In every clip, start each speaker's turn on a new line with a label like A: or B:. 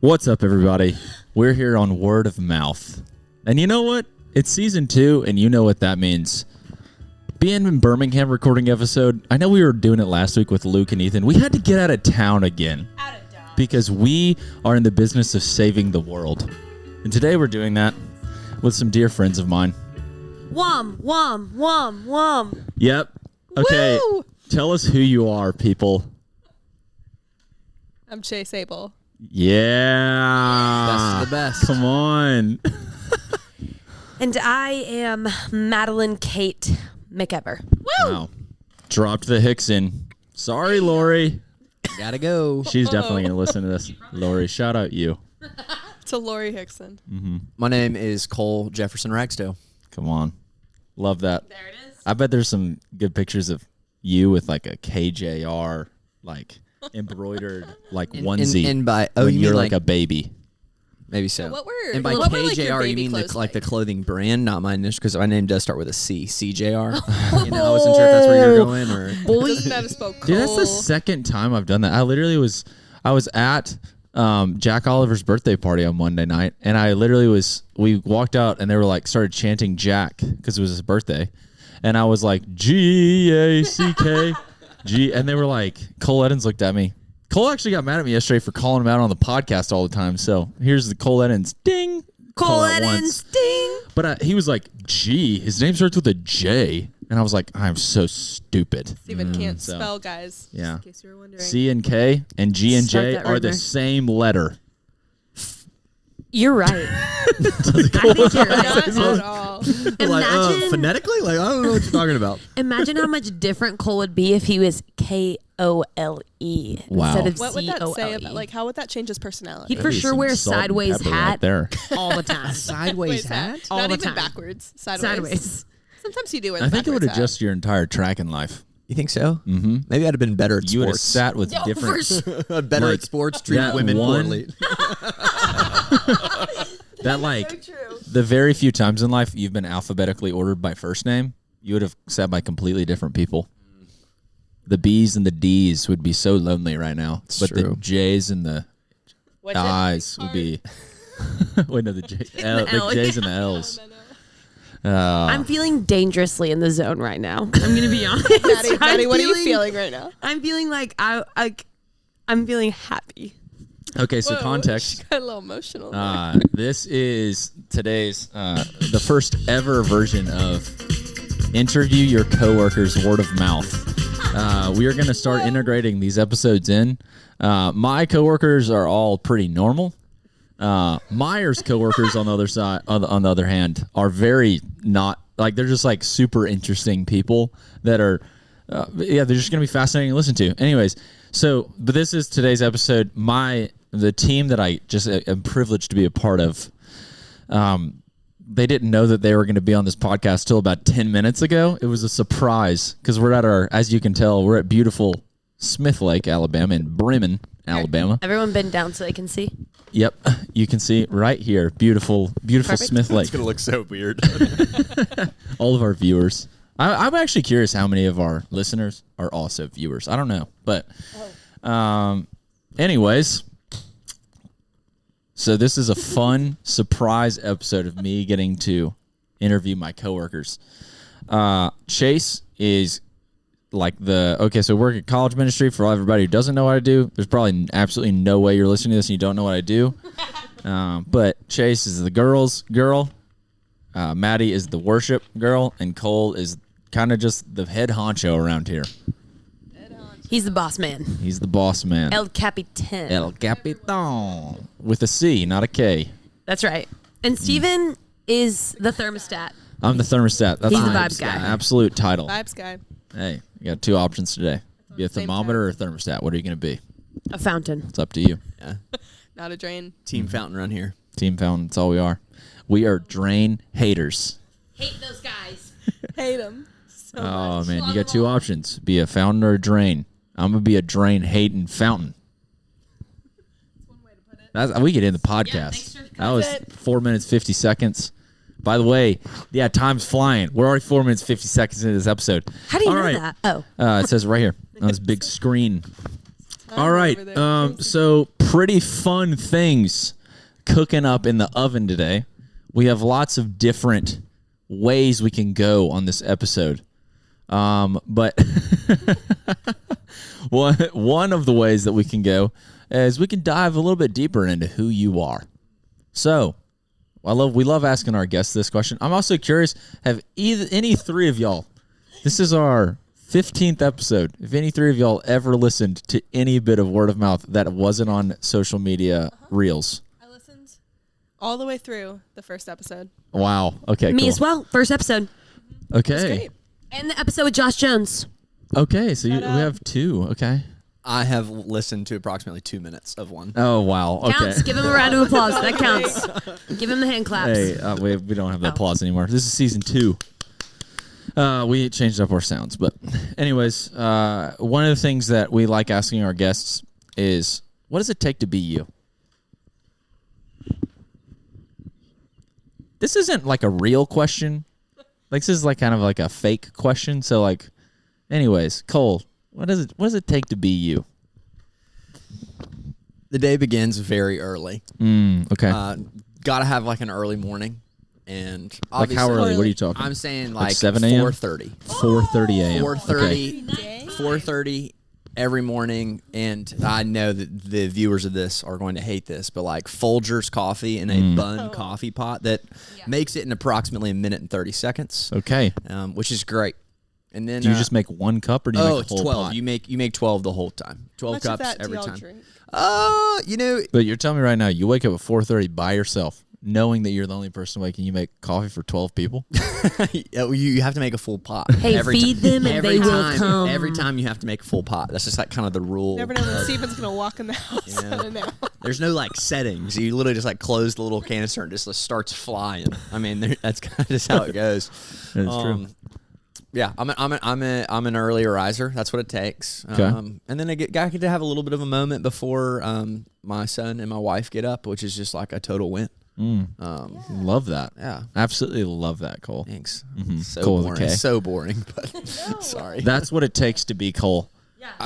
A: What's up, everybody? We're here on Word of Mouth. And you know what? It's season 2, and you know what that means. Being in Birmingham recording episode, I know we were doing it last week with Luke and Ethan. We had to get out of town again. Out of town. Because we are in the business of saving the world. And today we're doing that with some dear friends of mine. Wom. Yep. Okay. Woo! Tell us who you are, people.
B: I'm Chase Abel.
A: Yeah.
C: Best of the best.
A: Come on.
D: And I am Madeline Kate McEver.
A: Woo! Wow. Dropped the Hicks in. Sorry, Lori.
C: Gotta go.
A: She's definitely going to listen to this. Lori, shout out you.
B: To Lori Hickson.
A: Mm-hmm.
C: My name is Cole Jefferson Ragsdale.
A: Come on. Love that.
B: There it is.
A: I bet there's some good pictures of you with like a KJR, like embroidered like onesie.
C: And by
A: when
C: you
A: you're
C: mean
A: like a baby.
C: Maybe so.
B: What were
C: and by
B: what
C: KJR
B: were
C: you mean
B: clothes
C: like the clothing brand, not my initial, because my name does start with a C. CJR. You know, I wasn't
A: Oh.
C: sure if that's where you're going or.
B: Doesn't have a spoke.
A: Dude, that's the second time I've done that. I was at Jack Oliver's birthday party on Monday night, and we walked out and they were like started chanting Jack because it was his birthday, and I was like G-A-C-K G, and they were like, Cole Edens looked at me. Cole actually got mad at me yesterday for calling him out on the podcast all the time. So here's the Cole Edens ding.
D: Cole Edens ding.
A: But he was like, G. His name starts with a J. And I was like, I'm so stupid.
B: Steven can't spell, guys.
A: Yeah.
B: Just in case you were wondering.
A: C and K and G and J
D: Start that
A: are
D: right
A: the
D: there.
A: same letter.
D: You're right. I think you're right.
B: Not at all.
D: Imagine,
C: Phonetically? Like, I don't know what you're talking about.
D: imagine how much different Cole would be if he was K-O-L-E
A: Wow.
D: instead of
B: What would that say
D: C-O-L-E.
B: about, like, how would that change his personality?
D: He'd for
A: Maybe
D: sure
A: some
D: wear a
A: salt and
D: sideways
A: pepper
D: hat
A: right there.
D: all the time.
C: Sideways
B: Wait,
C: hat?
D: All
B: Not
D: the
B: even
D: time.
B: backwards. Sideways.
D: Sideways.
B: Sometimes you do wear
A: I think it would
B: backwards
A: adjust your entire track in life.
C: You think so?
A: Mm-hmm.
C: Maybe I'd have been better at
A: You would have
C: sports.
A: sat with
D: For
A: different.
D: sure.
C: Better
A: like,
C: at sports, treat
A: that
C: women
A: one-
C: poorly.
A: That like the very few times in life you've been alphabetically ordered by first name, you would have sat by completely different people. The B's and the D's would be so lonely right now, but
C: true.
A: the J's and the
B: What's it?
A: I's would be. Wait, no, the J's and the L's.
D: I'm feeling dangerously in the zone right now. I'm going to be honest.
B: Maddie, what are you feeling right now?
D: I'm feeling like I'm feeling happy.
A: Okay, so
B: Whoa,
A: context.
B: She got a little emotional.
A: This is today's the first ever version of Interview Your Coworkers Word of Mouth. We are going to start integrating these episodes in. My coworkers are all pretty normal. Myers coworkers on the other side, on the other hand, are very not like they're just like super interesting people that are, they're just gonna be fascinating to listen to. Anyways, but this is today's episode. The team that I just am privileged to be a part of, they didn't know that they were going to be on this podcast till about 10 minutes ago. It was a surprise because we're at as you can tell, we're at beautiful Smith Lake, Alabama, in Bremen, Alabama.
D: Everyone bend down so they can see.
A: Yep, you can see right here, beautiful
D: Perfect.
A: Smith Lake.
C: It's going to look so weird.
A: All of our viewers. I'm actually curious how many of our listeners are also viewers. I don't know, but anyways, so this is a fun surprise episode of me getting to interview my coworkers. Chase is like so work at college ministry. For everybody who doesn't know what I do, there's probably absolutely no way you're listening to this and you don't know what I do. But Chase is the girl. Maddie is the worship girl, and Cole is kind of just the head honcho around here.
D: He's the boss man.
A: He's the boss man.
D: El Capitan.
A: El Capitan. With a C, not a K.
D: That's right. And Steven is the thermostat.
A: I'm the thermostat. That's
D: He's the
A: my
D: vibes guy.
A: absolute title.
B: Vibes guy.
A: Hey, you got two options today. Be a
B: Same
A: thermometer or a thermostat. What are you going to be?
D: A fountain.
A: It's up to you.
C: Yeah.
B: Not a drain.
C: Team fountain run here.
A: Team fountain. That's all we are. We are drain haters.
D: Hate those guys.
B: Hate him. So
A: Oh,
B: much.
A: man. You got two options. Be a fountain or a drain. I'm going to be a drain hating fountain.
B: That's one way to put it.
A: We get in the podcast. That was 4 minutes, 50 seconds. By the way, yeah, time's flying. We're already 4 minutes, 50 seconds into this episode.
D: How do you
A: All
D: know
A: right.
D: that? Oh.
A: It says right here on this big screen. All right.
B: Over there.
A: So pretty fun things cooking up in the oven today. We have lots of different ways we can go on this episode. But one of the ways that we can go is we can dive a little bit deeper into who you are. So, we love asking our guests this question. I'm also curious, have any three of y'all, this is our 15th episode, if any three of y'all ever listened to any bit of word of mouth that wasn't on social media reels?
B: I listened all the way through the first episode.
A: Wow. Okay,
D: Me
A: cool.
D: as well. First episode.
A: Okay.
B: Great.
D: And the episode with Josh Jones.
A: Okay, so we have two. Okay.
C: I have listened to approximately 2 minutes of one.
A: Oh, wow. Okay.
D: Counts. Give him a round of applause. That counts. Give him the hand claps.
A: Hey, we don't have the applause anymore. This is season 2. We changed up our sounds. But anyways, one of the things that we like asking our guests is, what does it take to be you? This isn't like a real question. Like, this is like kind of like a fake question. So like, anyways, Cole, what does it take to be you?
C: The day begins very early.
A: Okay.
C: Gotta have like an early morning. And
A: like how early? What are you talking?
C: I'm saying like
A: 7 a.m.?
C: 4:30.
A: 4:30 a.m.
C: 4:30. 4:30 every morning. And I know that the viewers of this are going to hate this, but like Folgers coffee in a bun coffee pot that makes it in approximately a minute and 30 seconds.
A: Okay.
C: Which is great. And then
A: Do you just make one cup or do you make a
C: it's
A: whole
C: 12.
A: pot?
C: You make 12 the whole time. 12
B: Much
C: cups
B: of that
C: every
B: do y'all
C: time.
B: drink?
C: You know,
A: But you're telling me right now, you wake up at 4:30 by yourself, knowing that you're the only person awake, and you make coffee for 12 people?
C: you have to make a full pot.
D: Hey, feed them and they will come.
C: Every time you have to make a full pot. That's just like kind of the rule.
B: Never know when Steven's going to walk in the house.
C: Yeah.
B: I don't know.
C: There's no like settings. You literally just like close the little canister and just starts flying. I mean, that's kind of just how it goes.
A: That's true.
C: Yeah, I'm an early riser. That's what it takes.
A: Okay.
C: And then I get to have a little bit of a moment before my son and my wife get up, which is just like a total win.
A: Love that.
C: Yeah.
A: Absolutely love that, Cole.
C: Thanks. So
A: Cole with a
C: boring.
A: K.
C: So boring, but sorry.
A: That's what it takes to be Cole.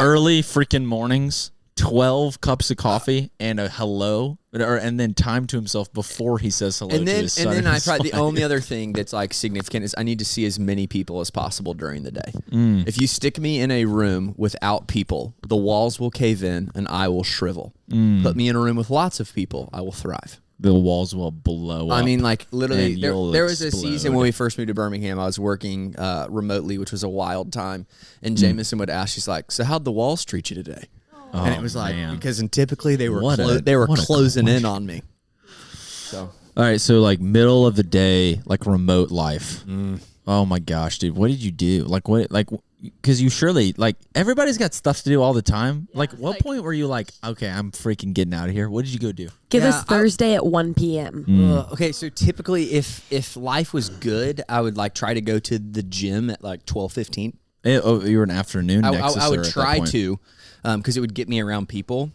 A: Early freaking mornings, 12 cups of coffee, and a hello, and then time to himself before he says hello
C: And
A: to
C: then,
A: his son.
C: and then
A: and
C: I
A: his
C: probably the
A: wife.
C: only other thing that's like significant is I need to see as many people as possible during the day. If you stick me in a room without people, the walls will cave in and I will shrivel. Put me in a room with lots of people, I will thrive.
A: The walls will blow up.
C: I mean, like literally,
A: and
C: there
A: you'll
C: was a
A: explode.
C: season when we first moved to Birmingham. I was working remotely, which was a wild time. And Jameson would ask, she's like, "So how'd the walls treat you today?" And it was like because typically they were
A: What a
C: closing in on me. So
A: All right, so like middle of the day, like remote life. Oh my gosh, dude, what did you do? Like what? Like because you surely like everybody's got stuff to do all the time. Like what point were you like, okay, I'm freaking getting out of here? What did you go do?
D: Give
C: Yeah,
D: us Thursday at 1 p.m.
C: okay, so typically if life was good, I would like try to go to the gym at like 12:15.
A: Oh, you were an afternoon.
C: I
A: nexuser
C: would
A: at that
C: try
A: point.
C: to, because it would get me around people.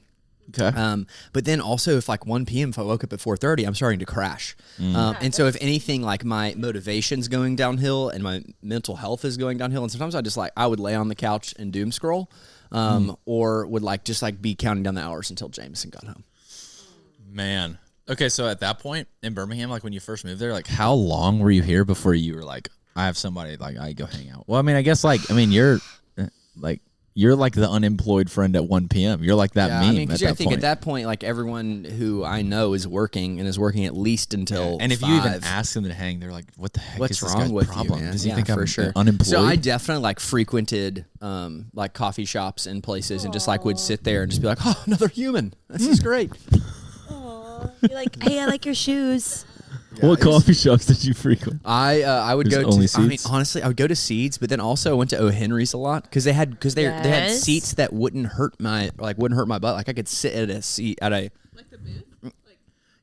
A: Okay.
C: But then also if like 1 p.m. if I woke up at 4:30, I'm starting to crash. And so if anything, like my motivation's going downhill and my mental health is going downhill. And sometimes I would lay on the couch and doom scroll, or would like just like be counting down the hours until Jameson got home.
A: Man. Okay, so at that point in Birmingham, like when you first moved there, like how long were you here before you were like, I have somebody like I go hang out? Well, I mean, I guess you're like the unemployed friend at 1 p.m. You're like that
C: Yeah,
A: meme
C: I mean,
A: at
C: because I
A: that
C: think
A: point.
C: at that point, like everyone who I know is working and is working at least until
A: and if
C: 5.
A: you even ask them to hang, they're like, "What the heck
C: What's
A: is this
C: wrong
A: guy's
C: with
A: problem?
C: you, man?
A: Does he
C: Yeah,
A: think
C: for
A: I'm
C: sure.
A: unemployed?"
C: So I definitely like frequented like coffee shops and places and just like would sit there and just be like, "Oh, another human. This is great."
D: You're like, hey, I like your shoes.
A: What coffee shops did you frequent?
C: I would
A: There's
C: go
A: only
C: to. I mean,
A: Seeds?
C: honestly, I would go to Seeds, but then also I went to O. Henry's a lot because they had they had
D: Yes.
C: seats that wouldn't hurt my butt. Like I could sit at a seat at a.
B: Like the booth?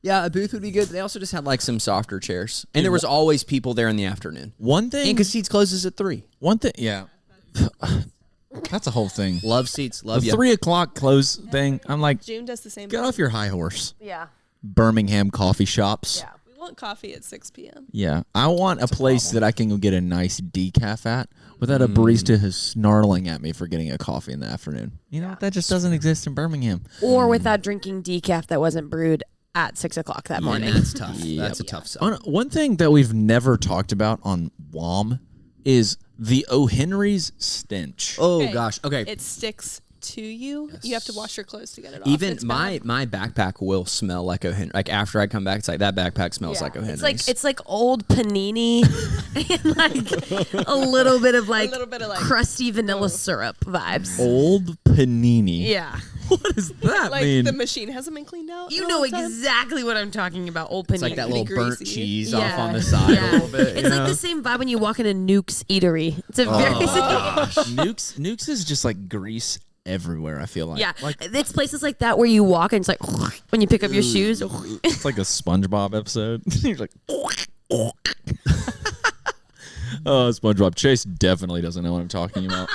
C: Yeah, a booth would be good. But they also just had like some softer chairs, and there was always people there in the afternoon.
A: One thing,
C: And because Seeds closes at 3.
A: yeah, that's a whole thing.
C: Love Seeds, love
A: The
C: you.
A: 3 o'clock close thing. I'm like,
B: June does the same
A: get
B: thing.
A: off your high horse.
D: Yeah.
A: Birmingham coffee shops.
B: We want coffee at 6 p.m.
A: Yeah, I want a place that I can go get a nice decaf at without a barista who's snarling at me for getting a coffee in the afternoon. You know, that just doesn't exist in Birmingham.
D: Or without drinking decaf that wasn't brewed at 6 o'clock that morning.
C: That's tough. That's a tough sell.
A: One thing that we've never talked about on WOM is the O. Henry's stench.
C: Oh, gosh. Okay.
B: It sticks to you. Yes. You have to wash your clothes to get it off.
C: Even my backpack will smell like O. Henry. Like after I come back, it's like that backpack smells like O. Henry's.
D: It's like old panini and like a little bit of like crusty vanilla syrup vibes.
A: Old panini.
D: Yeah.
A: What does that
B: like
A: mean?
B: The machine hasn't been cleaned out.
D: You know exactly what I'm talking about. Old panini.
C: It's like that little burnt cheese off on the
D: Yeah.
C: side a little bit.
D: It's like the same vibe when you walk in a Nuke's eatery. It's a very
A: Nukes is just like grease everywhere, I feel like.
D: Yeah,
A: Like,
D: it's places like that where you walk and it's like when you pick up your shoes.
A: it's like a SpongeBob episode. You're like, oh, SpongeBob. Chase definitely doesn't know what I'm talking about.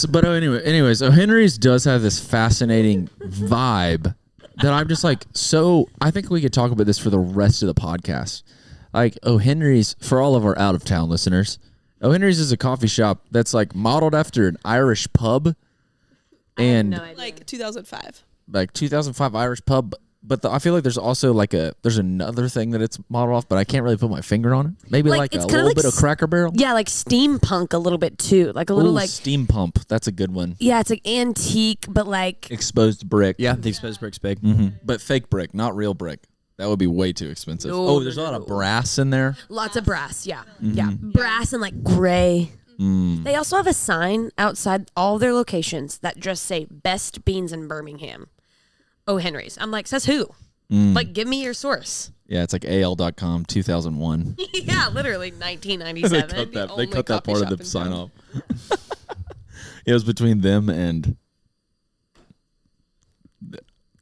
A: But anyways, O. Henry's does have this fascinating vibe that I'm just like, so I think we could talk about this for the rest of the podcast. Like O. Henry's, for all of our out of town listeners, O. Henry's is a coffee shop that's like modeled after an Irish pub, and
B: like 2005.
A: Like 2005 Irish pub. But I feel like there's also like there's another thing that it's modeled off, but I can't really put my finger on it. Maybe like a little bit of Cracker Barrel.
D: Yeah, like steampunk a little bit too, like a little like
A: steam pump. That's a good one.
D: Yeah, it's like antique, but like
A: exposed brick.
C: Yeah, the exposed brick's big,
A: but fake brick, not real brick. That would be way too expensive. There's a lot of brass in there.
D: Lots of brass, yeah. Yeah. Brass and like gray. They also have a sign outside all their locations that just say best beans in Birmingham. O. Henry's. I'm like, says who? Like, give me your source.
A: Yeah, it's like AL.com 2001.
D: Yeah, literally 1997.
A: They cut that part of the sign off. It was between them and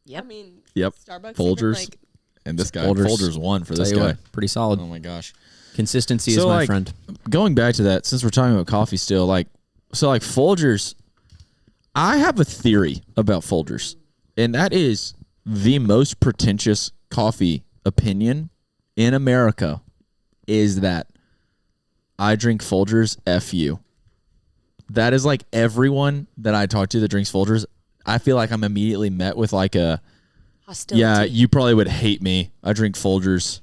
D: Yep.
B: I mean,
A: Yep.
B: Starbucks.
A: Folgers. And this guy,
C: Folgers
A: won for this guy.
C: What, pretty solid.
A: Oh my gosh.
C: Consistency is my friend.
A: Going back to that, since we're talking about coffee still, like Folgers, I have a theory about Folgers, and that is the most pretentious coffee opinion in America is that I drink Folgers, F you. That is like everyone that I talk to that drinks Folgers, I feel like I'm immediately met with like a, hostility. Yeah, you probably would hate me. I drink Folgers.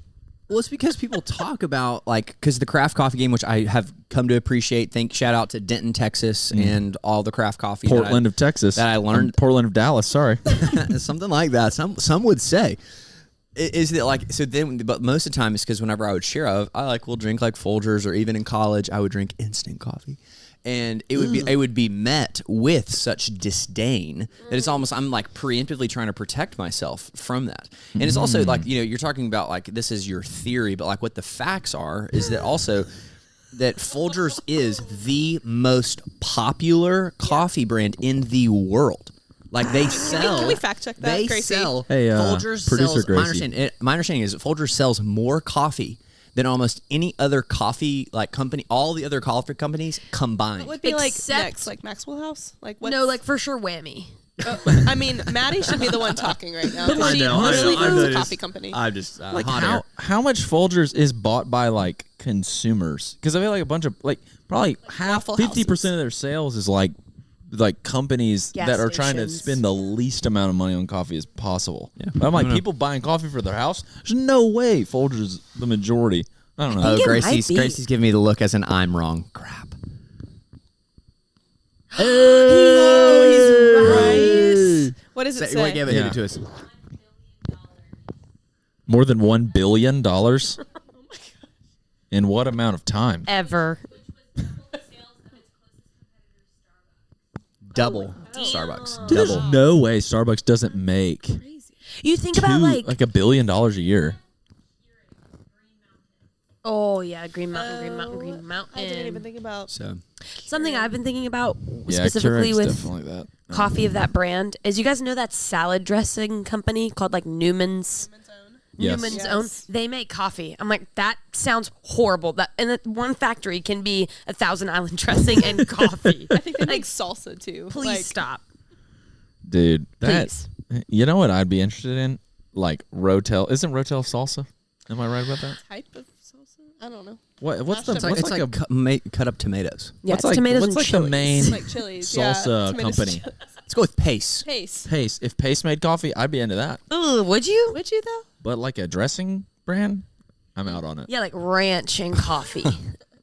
C: Well, it's because people talk about because the craft coffee game, which I have come to appreciate. Shout out to Denton, Texas, and all the craft coffee.
A: Portland of Texas.
C: That I learned.
A: Portland of Dallas. Sorry,
C: something like that. Some would say. Is that so? Then, but most of the time, it's because whenever I would share, will drink like Folgers, or even in college, I would drink instant coffee. And it would be met with such disdain that it's almost I'm like preemptively trying to protect myself from that. And it's also like, you're talking about like this is your theory, but like what the facts are is that also that Folgers is the most popular coffee brand in the world. Like they sell.
B: Can we fact check that?
C: They
B: Gracie?
C: sell.
A: Folgers
C: producer
A: sells.
C: Gracie. My understanding is that Folgers sells more coffee than almost any other coffee company, all the other coffee companies combined.
B: What would be next, like Maxwell House? Like what?
D: No, like for sure Whammy.
B: I mean, Maddie should be the one talking right now. She literally owns a coffee company.
C: I'm just
A: like how much Folgers is bought by like consumers? Because I feel like a bunch of probably half 50% of their sales is like companies that are trying to spend the least amount of money on coffee as possible. Yeah. But I'm like, people buying coffee for their house? There's no way Folgers is the majority. I don't know.
C: Gracie's giving me the look as an I'm wrong. Crap.
B: He's right. What does it say?
C: Wait, give it to us.
A: More than $1 billion? Oh my gosh. In what amount of time?
D: Ever.
C: Double Starbucks.
A: There's no way Starbucks doesn't make
D: you think about like
A: $1 billion a year.
D: Oh yeah, Green Mountain.
B: I didn't even think about
D: something I've been thinking about specifically with
A: that.
D: Coffee of that brand is you guys know that salad dressing company called like Newman's Own. They make coffee. I'm like, that sounds horrible. That and one factory can be 1,000 Island dressing and coffee.
B: I think they make salsa too.
D: Please stop,
A: dude.
D: Please.
A: You know what I'd be interested in like Rotel. Isn't Rotel salsa? Am I right about that?
B: Type of salsa? I don't know.
A: What's the
B: It's
A: what's
C: cut up tomatoes.
D: Yeah,
A: what's
D: it's tomatoes
A: what's
D: and
A: like
D: chilies.
A: the main
B: It's like chilies.
A: salsa company?
C: Let's go with Pace.
A: Pace. If Pace made coffee, I'd be into that.
D: Ooh, would you?
B: Would you though?
A: But like a dressing brand, I'm out on it.
D: Yeah, like ranch and coffee.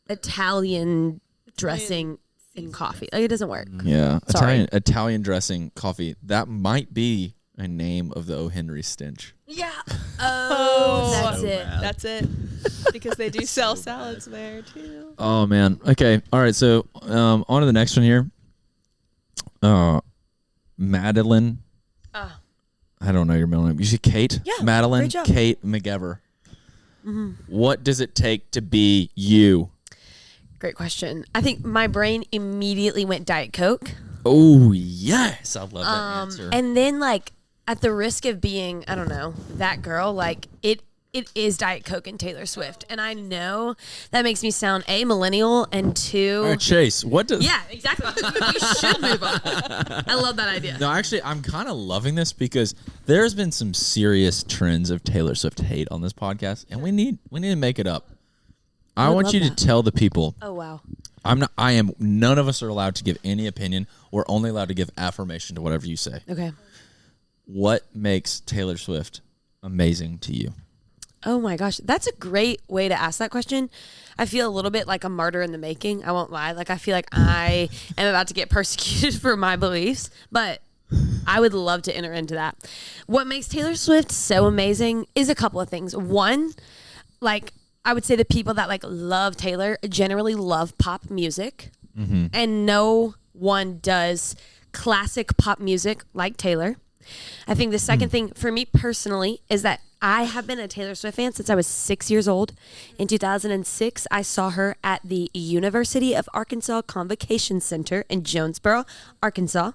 D: Italian dressing and coffee. Like, it doesn't work.
A: Yeah,
D: Sorry.
A: Italian dressing coffee. That might be a name of the O. Henry stench.
D: Yeah. Oh, that's
C: So
D: it.
C: bad.
B: That's it. Because they do sell salads there too.
A: Oh man. Okay. All right. So on to the next one here. Madeline. I don't know your middle name. You see Kate?
D: Yeah,
A: Madeline
D: great job.
A: Kate McGever. What does it take to be you?
D: Great question. I think my brain immediately went Diet Coke.
A: Oh yes, I love that answer.
D: And then, like, at the risk of being, I don't know, that girl, like, it is Diet Coke and Taylor Swift. And I know that makes me sound A, millennial, and two.
A: All right, Chase, what does?
D: Yeah, exactly. You should move on. I love that idea.
A: No, actually, I'm kind of loving this because there's been some serious trends of Taylor Swift hate on this podcast, and we need to make it up. I
D: would
A: want
D: love
A: you to
D: that.
A: tell the people.
D: Oh, wow.
A: None of us are allowed to give any opinion. We're only allowed to give affirmation to whatever you say.
D: Okay.
A: What makes Taylor Swift amazing to you?
D: Oh my gosh, that's a great way to ask that question. I feel a little bit like a martyr in the making. I won't lie. Like, I feel like I am about to get persecuted for my beliefs, but I would love to enter into that. What makes Taylor Swift so amazing is a couple of things. One, like, I would say the people that like love Taylor generally love pop music, and no one does classic pop music like Taylor. I think the second thing for me personally is that I have been a Taylor Swift fan since I was 6 years old. In 2006, I saw her at the University of Arkansas Convocation Center in Jonesboro, Arkansas,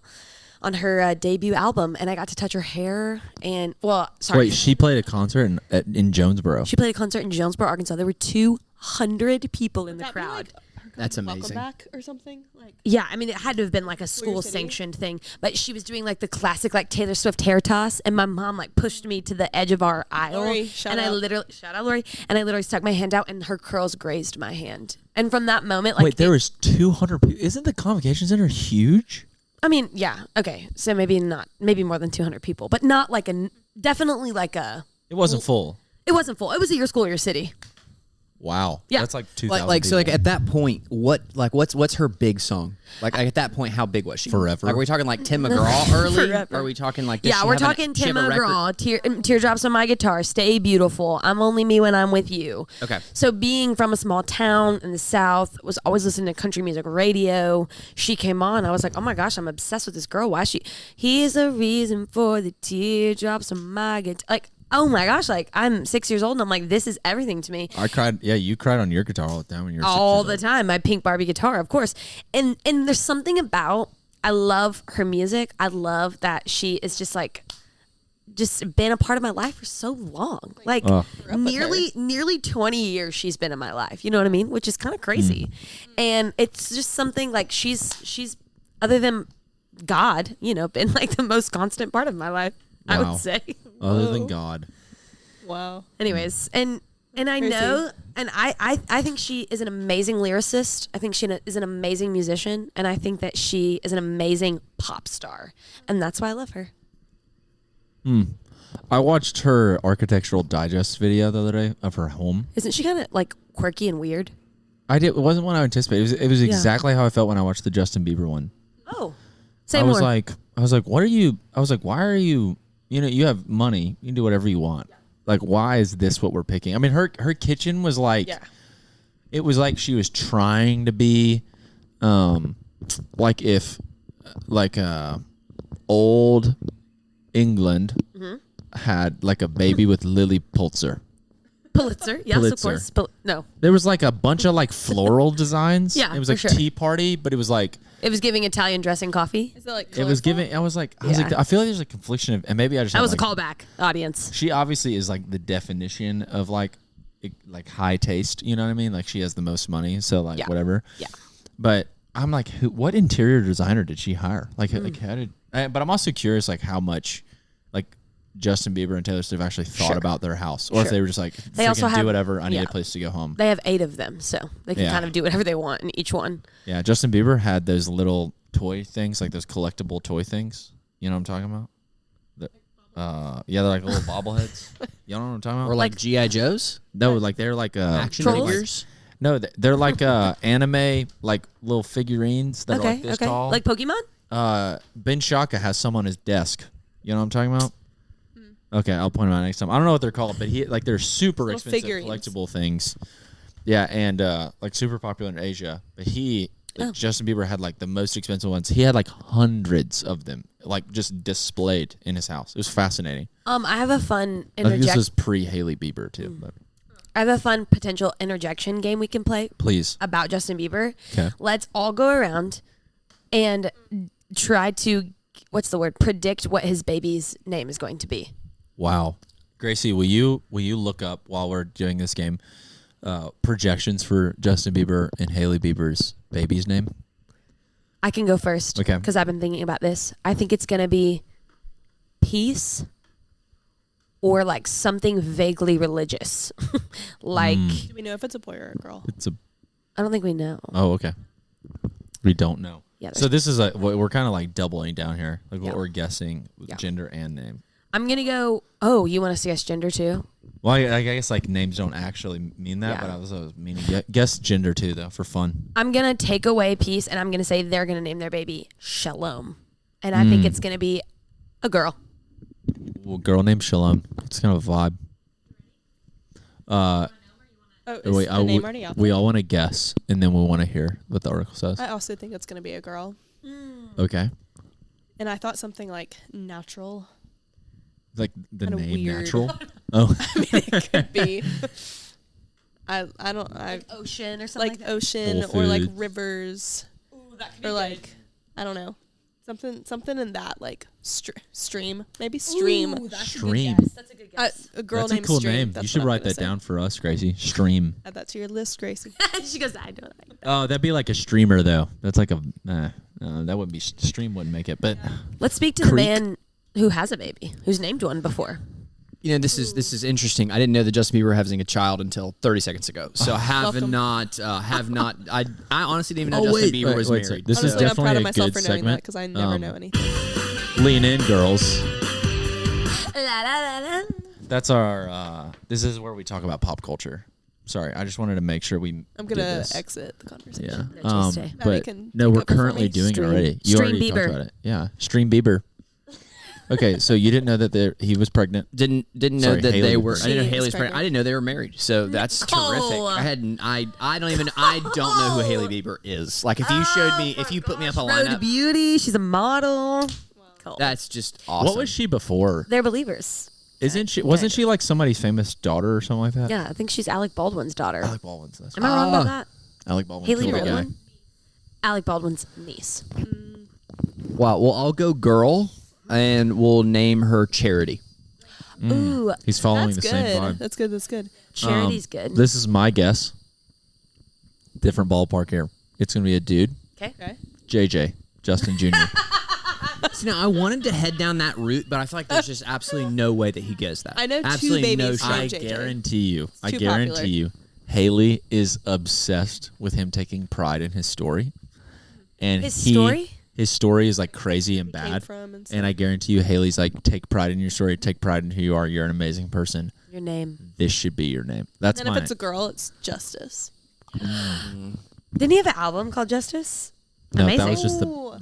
D: on her debut album, and I got to touch her hair. And
A: Wait, she played a concert in Jonesboro.
D: she played a concert in Jonesboro, Arkansas. There were 200 people in the crowd.
C: That's
B: Welcome
C: amazing.
B: back or something like.
D: Yeah, I mean, it had to have been like a school sanctioned thing, but she was doing like the classic like Taylor Swift hair toss, and my mom like pushed me to the edge of our aisle,
B: Lori, shout
D: and I
B: out.
D: literally shout out Lori, and I literally stuck my hand out, and her curls grazed my hand, and from that moment, like,
A: Wait, there was 200 people. Isn't the Convocation Center huge?
D: I mean, yeah, okay, so maybe more than 200 people, but not like definitely like a.
A: It wasn't full.
D: It wasn't full. It was a your school, your city.
A: Wow.
D: Yeah.
A: That's like 2,000
C: So
A: people.
C: at that point, what's her big song? Like at that point, how big was she?
A: Forever.
C: Like, are we talking like Tim McGraw early?
D: Forever.
C: Or are we talking like?
D: Yeah, we're talking Tim McGraw, Teardrops on My Guitar, Stay Beautiful, I'm Only Me When I'm With You.
C: Okay.
D: So being from a small town in the South, was always listening to country music radio. She came on, I was like, oh my gosh, I'm obsessed with this girl. Why is she? He's a reason for the teardrops on my guitar. Like, oh my gosh, like, I'm 6 years old and I'm like, this is everything to me.
A: I cried. Yeah, you cried on your guitar all the time when you were 6 years
D: All
A: old.
D: the time. My pink Barbie guitar, of course. And there's something about, I love her music. I love that she is just like, just been a part of my life for so long. Like nearly 20 years she's been in my life. You know what I mean? Which is kind of crazy. And it's just something like she's other than God, you know, been like the most constant part of my life, I
A: Wow.
D: would say.
A: Other than God.
B: Wow.
D: Anyways, and I
B: Crazy.
D: know, and I think she is an amazing lyricist. I think she is an amazing musician, and I think that she is an amazing pop star, and that's why I love her.
A: I watched her Architectural Digest video the other day of her home.
D: Isn't she kind of like quirky and weird?
A: I did. It wasn't what I anticipated. It was exactly how I felt when I watched the Justin Bieber one.
D: Oh, say
A: I
D: more.
A: was like, what are you? I was like, why are you? You know, you have money. You can do whatever you want. Like, why is this what we're picking? I mean, her kitchen was like, it was like she was trying to be, like if, like old England had like a baby with Lily Pulitzer.
D: Pulitzer, yes,
A: Pulitzer.
D: of course. No,
A: There was like a bunch of like floral designs.
D: Yeah,
A: it was
D: for
A: like
D: sure.
A: tea party, but it was like
D: it was giving Italian dressing coffee.
B: Is it like?
A: it was
B: colorful?
A: giving. I was like,
D: Yeah.
A: I feel like there's a confliction of, and maybe I just
D: That
A: have,
D: was a
A: like,
D: callback, audience.
A: She obviously is like the definition of like high taste. You know what I mean? Like she has the most money, so like
D: Yeah.
A: whatever.
D: Yeah.
A: But I'm like, what interior designer did she hire? Like how did? But I'm also curious, like how much, like Justin Bieber and Taylor Swift actually thought about their house, or if they were just like,
D: they also
A: do
D: have,
A: whatever. I need a place to go home.
D: They have 8 of them, so they can kind of do whatever they want in each one.
A: Yeah, Justin Bieber had those little toy things, like those collectible toy things. You know what I'm talking about? They're like little bobbleheads. You know what I'm talking about?
C: Or like G.I. Joes?
A: No, like they're like
C: action
D: Trolls?
C: figures?
A: No, they're like anime, like little figurines that are like this tall.
D: Like Pokemon?
A: Ben Shaka has some on his desk. You know what I'm talking about? Okay, I'll point them out next time. I don't know what they're called, but they're super expensive
B: figurines.
A: collectible things. Yeah, and like super popular in Asia. But Justin Bieber had like the most expensive ones. He had like hundreds of them, like just displayed in his house. It was fascinating.
D: I have a fun
A: I think this was pre-Hailey Bieber too. But
D: I have a fun potential interjection game we can play.
A: Please.
D: About Justin Bieber.
A: Okay.
D: Let's all go around and try to, predict what his baby's name is going to be.
A: Wow. Gracie, will you look up while we're doing this game projections for Justin Bieber and Hailey Bieber's baby's name?
D: I can go first.
A: Okay.
D: Because I've been thinking about this. I think it's going to be Peace or like something vaguely religious. Like.
B: Do we know if it's a boy or a girl?
D: I don't think we know.
A: Oh, okay. We don't know.
D: Yeah,
A: so this is we're kind of like doubling down here. Like what
D: Yeah.
A: we're guessing with
D: Yeah.
A: gender and name.
D: I'm going to go, oh, you want to guess gender too?
A: Well, I guess like names don't actually mean that,
D: Yeah.
A: but I was meaning guess gender too, though, for fun.
D: I'm going to take away Peace and I'm going to say they're going to name their baby Shalom. And I think it's going to be a girl.
A: Well, girl named Shalom. It's kind of a vibe.
B: Is
A: Wait,
B: the name already out there?
A: we all want to guess, and then we want to hear what the article says.
B: I also think it's going to be a girl.
A: Okay.
B: And I thought something like natural.
A: Like the
B: Kinda
A: name
B: weird.
A: natural. Oh.
B: I mean, it could be. I
D: Ocean or something
B: like
D: like that.
B: ocean
A: Whole
B: or like
A: Foods.
B: rivers or like I don't know something in that like stream maybe stream.
D: Ooh, that's
A: Stream.
D: A good guess. That's a good guess.
B: A girl
A: That's a
B: named
A: cool
B: Stream.
A: name.
B: That's
A: You should
B: what I'm
A: write
B: gonna
A: that
B: say.
A: down for us, Gracie. Stream.
B: Add that to your list, Gracie.
D: She goes, I don't like that.
A: Oh, that'd be like a streamer though. That's like a that wouldn't be stream wouldn't make it. But
D: Let's speak to
A: Creek.
D: the man who has a baby, who's named one before.
C: You know, this is interesting. I didn't know that Justin Bieber was having a child until 30 seconds ago. So
B: Welcome.
C: I honestly didn't even know Justin Bieber was
A: wait,
C: married.
A: This is
B: Honestly, I'm
A: definitely
B: proud
A: a
B: of myself
A: good
B: for knowing that
A: segment.
B: because I never know anything.
A: Lean in, girls.
D: La, la, la, la.
A: That's our. This is where we talk about pop culture. Sorry, I just wanted to make sure we.
B: I'm
A: did
B: gonna
A: this.
B: exit the conversation.
A: Yeah.
D: No, Tuesday.
B: Maddie
A: But
B: can
A: no,
B: take
A: we're
B: over for
A: currently
B: me.
A: doing
D: Stream-
A: it already. You
D: Stream
A: already talked
D: Bieber.
A: about it. Yeah, Stream Bieber. Okay, so you didn't know that he was pregnant.
C: Didn't know
A: Sorry,
C: that
A: Hailey
C: they
A: was
C: were. I
A: pregnant.
C: didn't know
B: She
C: Haley's
B: is
C: pregnant.
B: pregnant.
C: I didn't know they were married. So that's terrific. I don't know who Hailey Bieber is. Like if you showed me, if you put me up a
D: Road to
C: lineup,
D: Beauty. She's a model. Cool.
C: that's just awesome.
A: What was she before?
D: They're believers.
A: Isn't she? Wasn't she like somebody's famous daughter or something like that?
D: Yeah, I think she's Alec Baldwin's daughter.
A: Alec Baldwin's. That's
D: Am I wrong about that?
A: Alec Baldwin.
D: Haley
A: killed a guy.
D: Baldwin? Alec Baldwin's niece.
C: Wow. Well, I'll go girl, and we'll name her Charity.
D: Ooh,
A: He's following
B: That's
A: the
B: good.
A: same vibe.
B: That's good. That's good.
D: Charity's good.
A: This is my guess. Different ballpark here. It's gonna be a dude.
B: Okay.
A: JJ, Justin Jr.
C: So now I wanted to head down that route, but I feel like there's just absolutely no way that he gets that.
B: I know two
C: absolutely no
B: babies
C: shot.
B: named
A: I
B: JJ.
A: guarantee you. I
B: too
A: guarantee
B: popular.
A: you. Haley is obsessed with him taking pride in his story. And
D: His story?
A: His story is like crazy and
B: Came
A: bad.
B: from and
A: And I guarantee you, Haley's like, take pride in your story, take pride in who you are. You're an amazing person.
D: Your name.
A: This should be your name. That's
B: then if
A: mine.
B: it's a girl, it's Justice.
D: Didn't he have an album called Justice?
A: No,
D: Amazing.
A: that was just
B: Ooh.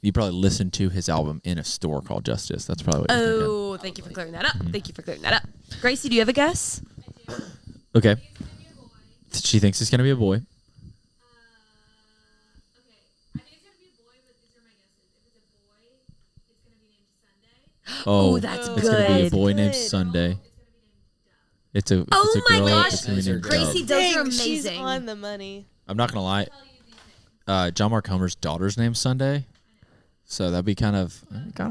A: you probably listened to his album in a store called Justice. That's probably what you're thinking.
D: Oh, thank you for clearing that up. Thank you for clearing that up. Gracie, do you have a guess?
A: Okay. She thinks it's gonna be a boy.
E: Okay, I think it's gonna be a boy, but these are my guesses. If it's a boy, it's gonna be named Sunday.
A: Oh,
D: Ooh, that's
A: it's gonna be a
D: good.
A: boy named
B: Good.
A: Sunday. It's a. If
D: Oh
A: it's a
D: my
A: girl,
D: gosh,
A: it's gonna be named
D: Gracie,
A: Dove.
D: those are
B: Dang, she's
D: amazing.
B: on the money.
A: I'm not gonna lie. John Mark Homer's daughter's name's Sunday, so that'd be kind of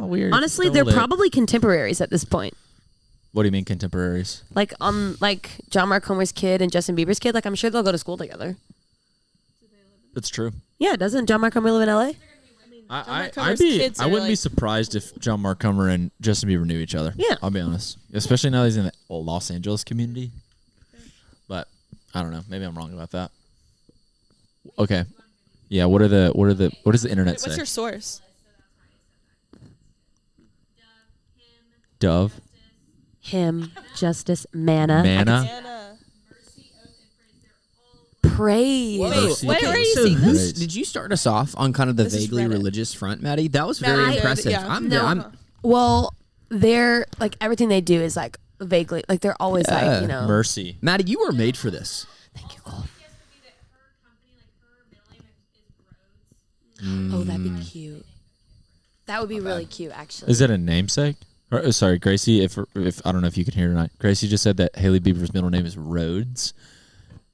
A: weird.
D: Honestly,
A: Still
D: they're
A: lit.
D: probably contemporaries at this point.
A: What do you mean contemporaries?
D: Like John Mark Homer's kid and Justin Bieber's kid. Like I'm sure they'll go to school together.
A: That's true.
D: Yeah, doesn't John Mark Homer live in LA?
A: I'd
B: Comer's
A: be.
B: kids
A: I
B: are,
A: wouldn't be
B: like-
A: surprised if John Mark Comer and Justin Bieber knew each other.
D: Yeah.
A: I'll be honest. Especially now he's in the Los Angeles community. But I don't know. Maybe I'm wrong about that. Okay. Yeah. What does the internet
B: What's
A: say?
B: your source?
A: Dove.
D: Him, Justice, Manna.
A: Manna.
B: Anna.
D: Praise.
A: Mercy.
B: Wait, where are you
C: So
B: seeing
C: who-
B: this?
C: did you start us off on kind of the
B: This is
C: vaguely
B: Reddit.
C: religious front, Maddie? That was very
D: I-
C: impressive.
B: Yeah.
C: I'm
D: Well, they're like everything they do is like vaguely like they're always like, you know.
A: Mercy.
C: Maddie, you were made for this.
D: Thank you, Cole.
E: She has to be that her company, like her middle name is Rhodes.
D: Oh, that'd be cute. That would be really cute, actually.
A: Is it a namesake? Or, sorry, Gracie. If I don't know if you can hear or not. Gracie just said that Haley Bieber's middle name is Rhodes.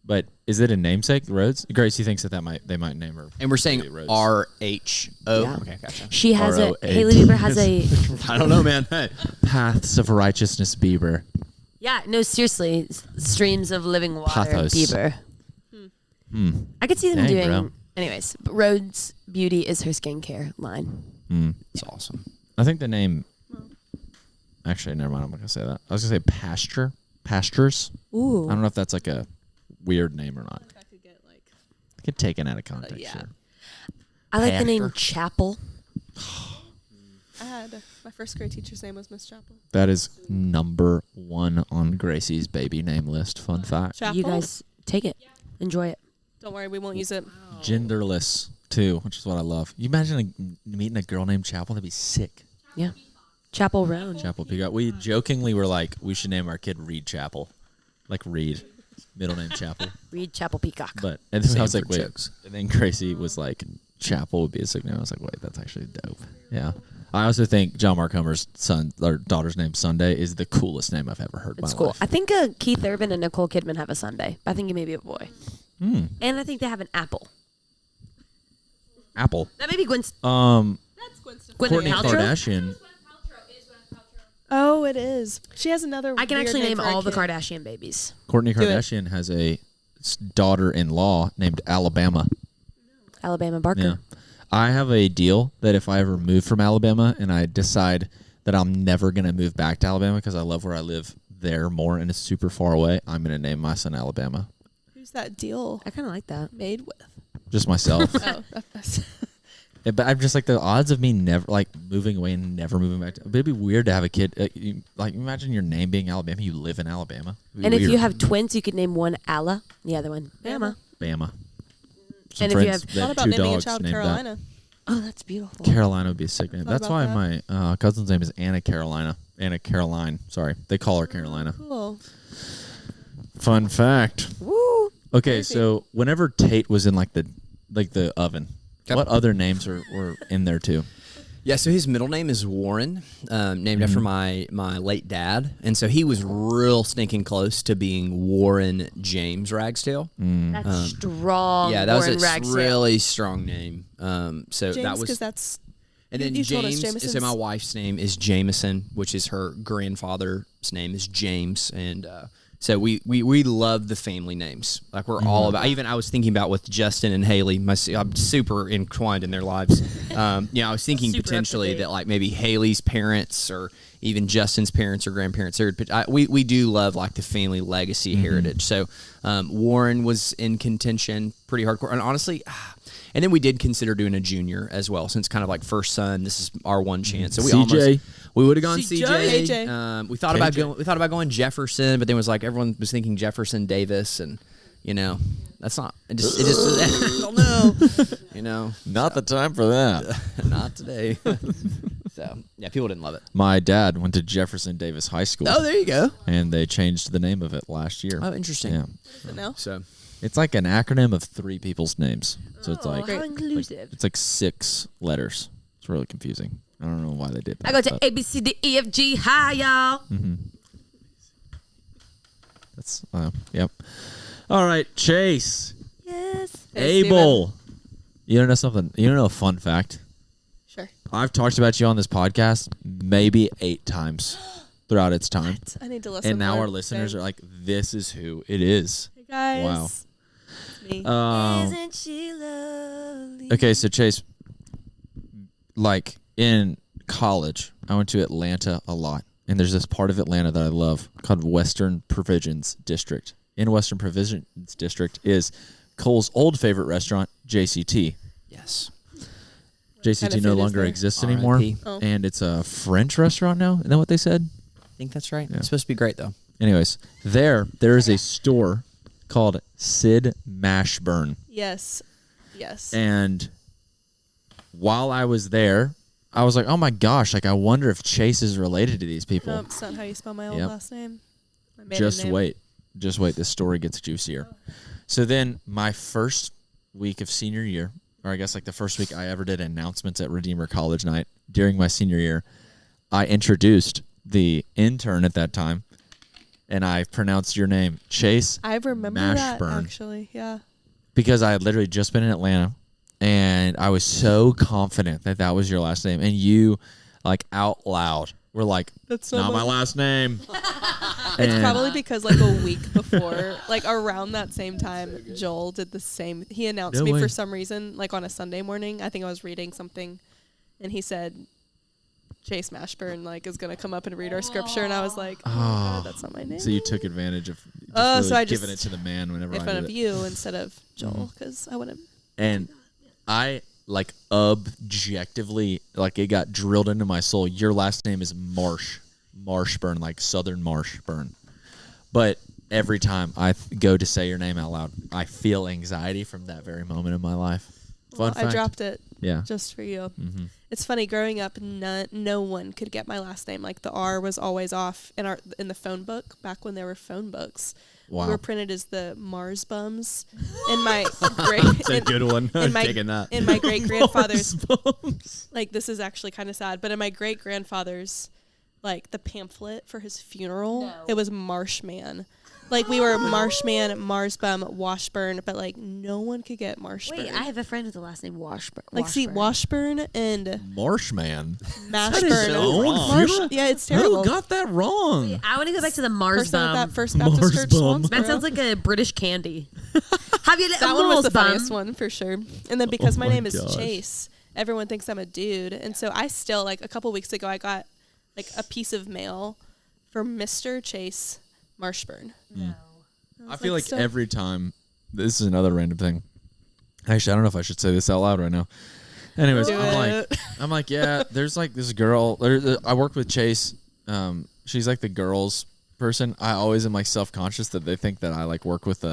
A: But is it a namesake, Rhodes? Gracie thinks that they might name her.
C: And we're saying
A: Rhodes.
C: RHO.
D: Yeah.
C: Okay, gotcha.
D: She has a
A: R-O-A.
D: Haley Bieber has a
C: I don't know, man. Hey.
A: Paths of Righteousness Bieber.
D: yeah, no, seriously, streams of living water
A: Pathos.
D: Bieber. I could see them
A: Dang,
D: doing
A: bro.
D: anyways, but Rhodes Beauty is her skincare line.
C: It's awesome.
A: I think the name. Actually, never mind. I'm not gonna say that. I was gonna say Pastures.
D: Ooh.
A: I don't know if that's like a weird name or not.
B: I could get like.
A: Get taken out of context.
B: yeah.
A: Sure.
D: I like the name
C: Pastor.
D: Chapel.
B: I had my first grade teacher's name was Miss Chapel.
A: That is number 1 on Gracie's baby name list. Fun fact.
B: Chapel.
D: You guys take it. Enjoy it.
B: Don't worry, we won't use it.
A: Genderless too, which is what I love. You imagine meeting a girl named Chapel? That'd be sick.
D: Yeah. Chapel Roan.
A: Chapel Peacock. We jokingly were like, we should name our kid Reed Chapel, like Reed, middle name Chapel.
D: Read Chapel Peacock.
A: But and then I was like,
C: Sanford
A: wait.
C: jokes.
A: And then Gracie was like, Chapel would be a sick name. I was like, wait, that's actually dope. Yeah. I also think John Mark Comer's son or daughter's name Sunday is the coolest name I've ever heard. In
D: It's
A: my
D: cool.
A: life.
D: I think Keith Urban and Nicole Kidman have a Sunday. I think he may be a boy. And I think they have an apple.
A: Apple.
D: That may be Gwen.
B: That's Gwen Stefani.
A: Courtney
D: Paltrow?
A: Kardashian.
E: Gwyneth Paltrow is Gwyneth Paltrow.
B: Oh, it is. She has another.
D: I can
B: weird
D: actually
B: name
D: name
B: for a
D: all the
B: kid.
D: Kardashian babies.
A: Courtney
B: it.
A: Kardashian has a daughter-in-law named Alabama.
D: Alabama Barker.
A: Yeah. I have a deal that if I ever move from Alabama and I decide that I'm never going to move back to Alabama because I love where I live there more and it's super far away, I'm going to name my son Alabama.
B: Who's that deal
D: I kind of like that.
B: made with?
A: Just myself.
B: Oh, that's
A: Yeah, but I'm just like the odds of me never like moving away and never moving back. But it'd be weird to have a kid. Like imagine your name being Alabama. You live in Alabama. It'd be
D: And if you
A: weird.
D: have twins, you could name one Alla, the other one Bama.
A: Bama.
D: And if you have-
A: they
B: thought about
A: two
B: naming a
A: dogs
B: child
A: named that.
B: Carolina.
D: Oh, that's beautiful.
A: Carolina would be a sick name.
B: Thought
A: That's
B: about
A: why my cousin's name is Anna Carolina. Anna Caroline. Sorry, they call her Carolina.
B: Cool.
A: Fun fact.
D: Woo.
A: Okay,
B: Crazy.
A: so whenever Tate was in like the oven,
C: Yep.
A: what other names were in there too?
C: Yeah, so his middle name is Warren, named after my late dad. And so he was real stinking close to being Warren James Ragsdale.
D: That's strong.
C: Yeah, that
D: Warren
C: was a
D: Ragsdale.
C: really strong name. So
B: James,
C: that
B: because
C: was...
B: that's.
C: And then
B: you told us
C: James, so
B: Jameson's-
C: my wife's name is Jameson, which is her grandfather's name is James. And so we love the family names. Like we're all about, I was thinking about with Justin and Haley, I'm super entwined in their lives. I was thinking
D: Super
C: potentially
D: up-to-date.
C: that like maybe Haley's parents or even Justin's parents or grandparents, we do love like the family legacy heritage. So Warren was in contention pretty hardcore. And honestly, and then we did consider doing a junior as well, since kind of like first son. This is our one chance. So
A: CJ.
C: we would have gone
B: CJ.
C: CJ. We thought about going Jefferson, but then was like everyone was thinking Jefferson Davis, and that's not. It just I don't know.
A: Not the time for that.
C: Not today. So yeah, people didn't love it.
A: My dad went to Jefferson Davis High School.
C: Oh, there you go.
A: And they changed the name of it last year.
C: Oh, interesting.
A: Yeah.
B: No.
C: So
A: It's like an acronym of 3 people's names. So it's like
D: How inclusive.
A: it's like 6 letters. It's really confusing. I don't know why they did that.
D: I go to
A: but
D: A, B, C, D, E, F, G. Hi, y'all.
A: that's yep. All right, Chase.
D: Yes.
B: Hey,
A: Abel. You don't know something? You don't know a fun fact?
B: Sure.
A: I've talked about you on this podcast maybe 8 times throughout its time.
B: I need to listen.
A: And now
B: more.
A: our listeners are like, this is who it is.
B: Hey guys.
A: Wow.
B: It's me.
D: Isn't she lovely?
A: Okay, so Chase, like in college, I went to Atlanta a lot. And there's this part of Atlanta that I love called Western Provisions District. In Western Provisions District is Cole's old favorite restaurant, JCT.
C: Yes.
A: JCT no longer exists anymore.
C: R.I.P..
B: Oh.
A: And it's a French restaurant now. Isn't that what they said?
C: I think that's right. It's supposed to be great, though.
A: Anyways, there is a store called Sid Mashburn.
B: Yes. Yes.
A: And while I was there, I was like, oh my gosh, like I wonder if Chase is related to these people.
B: No, it's not how you spell my old
A: Yep.
B: last name. My maiden
A: Just
B: name.
A: wait. Just wait. This story gets juicier. So then my first week of senior year, or I guess like the first week I ever did announcements at Redeemer College Night during my senior year, I introduced the intern at that time, and I pronounced your name, Chase
B: I remember that,
A: Mashburn,
B: actually. Yeah.
A: because I had literally just been in Atlanta, and I was so confident that that was your last name, and you, like out loud, were like,
B: That's
A: "Not my last name."
B: It's
A: And-
B: probably because like a week before, like around that same time, Joel did the same. He announced
A: No
B: me
A: way.
B: for some reason, like on a Sunday morning. I think I was reading something, and he said, Chase Mashburn like is gonna come up and read our scripture, and I was like, oh, God, that's not my name.
A: So you took advantage of just
B: Oh,
A: really
B: so I
A: giving
B: just
A: it to the man whenever
B: in
A: I
B: front
A: did
B: of
A: it.
B: you instead of
A: Mm-hmm.
B: Joel, because I wouldn't.
A: And I like objectively, like it got drilled into my soul. Your last name is Marshburn, like Southern Marshburn. But every time I go to say your name out loud, I feel anxiety from that very moment in my life. Fun
B: I
A: fact.
B: dropped it
A: Yeah.
B: just for you.
A: Mm-hmm.
B: It's funny growing up. No one could get my last name. Like the R was always off in the phone book back when there were phone books.
A: Wow.
B: We were printed as the Mars bums. In my great,
A: That's a good one.
B: in
A: I'm
B: my
A: taking that.
B: in my great grandfather's.
A: Bums.
B: Like this is actually kind of sad, but in my great grandfather's, like the pamphlet for his funeral, it was Marshman. Like we were Marshman, Marsbum, Washburn, but like no one could get Marshburn.
D: Wait, I have a friend with the last name Washburn.
B: like see Washburn and
A: Marshman.
B: Mashburn.
A: so wrong.
B: Marsh- yeah, it's terrible.
A: Who got that wrong?
D: I want to go back to the
B: Person at that
D: Marsbum.
B: First Baptist Church.
A: Marsbum.
B: Swansboro.
D: That sounds like a British candy. Have you
B: that one was the
D: Marsbum?
B: funniest one for sure. And then because
A: Oh
B: my
A: my
B: name is
A: gosh.
B: Chase, everyone thinks I'm a dude, and so I still like a couple weeks ago I got like a piece of mail for Mr. Chase Marshburn.
A: I feel like
B: still-
A: every time, this is another random thing. Actually, I don't know if I should say this out loud right now. Anyways,
B: Do it.
A: I'm like, yeah, there's like this girl. I work with Chase. She's like the girls person. I always am like self-conscious that they think that I like work with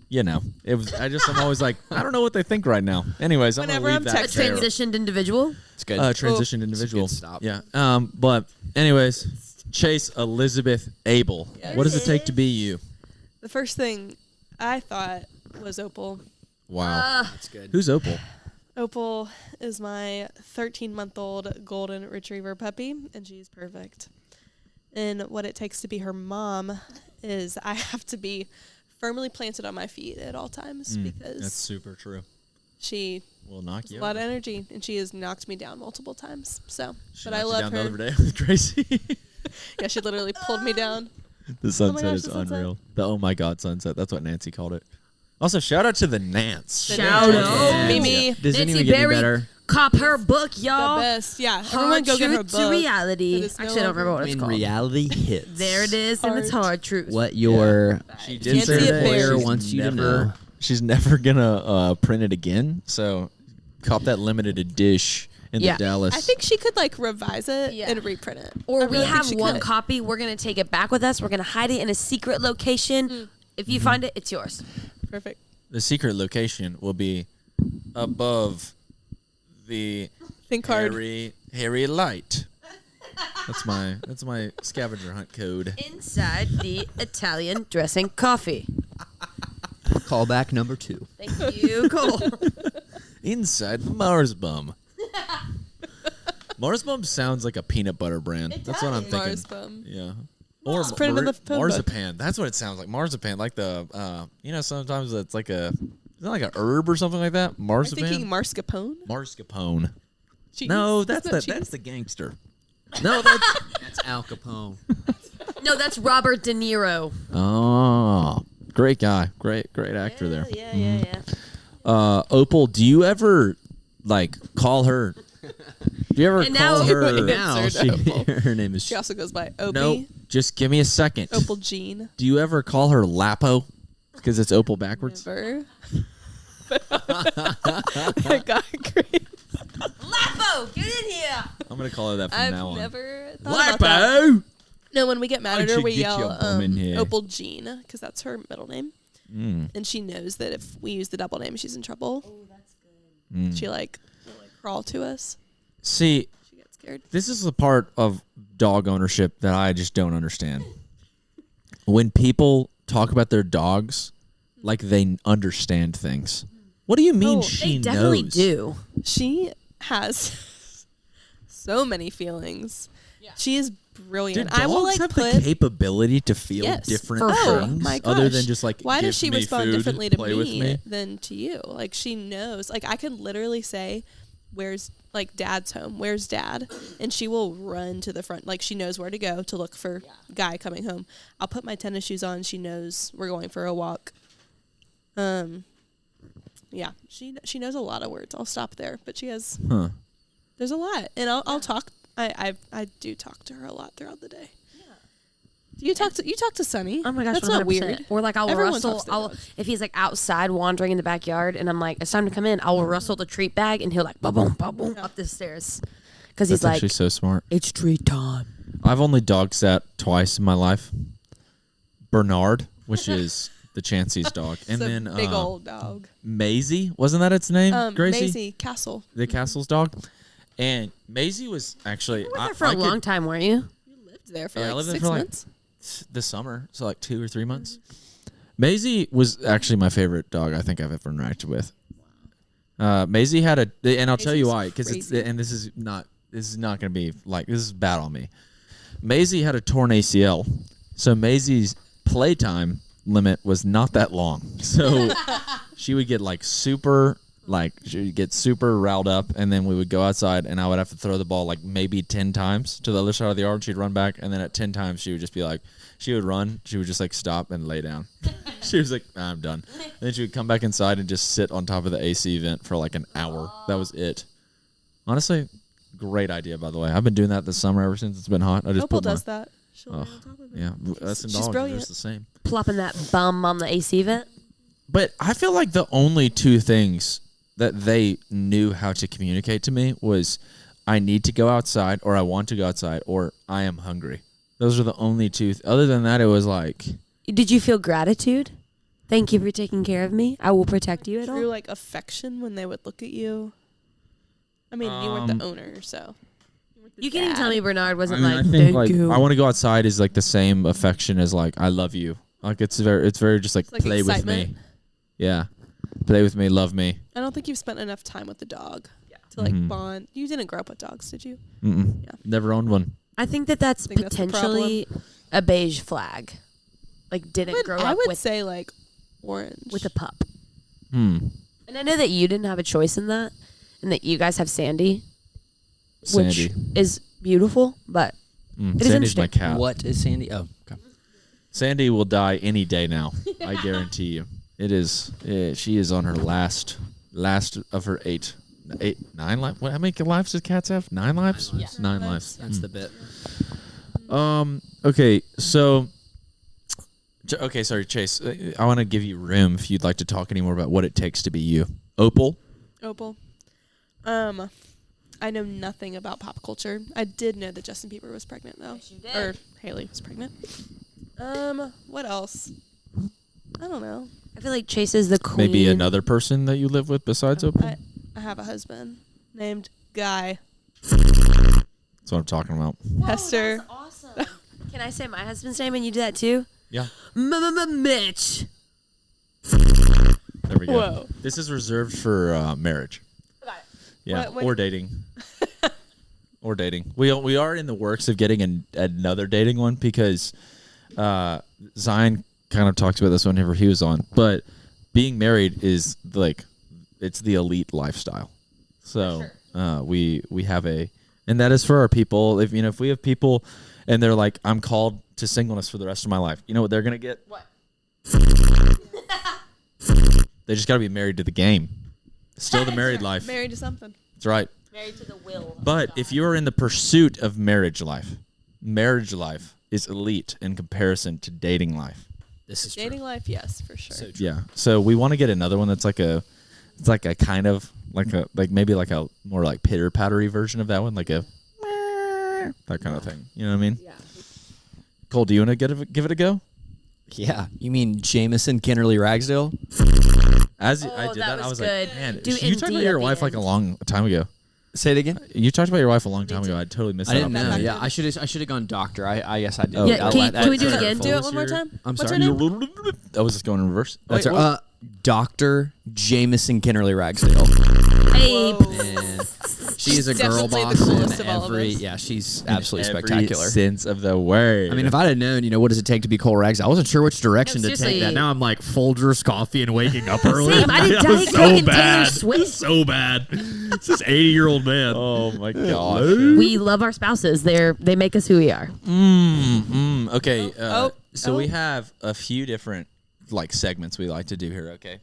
A: you know, I'm always like, I don't know what they think right now. Anyways, I'm
B: Whenever
A: gonna
B: I'm
A: leave that
D: A
A: there.
D: transitioned individual.
C: It's good.
A: Transitioned individual.
C: It's a good stop.
A: Yeah. But anyways, Chase Elizabeth Abel. What does it take to be you?
B: The first thing I thought was Opal.
A: Wow.
C: That's good.
A: Who's Opal?
B: Opal is my 13-month-old golden retriever puppy, and she's perfect. And what it takes to be her mom is I have to be firmly planted on my feet at all times
A: That's
B: because
A: super true.
B: she
A: We'll knock
B: has
A: you
B: a lot of
A: over.
B: energy, and she has knocked me down multiple times. So,
A: She
B: but I
A: knocked you
B: love
A: down
B: her.
A: the other day with Gracie.
B: Yeah, she literally pulled me down.
A: The sunset
B: gosh,
A: is
B: the sunset.
A: unreal. The oh my god sunset. That's what Nancy called it. Also, shout out to the Nance.
B: The
D: Shout
B: Nance.
D: out.
B: Mimi,
C: Does
D: Nancy
C: anyone get any
D: Berry,
C: better?
D: cop her book,
B: the
D: y'all.
B: best. Yeah, everyone
D: Hard
B: go get her
D: truth to
B: book.
D: reality.
B: It is no
D: Actually, I don't remember what it's
C: When
D: called.
C: reality hits.
D: There it is, and it's
B: Hard.
D: hard truth.
C: What your
A: She
B: Can't
A: did
B: see
A: say
B: it
A: that
B: there.
A: she's
C: wants you to
A: never-
C: know.
A: She's never gonna print it again. So, cop that limited edition in
D: Yeah.
A: the Dallas.
B: I think she could like revise it
D: Yeah.
B: and reprint it.
D: Or
B: I
D: we
B: really think
D: have
B: she
D: one
B: could.
D: copy. We're going to take it back with us. We're going to hide it in a secret location. If you find it, it's yours.
B: Perfect.
A: the secret location will be above the
B: Think hard.
A: Harry light. That's my scavenger hunt code.
D: Inside the Italian dressing coffee.
C: Callback number 2.
D: Thank you, Cole.
A: Inside the Mars Bum. Mars Bum sounds like a peanut butter brand. That's what I'm thinking.
B: Mars Bum.
A: Yeah. Or
B: It's printed on the phone book.
A: marzipan. That's what it sounds like. Marzipan, like the sometimes it's like isn't it like a herb or something like that?
B: I'm
A: Marzipan.
B: thinking mascarpone.
A: Mascarpone.
B: Cheese.
A: No, that's
B: Isn't that
A: that's
B: cheese?
A: the gangster. No, that's
C: That's Al Capone.
D: No, that's Robert De Niro.
A: oh, great guy, great actor there.
D: Yeah.
A: Opal, do you ever like call her? Do you ever
D: And now-
A: call her?
B: Now
A: She,
B: Opal.
A: her name is.
B: She also goes by Opie.
A: No, just give me a second.
B: Opal Jean.
A: Do you ever call her Lapo? Because it's Opal backwards.
B: Never. I got great.
D: Lapo, get in here.
A: I'm gonna call her that from
B: I've
A: now on.
B: never thought about that.
A: Lapo.
B: No, when we get mad
A: Why
B: at
A: don't
B: her,
A: you
B: we
A: get your
B: yell
A: bum in here?
B: Opal Jean because that's her middle name,
A: Mm.
B: and she knows that if we use the double name, she's in trouble. Oh, that's good.
A: Mm.
B: She will crawl to us.
A: See,
B: She gets scared.
A: this is the part of dog ownership that I just don't understand. When people talk about their dogs like they understand things. What do you mean
B: Oh,
A: she
D: They definitely
A: knows?
D: do.
B: She has so many feelings. She is
A: Do
B: brilliant.
A: dogs
B: I will
A: have
B: put.
A: the capability to feel
B: Yes,
A: different
B: for sure.
A: things
B: My
A: other
B: gosh.
A: than just like
B: Why
A: give
B: does she
A: me
B: respond
A: food,
B: differently to
A: play with me?
B: than to you? Like she knows. Like I can literally say, "Where's Dad's home? Where's Dad?" And she will run to the front. Like she knows where to go to look for Guy coming home. I'll put my tennis shoes on. She knows we're going for a walk. Yeah, she knows a lot of words. I'll stop there, but she has.
A: Huh.
B: There's a lot, and I'll talk. I do talk to her a lot throughout the day. Do you talk to Sunny?
D: Oh my gosh,
B: that's not
D: 100%.
B: weird.
D: Or like I'll
B: Everyone
D: rustle.
B: talks to their
D: I'll
B: dogs.
D: if he's like outside wandering in the backyard, and I'm like, it's time to come in. I will rustle the treat bag, and he'll like boom, boom, up the stairs, because he's
A: That's
D: like,
A: actually so smart.
D: it's treat time.
A: I've only dog sat twice in my life. Bernard, which is the Chansey's dog, and
B: It's a
A: then
B: big old dog.
A: Maisie, wasn't that its name? Gracie,
B: Maisie Castle.
A: the Castle's dog, and Maisie was actually
D: You were there for a long time, weren't you?
B: You lived there for
A: Yeah, I
B: like
A: lived there
B: 6
A: for, like,
B: months.
A: this summer, so like 2 or 3 months. Maisie was actually my favorite dog I think I've ever interacted with. Maisie had and I'll tell you
B: Maisie's
A: why, because
B: crazy.
A: this is not going to be like, this is bad on me. Maisie had a torn ACL, so Maisie's playtime limit was not that long. So she would get super riled up, and then we would go outside, and I would have to throw the ball like maybe 10 times to the other side of the yard. She'd run back, and then at 10 times she would just be like, she would run, she would just like stop and lay down. She was like, I'm done. And then she would come back inside and just sit on top of the AC vent for like an hour. That was it. Honestly, great idea, by the way. I've been doing that this summer ever since it's been hot. I just
B: Opal
A: put my,
B: does that. She'll lay on top of it.
A: yeah, us and
B: she's
A: dogs are
B: brilliant.
A: just the same.
D: Plopping that bum on the AC vent.
A: But I feel like the only two things that they knew how to communicate to me was I need to go outside, or I want to go outside, or I am hungry. Those are the only two. Other than that, it was like,
D: Did you feel gratitude? Thank you for taking care of me. I will protect you at
B: True,
D: all.
B: like affection when they would look at you. I mean, you weren't the owner, so. weren't the
D: You can't even
B: dad.
D: tell me Bernard
A: I
D: wasn't
A: mean,
D: like,
A: I think
D: thank
A: like
D: you.
A: I want to go outside is like the same affection as like I love you. Like it's very just like,
B: It's like
A: play with
B: excitement.
A: me. Yeah, play with me, love me.
B: I don't think you've spent enough time with the dog to like bond. You didn't grow up with dogs, did you?
A: Mm-mm.
B: Yeah.
A: Never owned one.
D: I think that's
B: think that's the
D: potentially a beige flag. Like didn't grow
B: I
D: up
B: would
D: with
B: say like orange.
D: with a pup.
A: Hmm.
D: And I know that you didn't have a choice in that, and that you guys have Sandy,
A: Sandy.
D: which is beautiful, but it is
A: Sandy's my
D: interesting.
A: cat.
C: What is Sandy? Oh, okay.
A: Sandy will die any day now. I guarantee you. It is. She is on her last of her 9 lives. How many lives does cats have? 9 lives.
C: Yeah.
A: 9 lives.
C: That's the bit.
A: Okay. So. Okay. Sorry, Chase. I want to give you room if you'd like to talk any more about what it takes to be you. Opal.
B: Opal. I know nothing about pop culture. I did know that Justin Bieber was pregnant though.
D: Yes, you did.
B: Or Haley was pregnant. What else? I don't know.
D: I feel like Chase is the queen.
A: Maybe another person that you live with besides Opal.
B: I have a husband named Guy.
A: That's what I'm talking about.
B: Hester.
D: That's awesome. Can I say my husband's name and you do that too?
A: Yeah.
D: Mitch.
A: There we go.
B: Whoa.
A: This is reserved for marriage. Yeah,
B: What-
A: or dating. Or dating. We are in the works of getting another dating one because Zion kind of talked about this whenever he was on. But being married is like it's the elite lifestyle. So we have and that is for our people. If we have people and they're like, I'm called to singleness for the rest of my life, you know what they're gonna get?
D: What?
A: They just gotta be married to the game. Still the married life.
B: Married to something.
A: That's right.
D: Married to the will.
A: But if you are in the pursuit of marriage life is elite in comparison to dating life.
C: This is true.
B: Dating life, yes, for sure.
C: So true.
A: Yeah. So we want to get another one that's like a kind of maybe like a more like pitter pattery version of that one, like a that kind of thing. You know what I mean?
D: Yeah.
A: Cole, do you want to give it a go?
C: Yeah. You mean Jameson Kennerly Ragsdale?
A: As I did
D: that
A: that, I
D: was
A: was
D: good.
A: like, man,
D: Do
A: you talked
D: ND
A: about your
D: at the
A: wife like a
D: end.
A: long time ago.
C: Say it again.
A: You talked about your wife a long time ago. I totally missed
C: I
A: that.
C: didn't know.
B: Doctor.
C: Yeah, I should have gone doctor. I guess I did.
A: Oh.
D: Yeah, can we do it again?
B: Do it one more time.
C: I'm
B: What's
C: sorry.
B: her name?
A: I was just going in reverse.
C: That's
A: Wait,
C: right. Dr. Jameson Kennerly Ragsdale.
D: Hey,
C: And she is a girl
B: Definitely the
C: boss
B: coolest
C: in
B: of all of
C: every.
B: us.
C: Yeah, she's absolutely
A: every
C: spectacular.
A: sense of the word.
C: I mean, if I'd have known, what does it take to be Cole Ragsdale, I wasn't sure which direction
D: No,
C: to take
D: seriously.
C: that. Now I'm like Folgers coffee and waking up early.
D: Same. I did
C: That was
D: Diet Coke and Taylor Swift.
C: So bad. It's this 80-year-old man.
A: oh my gosh.
D: we love our spouses. They make us who we are.
A: Okay. So we
B: oh.
A: have a few different like segments we like to do here. Okay.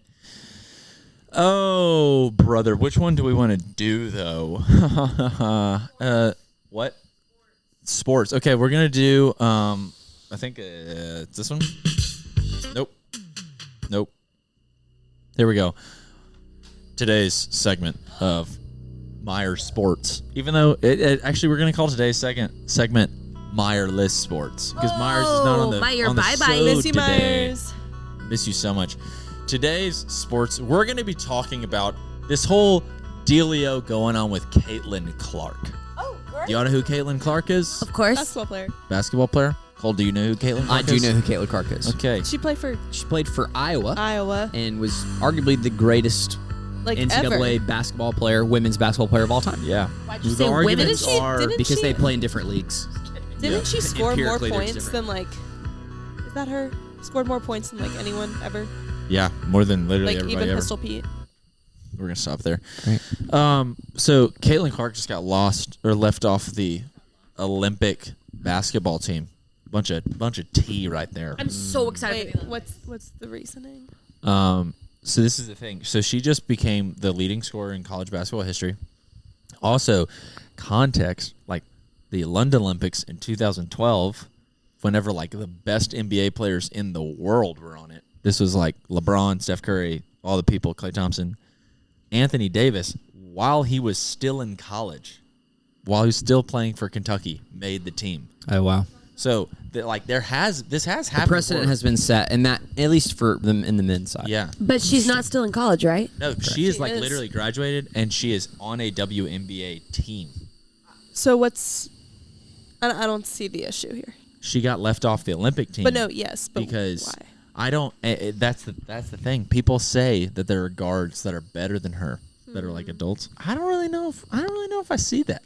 A: Oh, brother, which one do we want to do though? What? Sports. Okay, we're gonna do. I think it's this one. Nope. Here we go. Today's segment of Myres Sports. Even though it actually we're gonna call today's segment Myres-less Sports because Myres is not on the
D: Meyer,
A: on the
D: bye-bye.
A: show
B: Miss you,
A: today.
B: Myers.
A: Miss you so much. Today's sports, we're going to be talking about this whole dealio going on with Caitlin Clark.
D: Oh, great.
A: Do you know who Caitlin Clark is?
D: Of course.
B: Basketball player.
A: Basketball player? Cole, do you know who Caitlin
C: I
A: Clark
C: do
A: is?
C: know who Caitlin Clark is.
A: Okay.
B: She played for
C: She played for Iowa
B: Iowa,
C: and was arguably the greatest
B: like
C: NCAA
B: ever.
C: basketball player, women's basketball player of all time.
A: Yeah.
D: Why'd you
A: The
D: say women?
A: arguments
B: Didn't she-
A: are
B: didn't
C: Because
B: she-
C: they play in different leagues.
B: Didn't she score more
C: Empirically, there's
B: points
C: different.
B: than like? Is that her? Scored more points than like anyone ever.
A: yeah, more than literally
B: Like
A: everybody
B: even
A: ever.
B: Pistol Pete.
A: We're going to stop there.
C: Right.
A: So Caitlin Clark just got left off the Olympic basketball team. Bunch of tea right there.
D: I'm so excited.
B: Wait, what's the reasoning?
A: So this is the thing. So she just became the leading scorer in college basketball history. Also, context, like the London Olympics in 2012, whenever like the best NBA players in the world were on it. This was like LeBron, Steph Curry, all the people, Klay Thompson, Anthony Davis, while he was still in college, while he was still playing for Kentucky, made the team.
C: Oh, wow.
A: So this has
C: The
A: happened.
C: precedent
A: before.
C: has been set, and that at least for them in the men's side.
A: Yeah.
D: But she's not still in college, right?
A: No, she is
B: She
A: like
B: is.
A: literally graduated, and she is on a WNBA team.
B: So what's? I don't see the issue here.
A: She got left off the Olympic team.
B: But no, yes, but
A: because
B: why?
A: I don't. That's the thing. People say that there are guards that are better than her, that are like adults. I don't really know if I see that.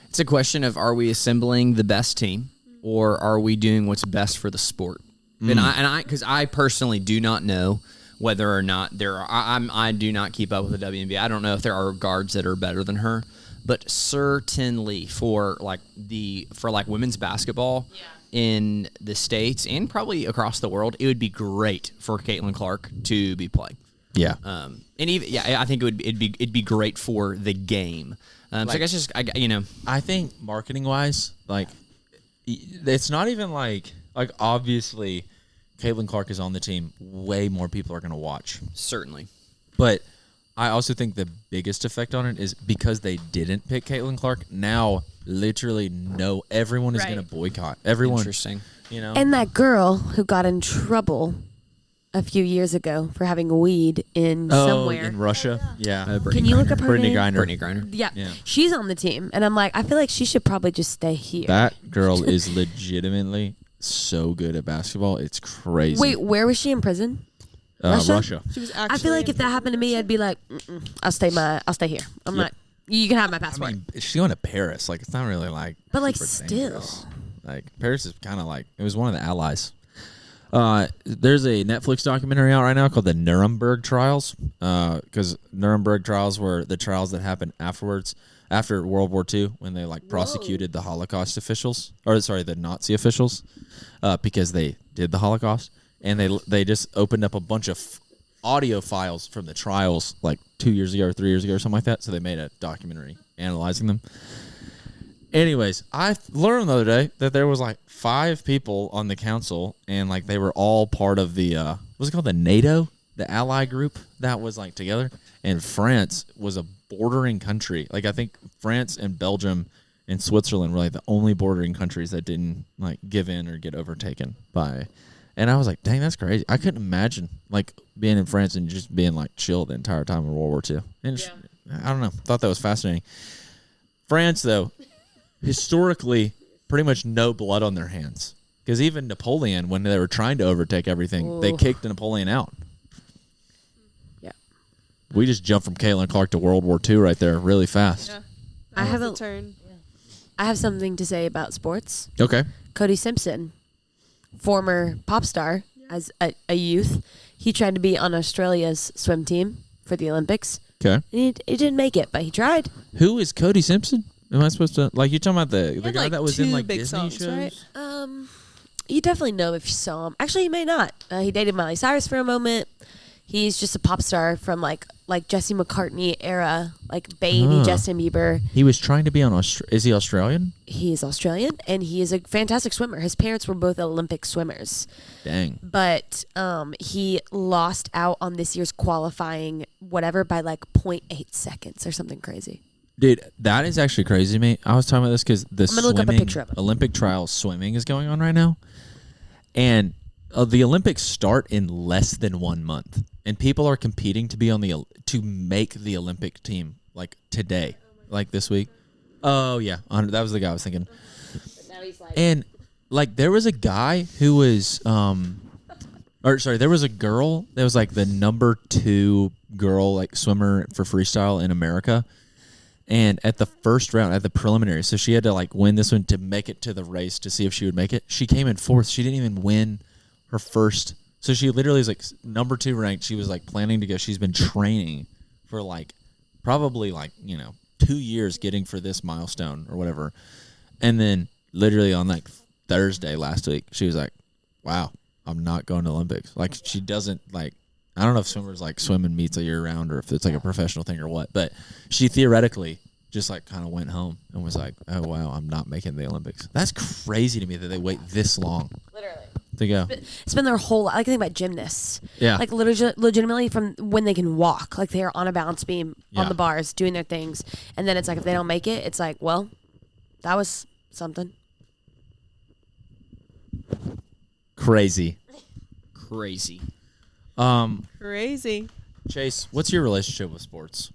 C: It's a question of, are we assembling the best team, or are we doing what's best for the sport? And because I personally do not know whether or not there are. I do not keep up with the WNBA. I don't know if there are guards that are better than her, but certainly for women's basketball in the States and probably across the world, it would be great for Caitlin Clark to be playing.
A: Yeah.
C: And even I think it'd be great for the game. So I guess
A: I think marketing wise, like it's not even like obviously Caitlin Clark is on the team. Way more people are going to watch.
C: certainly.
A: But I also think the biggest effect on it is because they didn't pick Caitlin Clark. Now, literally, everyone is
D: Right.
A: going to boycott. Everyone,
C: Interesting.
A: you know.
D: And that girl who got in trouble a few years ago for having weed in somewhere.
A: in Russia, yeah.
D: Can you look up her
A: Brittany
D: name?
A: Griner.
C: Brittany Griner.
D: Yeah.
A: Yeah.
D: She's on the team. And I'm like, I feel like she should probably just stay here.
A: That girl is legitimately so good at basketball. It's crazy.
D: Wait, where was she in prison?
A: Russia.
B: She was actually.
D: I feel like if that happened to me, I'd be like, I'll stay here. I'm not. You can have my
A: I
D: passport.
A: mean, she's going to Paris. Like, it's not really like.
D: But, like,
A: super
D: still.
A: dangerous. Like, Paris is kind of like, it was one of the allies. There's a Netflix documentary out right now called the Nuremberg Trials, because Nuremberg Trials were the trials that happened afterwards, after World War II, when they like prosecuted the Holocaust officials, the Nazi officials, because they did the Holocaust, and they just opened up a bunch of audio files from the trials like 2 years ago or 3 years ago or something like that. So they made a documentary analyzing them. Anyways, I learned the other day that there was like 5 people on the council, and like they were all part of the what's it called, the NATO, the ally group that was like together. And France was a bordering country. Like I think France and Belgium and Switzerland were like the only bordering countries that didn't like give in or get overtaken by. And I was like, dang, that's crazy. I couldn't imagine like being in France and just being like chill the entire time of World War II. And I don't know, thought that was fascinating. France though, historically, pretty much no blood on their hands. Because even Napoleon, when they were trying to overtake everything, they kicked Napoleon out.
D: Yeah.
A: We just jumped from Caitlin Clark to World War II right there really fast.
B: Yeah.
D: I have
B: a turn.
D: I have something to say about sports.
A: Okay.
D: Cody Simpson, former pop star as a youth, he tried to be on Australia's swim team for the Olympics.
A: Okay.
D: And he didn't make it, but he tried.
A: Who is Cody Simpson? Am I supposed to, like, you're talking about the guy
B: like
A: that was
B: 2
A: in like
B: big
A: Disney
B: songs,
A: shows?
B: right?
D: You definitely know if you saw him. Actually, you may not. He dated Miley Cyrus for a moment. He's just a pop star from like Jesse McCartney era, like baby Justin Bieber.
A: He was trying to be on Is he Australian?
D: He is Australian, and he is a fantastic swimmer. His parents were both Olympic swimmers.
A: Dang.
D: But he lost out on this year's qualifying whatever by like 0.8 seconds or something crazy.
A: Dude, that is actually crazy to me. I was talking about this because the
D: I'm gonna look up a picture of him.
A: Olympic trials swimming is going on right now. And the Olympics start in less than 1 month. And people are competing to be on to make the Olympic team like today, like this week. Oh, yeah. That was the guy I was thinking. And like there was a guy who was there was a girl that was like the number 2 girl like swimmer for freestyle in America. And at the first round, at the preliminary, so she had to like win this one to make it to the race to see if she would make it. She came in 4th. She didn't even win her first. So she literally is like number 2 ranked. She was like planning to go. She's been training for like probably like, 2 years getting for this milestone or whatever. And then literally on like Thursday last week, she was like, wow, I'm not going to Olympics. Like she doesn't like, I don't know if swimmers like swim in meets a year round or if it's like a professional thing or what, but she theoretically just like kind of went home and was like, oh wow, I'm not making the Olympics. That's crazy to me that they wait this long.
D: Literally.
A: To go.
D: It's been their whole, I think about gymnasts.
A: Yeah.
D: Like legitimately from when they can walk, like they are on a balance beam on the bars doing their things. And then it's like, if they don't make it, it's like, well, that was something.
A: Crazy.
C: Crazy.
B: Crazy.
A: Chase, what's your relationship with sports?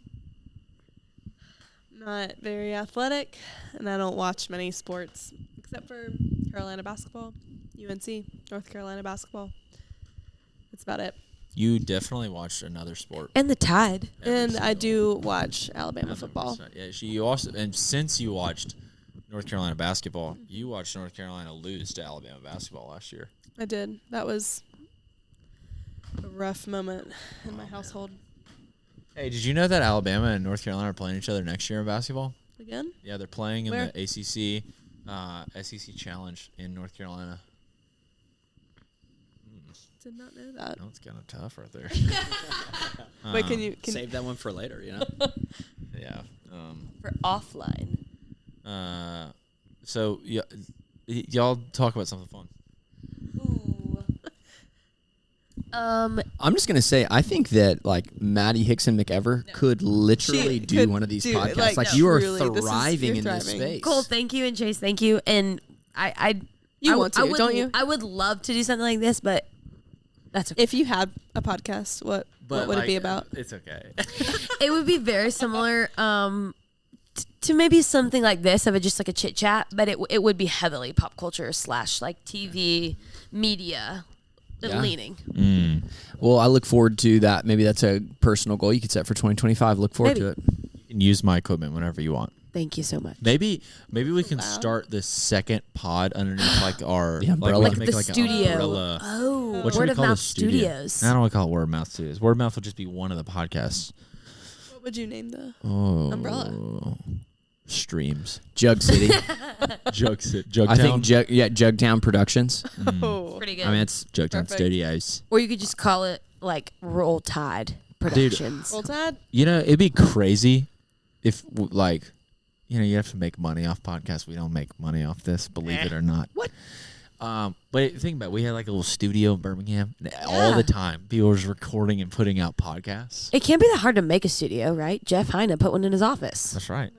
B: Not very athletic, and I don't watch many sports except for Carolina basketball, UNC, North Carolina basketball. That's about it.
A: You definitely watched another sport.
D: And the Tide.
B: And I do watch Alabama football.
A: Yeah, you also, and since you watched North Carolina basketball, you watched North Carolina lose to Alabama basketball last year.
B: I did. That was a rough moment in my household.
A: Hey, did you know that Alabama and North Carolina are playing each other next year in basketball?
B: Again?
A: Yeah, they're playing in
B: Where?
A: the ACC, SEC Challenge in North Carolina.
B: Did not know that.
A: Oh, it's kind of tough right there.
B: Wait, can you
C: Save that one for later,
A: Yeah.
D: For offline.
A: So y'all talk about something fun.
C: I'm just gonna say, I think that like Maddie Hickson McEver could literally
B: She
C: do
B: could
C: one of these
B: do it,
C: podcasts.
B: like,
C: You are
B: truly, this is-
C: thriving
B: you're
C: in this
B: thriving.
C: space.
D: Cole, thank you, and Chase, thank you. And I
B: want to, don't you?
D: I would love to do something like this, but that's okay.
B: If you had a podcast, what would it be about?
A: It's okay.
D: It would be very similar to maybe something like this, of just like a chit chat, but it would be heavily pop culture / like TV, media,
C: Yeah.
D: leaning.
C: Well, I look forward to that. Maybe that's a personal goal you could set for 2025. Look forward
D: Maybe.
C: to it.
A: You can use my equipment whenever you want.
D: Thank you so much.
A: Maybe we can start the second pod underneath like our
C: The umbrella.
A: we
C: Like
A: can
D: the
A: make,
D: studio.
A: An umbrella.
D: Oh,
A: What should
D: Word
A: we
D: of
A: call the
D: Mouth
A: studio?
D: Studios.
A: I don't want to call it Word of Mouth Studios. Word of Mouth will just be one of the podcasts.
B: What would you name the
A: Oh,
B: umbrella?
A: Streams.
C: Jug City.
A: Jugtown.
C: I think Jugtown Productions.
B: Oh,
D: Pretty good.
C: I mean, it's
A: Jugtown
B: Perfect.
A: Studios.
D: Or you could just call it like Roll Tide Productions.
B: Roll Tide?
A: You know, it'd be crazy if, like, you know, you have to make money off podcasts. We don't make money off this, believe it or not.
C: What?
A: But think about it. We had like a little studio in Birmingham all the time. People were just recording and putting out podcasts.
D: It can't be that hard to make a studio, right? Jeff Heine put one in his office.
A: That's right.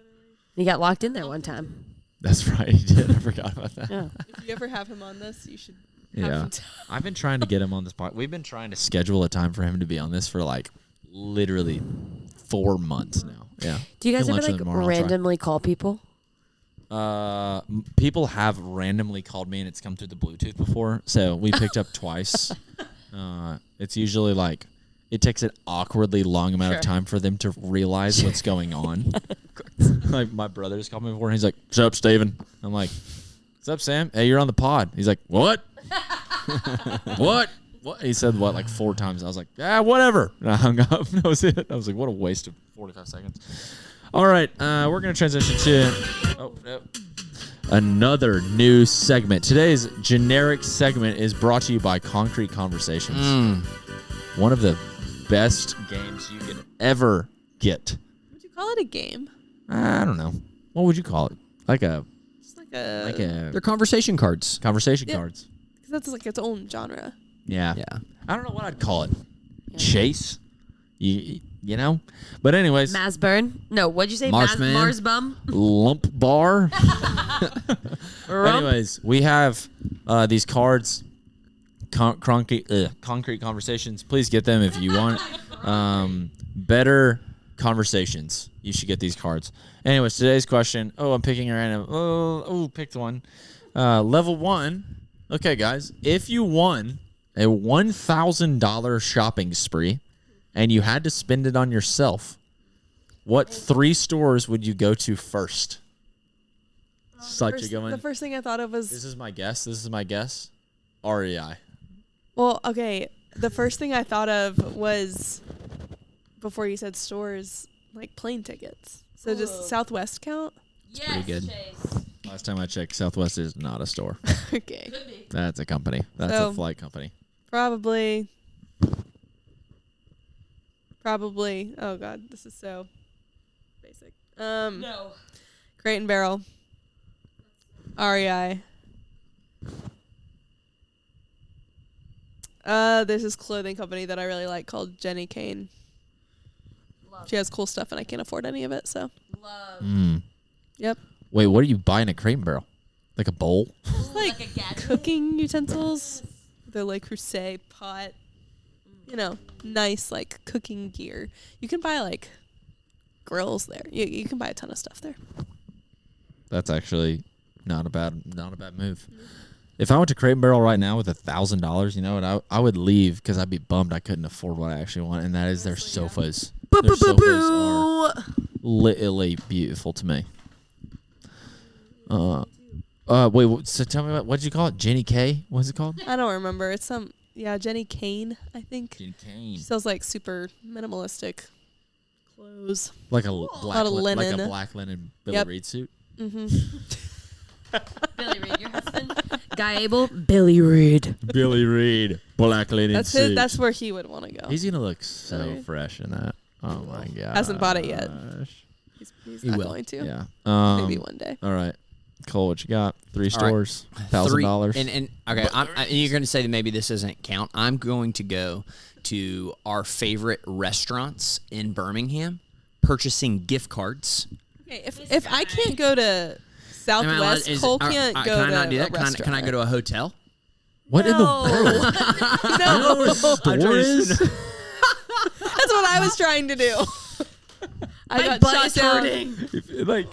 D: He got locked in there one time.
A: That's right. He did. I forgot about that.
D: Yeah.
B: If you ever have him on this, you should have
A: Yeah.
B: him
A: I've been trying to get him on this podcast. We've been trying to schedule a time for him to be on this for like literally 4 months now. Yeah.
D: Do you guys
A: Get
D: ever
A: lunch
D: like
A: tomorrow, I'll try.
D: randomly call people?
A: People have randomly called me and it's come through the Bluetooth before, so we picked up twice. It's usually like it takes an awkwardly long amount of time for them to realize what's going on. Like my brother's called me before and he's like, "What's up, Steven?" I'm like, "What's up, Sam? Hey, you're on the pod." He's like, "What?" What? He said what like 4 times. I was like, "Yeah, whatever." And I hung up. That was it. I was like, "What a waste of 45 seconds." All right, we're going to transition to another new segment. Today's generic segment is brought to you by Concrete Conversations. One of the best games you could ever get.
B: Would you call it a game?
A: I don't know. What would you call it? Like a
B: Just like a...
C: They're conversation cards.
A: conversation cards.
B: Because that's like its own genre.
A: Yeah.
C: Yeah.
A: I don't know what I'd call it. Chase? You know? But anyways,
D: Masburn? No, what'd you say?
C: Marsman?
D: Mars bum?
A: lump bar. Anyways, we have these cards, concrete conversations. Please get them if you want better conversations. You should get these cards. Anyways, today's question. Oh, I'm picking a random. Oh, picked one. Level 1. Okay, guys. If you won a $1,000 shopping spree and you had to spend it on yourself, what 3 stores would you go to first? Such a good one.
B: The first thing I thought of was...
A: This is my guess. REI.
B: Well, okay. The first thing I thought of was, before you said stores, like plane tickets. So does Southwest count?
D: Yes,
C: pretty good.
D: Chase.
A: Last time I checked, Southwest is not a store.
B: Okay.
A: That's a company. That's
B: So-
A: a flight company.
B: Probably. Oh God, this is so basic.
D: No.
B: Crate and Barrel. REI. There's this clothing company that I really like called Jenny Kane. She has cool stuff and I can't afford any of it, so. Yep.
A: Wait, what are you buying at Crate and Barrel? Like a bowl?
B: It's like
D: a gadget?
B: cooking utensils. They're like Crusade pot. You know, nice like cooking gear. You can buy like grills there. You can buy a ton of stuff there.
A: That's actually not a bad move. If I went to Crate and Barrel right now with $1,000, you know what? I would leave because I'd be bummed I couldn't afford what I actually want, and that is their sofas. Their sofas are literally beautiful to me. Wait. So tell me what did you call it? Jenny K? What's it called?
B: I don't remember. It's Jenny Kane, I think.
A: Jenny Kane.
B: She sells like super minimalistic clothes.
A: Like a
B: lot of
A: like
B: linen.
A: a black linen Billy
B: Yep.
A: Reed suit.
D: Billy Reed, your husband? Guy Abel? Billy Reed.
A: Billy Reed, black linen
B: That's
A: suit.
B: That's where he would want to go.
A: He's gonna look so
B: Really?
A: fresh in that. Oh my god.
B: Hasn't bought it yet. He's
C: He
B: not
C: will.
B: going to.
A: Yeah.
B: Maybe one day.
A: All right, Cole, what you got? 3
C: All right.
A: stores, $1,000.
C: And okay, and you're going to say that maybe this doesn't count. I'm going to go to our favorite restaurants in Birmingham, purchasing gift cards.
B: Okay, if I can't go to Southwest, Cole can't go
C: Can I
B: to
C: not do
B: a
C: that? Can
B: restaurant.
C: I go to a hotel?
A: What in the
B: No.
A: world?
B: No,
A: What store is?
B: that's what I was trying to do. I got
D: butt
B: shot
D: is
B: down.
D: hurting.
A: Like,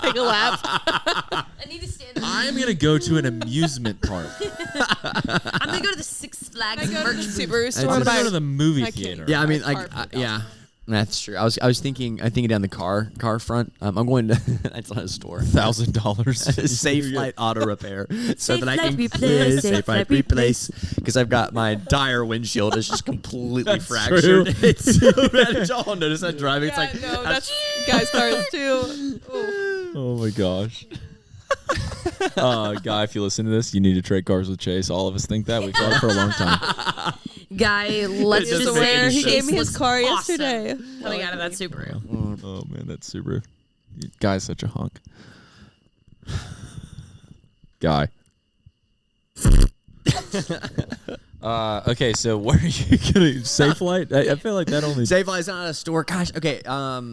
B: Take a lap.
D: I need to stand up.
A: I'm gonna go to an amusement park.
D: I'm going to go to the Six Flags
B: I go to
D: merch
B: the
D: booth.
B: Subaru store.
A: I'm
B: and
A: gonna
B: buy-
A: go to the movie
B: I can't
A: theater.
C: Yeah, I mean,
B: Car
C: like,
B: for
C: yeah, that's true. I was thinking down the car front. I'm going to. That's not a store.
A: $1,000.
C: Safe Flight Auto Repair, so
D: Safe
C: that I
D: Flight
C: can
D: Replace, Safe
C: Safe
D: Flight
C: Flight Replace, because I've got my entire windshield is just completely
A: That's
C: fractured.
A: true.
C: It's so bad. Y'all notice that driving.
B: Yeah,
C: It's like
B: no, that's guys' cars too. Ooh.
A: Oh my gosh. Guy, if you listen to this, you need to trade cars with Chase. All of us think that. We've thought it for a long time.
D: Guy, let's
A: doesn't
D: just
A: make
D: say
A: any
B: He
A: sense.
B: gave me his
D: was
B: car
D: awesome
B: yesterday.
D: coming out of that Subaru.
A: Oh man, that Subaru. Guy's such a hunk. Guy. Okay, so where are you gonna Safe Light? I feel like that only.
C: Safe Light's not a store. Gosh, okay.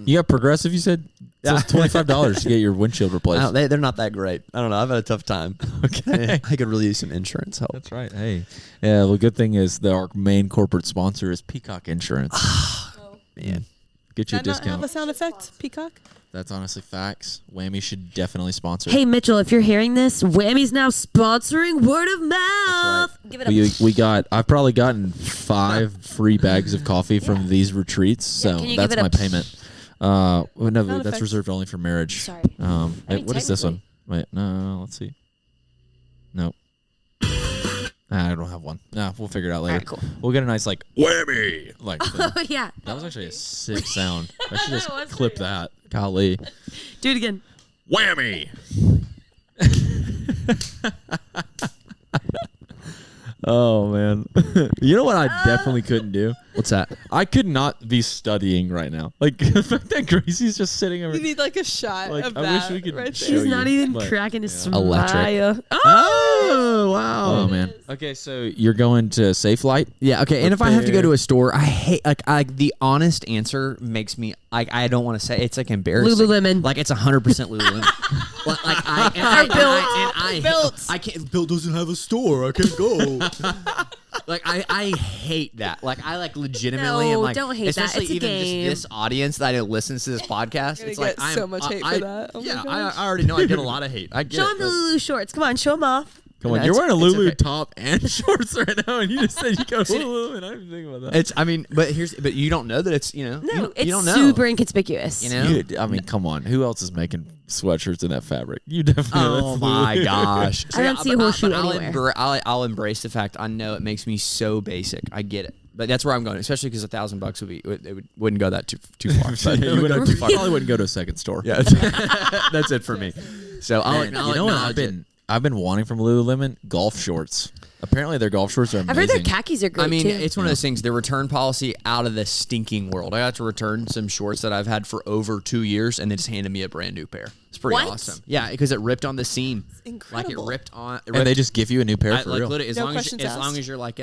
A: You got Progressive. You said it's $25 to get your windshield replaced.
C: They're not that great. I don't know. I've had a tough time.
A: Okay,
C: I could really use some insurance help.
A: that's right. Hey, yeah. Well, good thing is our main corporate sponsor is Peacock Insurance.
C: Man.
A: Get you a
B: Did that not have
A: discount.
B: a sound effect, Peacock?
A: That's honestly facts. Whammy should definitely sponsor.
D: Hey Mitchell, if you're hearing this, Whammy's now sponsoring Word of Mouth. Give it up.
A: We got. I've probably gotten 5 free bags of coffee from these retreats, so
D: can you
A: that's
D: give it
A: my
D: a-
A: payment. Well, no,
B: Sound
A: that's
B: effects.
A: reserved only for marriage.
D: Sorry.
A: Wait, what is this one? Wait, no, let's see. Nope. I don't have one. No, we'll figure it out later.
D: Alright, cool.
A: We'll get a nice like whammy like thing.
D: Oh yeah.
A: That was actually a sick sound. I should just
D: That was
A: clip
D: pretty
A: that. Golly.
D: Do it again.
A: Whammy. Oh man. You know what I definitely couldn't do?
C: What's that?
A: I could not be studying right now. Like the fact that Gracie's just sitting over.
B: You need like a shot
A: Like,
B: of
A: I
B: that
A: wish we could
B: right
A: show
B: there.
D: She's not
A: you,
D: even
A: but-
D: cracking his smile.
C: Electric.
A: Oh wow. Oh man. Okay, so you're going to Safe Light?
C: Yeah, okay. And if I have to go to a store, I hate like the honest answer makes me like I don't want to say it's like embarrassing.
D: Lululemon.
C: Like it's 100% Lululemon. like I can't. Bill doesn't have a store. I can't go. Like I hate that. Like I like legitimately am
D: No,
C: like
D: don't hate that.
C: especially
D: It's a
C: even
D: game.
C: just this audience that listens to this podcast.
B: Gonna
C: It's like
B: get so much hate for that. Oh my
C: yeah,
B: gosh.
C: I already know I get a lot of hate. I get
D: Show
C: it,
D: him the
C: but-
D: Lulu shorts. Come on, show them off.
A: Come on,
C: No,
A: you're wearing a
C: it's
A: Lulu
C: okay.
A: top and shorts right now, and you just said you go Lululemon. I didn't even think about that.
C: It's I mean, but you don't know that it's
D: No,
C: you
D: it's
C: don't know.
D: super inconspicuous.
C: You know?
A: Dude, I mean, come on. Who else is making sweatshirts in that fabric? You definitely.
C: Oh
A: that's
C: my
A: Lulu.
C: gosh!
D: I don't see a horseshoe
C: I'll
D: anywhere.
C: I'll embrace the fact I know it makes me so basic. I get it, but that's where I'm going. Especially because $1,000 would be wouldn't go that too far. But
A: you wouldn't go too far. Probably wouldn't go to a second store.
C: yeah, that's it for me. So I'll
A: Man, you know what I've been wanting from Lululemon? Golf shorts. Apparently their golf shorts are amazing.
D: I've heard their khakis are great
C: I mean,
D: too.
C: it's one of those things. The return policy out of the stinking world. I got to return some shorts that I've had for over 2 years, and they just handed me a brand new pair. It's pretty
D: What?
C: awesome. Yeah, because it ripped on the seam.
B: incredible.
C: Like it ripped on.
A: and they just give you a new pair
C: I,
A: for
C: like
A: real.
C: literally, as
B: No
C: long as
B: questions
C: as long
B: asked?
C: as you're like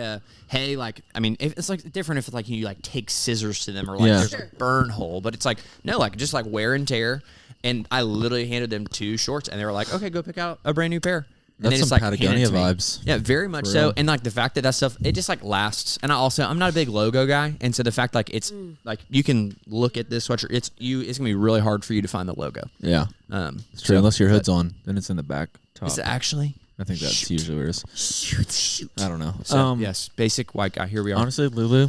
C: hey, like I mean, if it's like different if it's like you like take scissors to them or like
A: Yeah.
C: there's a burn hole, but it's like no, like just like wear and tear. And I literally handed them 2 shorts, and they were like, okay, go pick out a brand new pair. And
A: That's
C: they just
A: some
C: like handed it
A: Patagonia
C: to me.
A: vibes.
C: Yeah, very much
A: For
C: so.
A: real.
C: And like the fact that stuff, it just like lasts. And I'm not a big logo guy, and so the fact like it's like you can look at this sweatshirt, it's gonna be really hard for you to find the logo.
A: Yeah. It's true.
C: so-
A: Unless your hood's on, then it's in the back top.
C: Is it actually?
A: I think that's usually where it is.
C: Shoot.
A: I don't know.
C: So, yes, basic white guy. Here we are.
A: Honestly, Lulu,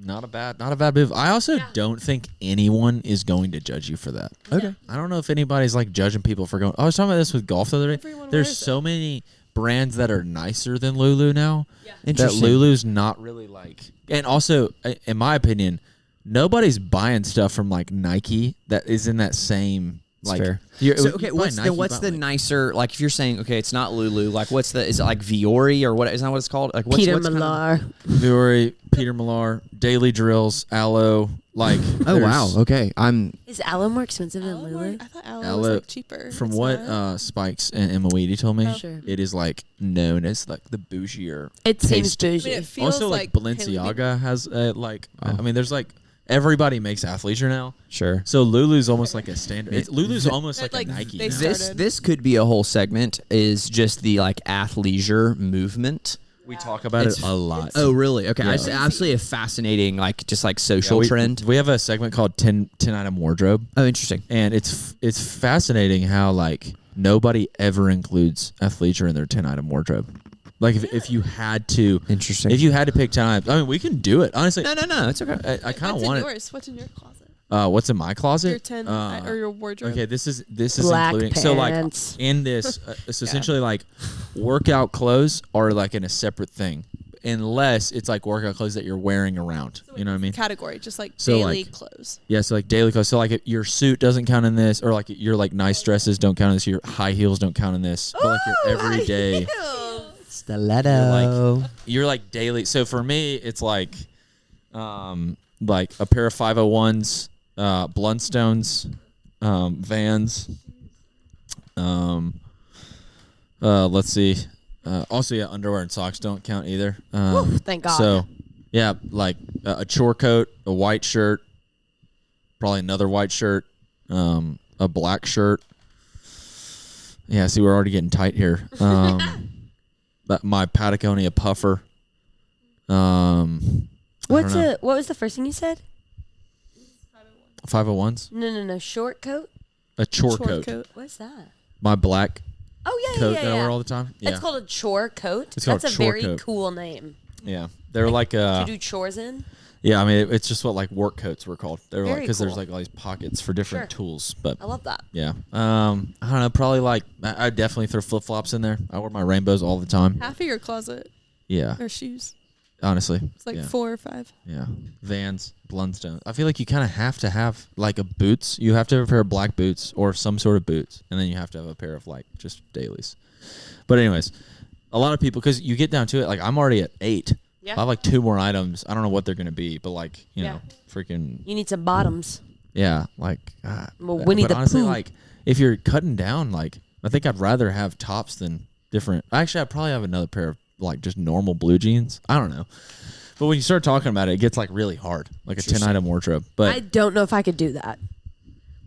A: not a bad move. I also don't think anyone is going to judge you for that.
C: Okay.
A: I don't know if anybody's like judging people for going. I was talking about this with golf the other day.
B: Everyone
A: There's
B: wears
A: so many brands that are nicer than Lulu now. That
C: Interesting.
A: Lulu's not really like. And also, in my opinion, nobody's buying stuff from like Nike that is in that same like.
C: fair.
A: you're-
C: So
A: you
C: okay,
A: buy
C: what's
A: Nike,
C: what's
A: buy,
C: the
A: like-
C: nicer like if you're saying okay, it's not Lulu, like what's the is it like Viore or what is that what it's called? Like what's,
D: Peter
C: what's kind of-
D: Millar.
A: Viore, Peter Millar, Daily Drills, Aloe, like.
C: Oh wow,
A: there's-
C: okay. I'm
D: Is Aloe more expensive than Lulu?
B: I thought aloe,
A: Aloe-
B: was like cheaper.
A: From
B: It's
A: what
B: not.
A: Spikes and Emma Weedy told me,
D: Sure.
A: it is like known as like the bougier.
D: It seems
A: taste.
B: I mean,
D: bougie.
B: it feels
A: Also, like Balenciaga has like. I mean, there's like everybody makes athleisure now,
C: sure.
A: so Lulu's almost like a standard. Lulu's almost
B: That,
A: like a
B: like,
A: Nike.
B: they
A: now.
B: started-
C: This could be a whole segment is just the like athleisure movement.
A: We talk about
C: It's-
A: it a lot.
C: Oh really? Okay.
A: Yeah.
C: It's absolutely a fascinating like just like social
A: we,
C: trend.
A: We have a segment called 10 item wardrobe,
C: Oh interesting.
A: and it's fascinating how like nobody ever includes athleisure in their 10 item wardrobe. Like if you had to,
C: Interesting.
A: if you had to pick 10 items, I mean, we can do it. Honestly,
C: No, it's okay.
A: I kind of
B: What's
A: want
B: in
A: it.
B: yours? What's in your closet?
A: What's in my closet?
B: Your 10 or your wardrobe?
A: Okay, this is
D: Black
A: including so like
D: pants.
A: in this it's essentially like workout clothes are like in a separate thing unless it's like workout clothes that you're wearing around. You know what I mean?
B: Category, just like
A: So,
B: daily
A: like-
B: clothes.
A: Yeah, so like daily clothes. So like your suit doesn't count in this, or like your like nice dresses don't count in this. Your high heels don't count in this. But like your everyday,
C: Stiletto.
A: You're like daily. So for me, it's like a pair of 501s, Blundstones, Vans. Let's see. Also, yeah, underwear and socks don't count either.
D: Whew, thank God.
A: So, yeah, like a chore coat, a white shirt, probably another white shirt, a black shirt. Yeah, see, we're already getting tight here. My Patagonia puffer.
D: What was the first thing you said?
A: 501s?
D: No. Short coat?
A: A chore coat.
D: What's that?
A: My black
D: Oh,
A: coat
D: yeah.
A: that I wear all the time. Yeah.
D: It's called a chore coat.
A: It's called
D: That's a
A: chore
D: very
A: coat.
D: cool name.
A: Yeah. They're
D: to do chores in?
A: Yeah, I mean, it's just what like work coats were called. They were like,
D: Very
A: because there's
D: cool.
A: like all these pockets for different
D: Sure.
A: tools. But
D: I love that.
A: yeah. I don't know. Probably like, I definitely throw flip flops in there. I wear my rainbows all the time.
B: Half of your closet
A: Yeah.
B: are shoes.
A: Honestly.
B: It's like
A: yeah.
B: 4 or 5.
A: Yeah. Vans, Blundstone. I feel like you kind of have to have like a boots. You have to have a pair of black boots or some sort of boots. And then you have to have a pair of like just dailies. But anyways, a lot of people, because you get down to it, like I'm already at 8.
D: Yeah.
A: I have like 2 more items. I don't know what they're going to be, but like, you know, freaking.
D: You need some bottoms.
A: Yeah. Like,
D: Well, Winnie
A: but
D: the
A: honestly,
D: Pooh.
A: like if you're cutting down, like I think I'd rather have tops than different. Actually, I'd probably have another pair of like just normal blue jeans. I don't know. But when you start talking about it, it gets like really hard, like a 10-item wardrobe. But
D: I don't know if I could do that.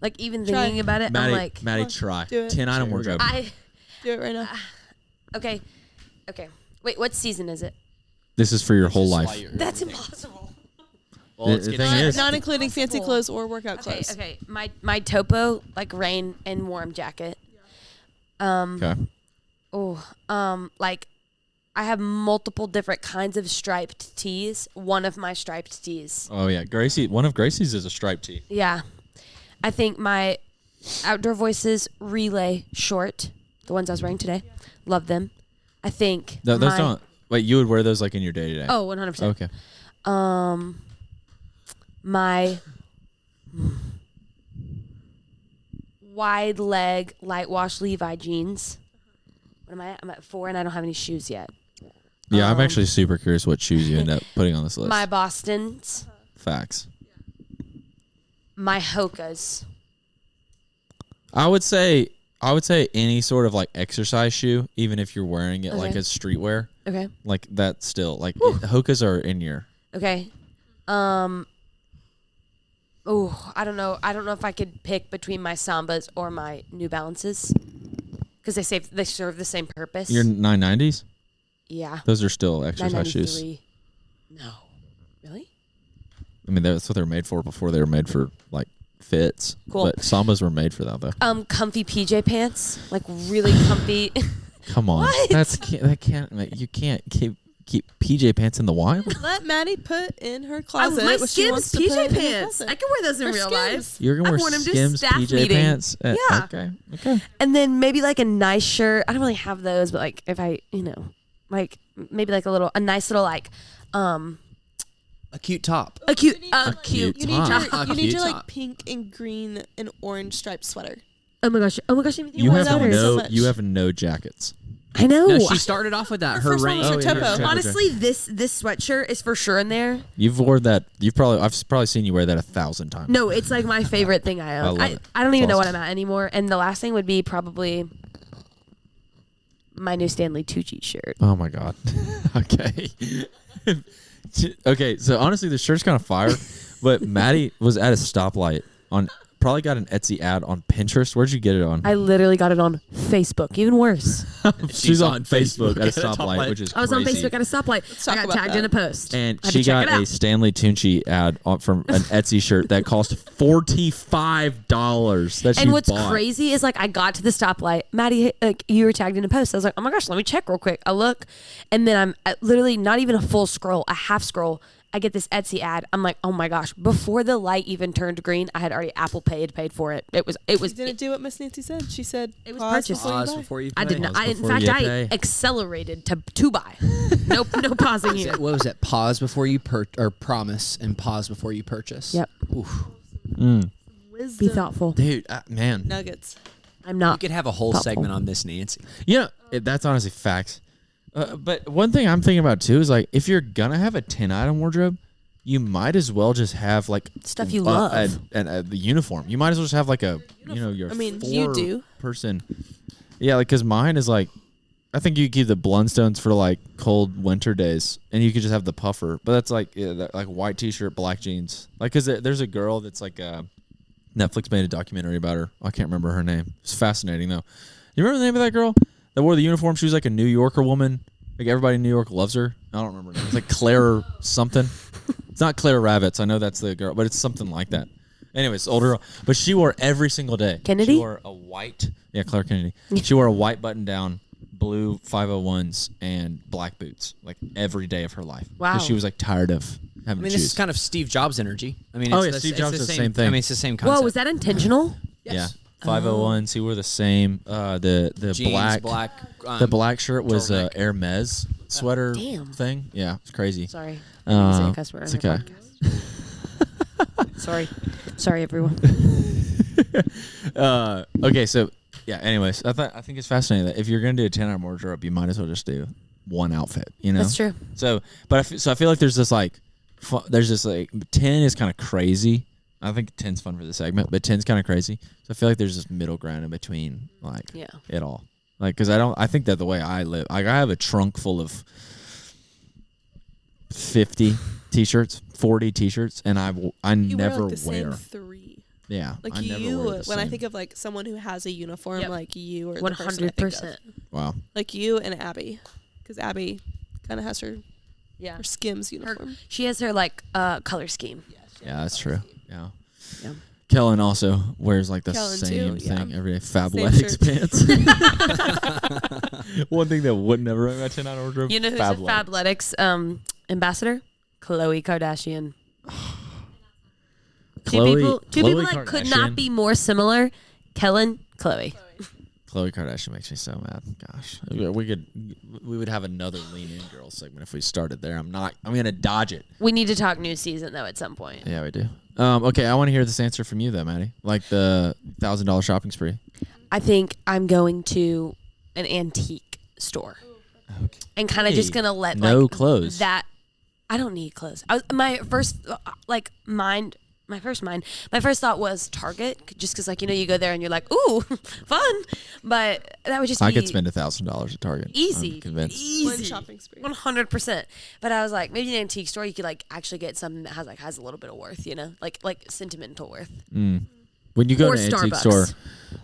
D: Like even
B: Try.
D: thinking about it,
A: Maddie,
D: I'm like,
A: Maddie,
B: Come on,
A: try
B: do it.
A: 10-item wardrobe.
B: Do it right now.
D: okay. Wait, what season is it?
A: This is for your whole life.
D: That's impossible.
C: Well,
A: The thing is,
B: Not including fancy clothes or workout clothes.
D: Okay. My topo like rain and warm jacket.
A: okay.
D: Like I have multiple different kinds of striped tees. One of my striped tees.
A: Oh yeah, Gracie. One of Gracie's is a striped tee.
D: Yeah. I think my Outdoor Voices relay short, the ones I was wearing today, love them. I think
A: Those don't. Wait, you would wear those like in your day to day?
D: Oh, 100%.
A: Okay.
D: My wide leg light wash Levi jeans. What am I at? I'm at 4 and I don't have any shoes yet.
A: Yeah, I'm actually super curious what shoes you end up putting on this list.
D: My Bostons.
A: Facts.
D: My Hokas.
A: I would say any sort of like exercise shoe, even if you're wearing it like
D: Okay.
A: as streetwear,
D: Okay.
A: like that's still like Hokas are in your.
D: Okay. Oh, I don't know. I don't know if I could pick between my Sambas or my New Balances because they serve the same purpose.
A: Your 990s.
D: Yeah.
A: Those are still exercise shoes.
D: 993. No. Really?
A: I mean, that's what they were made for before they were made for like fits.
D: Cool.
A: But Sambas were made for that though.
D: Comfy PJ pants, like really comfy.
A: Come on,
D: What?
A: that can't. You can't keep PJ pants in the wild.
B: Let Maddie put in her closet
D: my
B: what she
D: Skims
B: wants to put
D: PJ
B: in her
D: pants.
B: closet.
D: I can wear those in
B: Her
D: real
B: Skims.
D: life.
A: You're gonna
D: I've
A: wear
D: worn 'em to
A: Skims
D: staff
A: PJ
D: meeting.
A: pants.
D: Yeah.
A: Okay.
D: And then maybe like a nice shirt. I don't really have those, but like if I, like maybe like a nice little like,
C: A cute top.
D: a cute,
A: cute
B: You need
A: top.
B: your, you need
C: Cute
B: your like
C: top.
B: pink and green and orange striped sweater.
D: Oh my gosh!
A: You
B: want
A: have
B: that one so
A: no.
B: much.
A: You have no jackets.
D: I know.
C: No, she started off with that. Her
B: first one
C: rain.
B: was her topo.
A: okay.
D: Honestly, this sweatshirt is for sure in there.
A: You've worn that. I've probably seen you wear that 1,000 times.
D: No, it's like my favorite thing I own.
A: love it.
D: I don't even
A: It's
D: know what
A: awesome.
D: I'm at anymore. And the last thing would be probably my new Stanley Tucci shirt.
A: Oh my god. Okay. Okay. So honestly, the shirt's kind of fire, but Maddie was at a stoplight on. Probably got an Etsy ad on Pinterest. Where'd you get it on?
D: I literally got it on Facebook. Even worse.
A: She's on Facebook at a
C: at a
A: stoplight,
C: stoplight.
A: which is
D: I was on
A: crazy.
D: Facebook at a stoplight.
B: talk
D: I got
B: about
D: tagged
B: that.
D: in a post.
A: And
D: I had
A: she
D: to check
A: got
D: it
A: a
D: out.
A: Stanley Tucci ad from an Etsy shirt that cost $45 that she
D: And what's
A: bought.
D: crazy is like I got to the stoplight. Maddie, like you were tagged in a post. I was like, oh my gosh, let me check real quick. I look, and then I'm at literally not even a full scroll, a half scroll. I get this Etsy ad. I'm like, oh my gosh! Before the light even turned green, I had already Apple paid for it. It was.
B: You didn't do what Miss Nancy said. She said
D: It was
B: pause
D: purchased.
B: before you
C: Pause
B: buy.
C: before you
D: I
C: pay.
D: did not.
A: Pause
D: In
A: before
D: fact,
A: you
D: I
A: pay.
D: accelerated to buy. No pausing
C: Is
D: here.
C: it- what was it? Pause before you or promise and pause before you purchase.
D: Yep.
B: Wisdom.
D: Be thoughtful.
A: Dude, man.
B: Nuggets.
D: I'm
C: We
D: not.
C: could have a whole
D: Thoughtful.
C: segment on Miss Nancy.
A: You know, that's honestly facts. But one thing I'm thinking about too is like if you're gonna have a 10-item wardrobe, you might as well just have like
D: Stuff you love.
A: The uniform. You might as well just have like a your
B: I mean, you do.
A: person. Yeah, like because mine is like, I think you keep the Blundstones for like cold winter days, and you could just have the puffer. But that's like like white t-shirt, black jeans. Like because there's a girl that's like Netflix made a documentary about her. I can't remember her name. It's fascinating though. You remember the name of that girl that wore the uniform? She was like a New Yorker woman. Like everybody in New York loves her. I don't remember her name. It's like Claire something. It's not Claire Ravitz. I know that's the girl, but it's something like that. Anyways, older girl. But she wore every single day.
D: Kennedy?
A: She wore a white. Yeah, Claire Kennedy. She wore a white button-down, blue 501s, and black boots like every day of her life.
D: Wow.
A: Because she was like tired of having to
C: this
A: choose.
C: is kind of Steve Jobs energy. I mean,
A: Steve Jobs does the same thing.
C: I mean, it's the same concept.
D: Whoa, was that intentional?
A: Yeah. 501s. He wore the same. The
C: Jeans,
A: black the black shirt was Hermes sweater
D: Damn.
A: thing. Yeah, it's crazy.
D: Sorry. I didn't say a cuss word
A: It's
D: on your
A: okay.
D: podcast. Sorry, everyone.
A: Okay, so yeah. Anyways, I think it's fascinating that if you're gonna do a 10-item wardrobe, you might as well just do one outfit. You know,
D: That's true.
A: So, but I feel like there's this like 10 is kind of crazy. I think 10's fun for the segment, but 10's kind of crazy. So I feel like there's this middle ground in between, like it all. Like, because I think that the way I live, like I have a trunk full of 50 t-shirts, 40 t-shirts, and I
B: You
A: never
B: wear like the
A: wear.
B: same 3.
A: Yeah,
B: Like
A: I never
B: you,
A: wear the
B: when I
A: same.
B: think of like someone who has a uniform,
D: Yep.
B: like you or the person I think of.
D: 100%.
A: Wow.
B: Like you and Abby, because Abby kind of has her
D: Yeah.
B: Skims uniform.
D: She has her like color scheme.
A: Yeah, that's true. Yeah.
D: Yeah.
A: Kellen also wears like the
B: Kellen
A: same
B: too, yeah.
A: thing every day.
B: Same
A: Fabletics
B: shirt.
A: pants. One thing that would never wear my 10-item wardrobe.
D: You know who's
A: Fabletics.
D: a Fabletics ambassador? Khloe Kardashian. Two
A: Khloe
D: people that could not
A: Kardashian.
D: be more similar. Kellen, Khloe.
A: Khloe Kardashian makes me so mad. Gosh, we would have another Lean In Girls segment if we started there. I'm gonna dodge it.
D: We need to talk new season though at some point.
A: Yeah, we do. Okay, I want to hear this answer from you though, Maddie. Like the $1,000 shopping spree.
D: I think I'm going to an antique store
A: Okay.
D: and kind of just gonna let
A: No
D: like
A: clothes.
D: that. I don't need clothes. My first thought was Target, just because like you go there and you're like, ooh, fun. But that would just
A: I
D: be
A: could spend $1,000 at Target.
D: easy,
A: I'm convinced.
B: One
D: easy,
B: shopping spree.
D: 100%. But I was like, maybe an antique store, you could like actually get something that has a little bit of worth, like sentimental worth.
A: When you go
D: Or
A: to an antique
D: Starbucks.
A: store,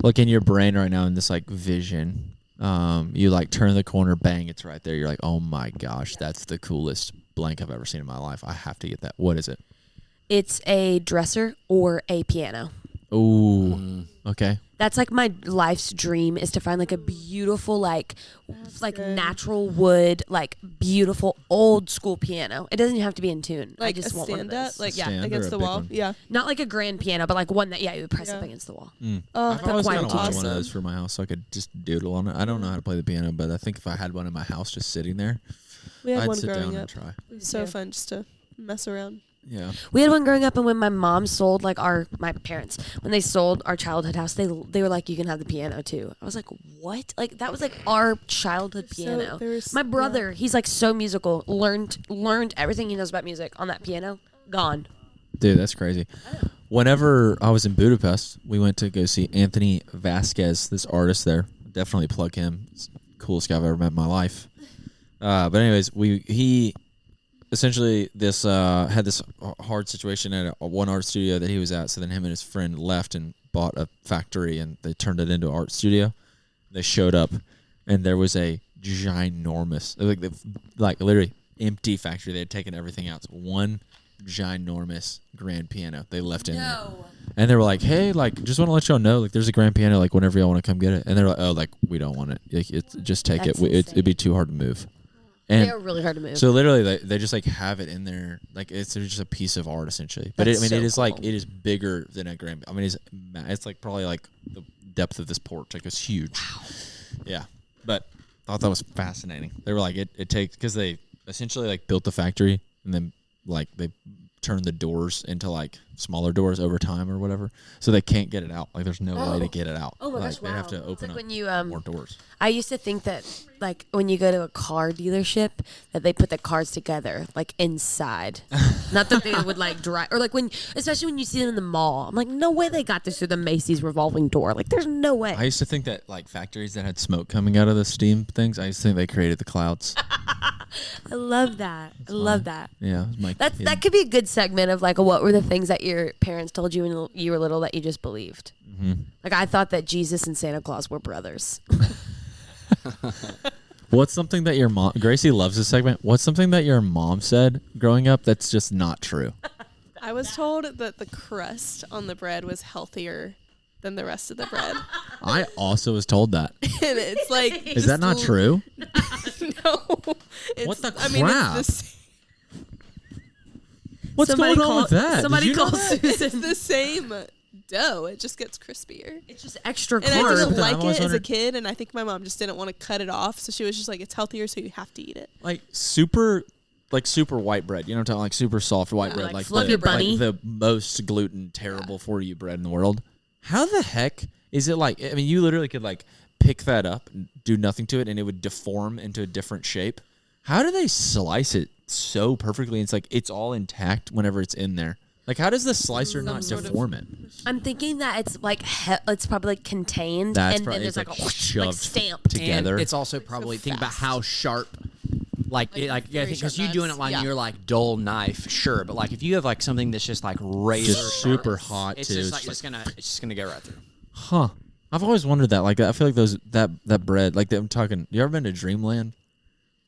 A: look in your brain right now in this like vision. You like turn the corner, bang, it's right there. You're like, oh my gosh, that's the coolest blank I've ever seen in my life. I have to get that. What is it?
D: It's a dresser or a piano.
A: Ooh, okay.
D: That's like my life's dream, is to find like a beautiful like
B: good.
D: natural wood, like beautiful old school piano. It doesn't even have to be in tune.
B: Like
D: I just
B: a
D: want one of
B: stand
D: those.
B: up, like
A: Stand or
B: against
A: a
B: the
A: big
B: wall.
A: one?
B: Yeah.
D: Not like a grand piano, but like one that you would press
B: Yeah.
D: up against the wall.
B: Oh,
A: I've always
D: quite
A: kind of wanted one
B: awesome.
A: of those for my house so I could just doodle on it. I don't know how to play the piano, but I think if I had one in my house just sitting there,
B: We had
A: I'd
B: one
A: sit down
B: growing
A: and
B: up.
A: try.
B: It was so fun just to mess around.
A: Yeah.
D: We had one growing up, and when my mom sold like my parents, when they sold our childhood house, they were like, you can have the piano too. I was like, what? Like that was like our childhood piano. My brother, he's like so musical, learned everything he knows about music on that piano. Gone.
A: Dude, that's crazy. Whenever I was in Budapest, we went to go see Anthony Vasquez, this artist there. Definitely plug him. It's the coolest guy I've ever met in my life. But anyways, he essentially had this hard situation at one art studio that he was at. So then him and his friend left and bought a factory, and they turned it into an art studio. They showed up, and there was a ginormous, like literally empty factory. They had taken everything out. So one ginormous grand piano they left in there. And they were like, hey, like, just want to let y'all know, like, there's a grand piano, like, whenever y'all want to come get it. And they're like, oh, like, we don't want it. Like, just take
D: That's
A: it. It'd be too hard to move. And
D: They are really hard to move.
A: so literally, they just like have it in there, like it's just a piece of art essentially. But
D: That's
A: it
D: so
A: is like
D: cool.
A: it is bigger than a grand. I mean, it's like probably like the depth of this porch. Like it's huge. Wow. Yeah, but I thought that was fascinating. They were like it takes because they essentially like built the factory and then like they turn the doors into like smaller doors over time or whatever, so they can't get it out. Like there's no way to get it out.
D: Oh my
A: like,
D: gosh,
A: they have to
D: wow.
A: open
D: It's like
A: up
D: when you,
A: more doors.
D: I used to think that, like, when you go to a car dealership, that they put the cars together, like, inside. Not that they would, like, drive. Or, like, especially when you see them in the mall. I'm like, no way they got this through the Macy's revolving door. Like, there's no way.
A: I used to think that like factories that had smoke coming out of the steam things, I used to think they created the clouds.
D: I love that. I love that.
A: Yeah, it was my kid.
D: That could be a good segment of, like, what were the things that your parents told you when you were little that you just believed? Mm-hmm. Like, I thought that Jesus and Santa Claus were brothers.
A: What's something that your mom, Gracie loves this segment. What's something that your mom said growing up that's just not true?
B: I was told that the crust on the bread was healthier than the rest of the bread.
A: I also was told that.
B: And it's like...
A: Is that not true?
B: No.
A: What the
B: I mean,
A: crap?
B: it's
A: What's
D: Somebody
A: going on
D: call-
A: with that?
D: somebody
A: Did you know
D: call
A: that?
D: Susan.
B: the same dough. It just gets crispier.
D: It's just extra
B: And I
D: carbs.
B: didn't
A: I've
B: like
A: always
B: it as a
A: wondered-
B: kid, and I think my mom just didn't want to cut it off, so she was just like, it's healthier, so you have to eat it.
A: Like super white bread. You know what I'm talking, like super soft white bread,
D: like
A: like
D: fluffy
A: the,
D: bunny.
A: like the most gluten terrible for you bread in the world. How the heck is it like? I mean, you literally could like pick that up, and do nothing to it, and it would deform into a different shape. How do they slice it so perfectly? It's like it's all intact whenever it's in there. Like, how does the slicer not
B: sort of-
A: deform it?
D: I'm thinking that it's like it's probably like contained,
A: That's
D: and then
A: probably
D: there's like a
A: shoved
D: stamped.
A: together.
C: And it's also probably think about how sharp. Yeah,
B: very
C: because
B: sharp
C: you doing it
B: knives.
C: like
B: Yeah.
C: you're like dull knife, sure, but like if you have like something that's just like razor
A: Just super
C: sharp,
A: hot
C: it's
A: too.
C: just
A: It's
C: like it's just gonna go right through.
A: Huh. I've always wondered that. Like, I feel like that bread. Like, I'm talking. You ever been to Dreamland?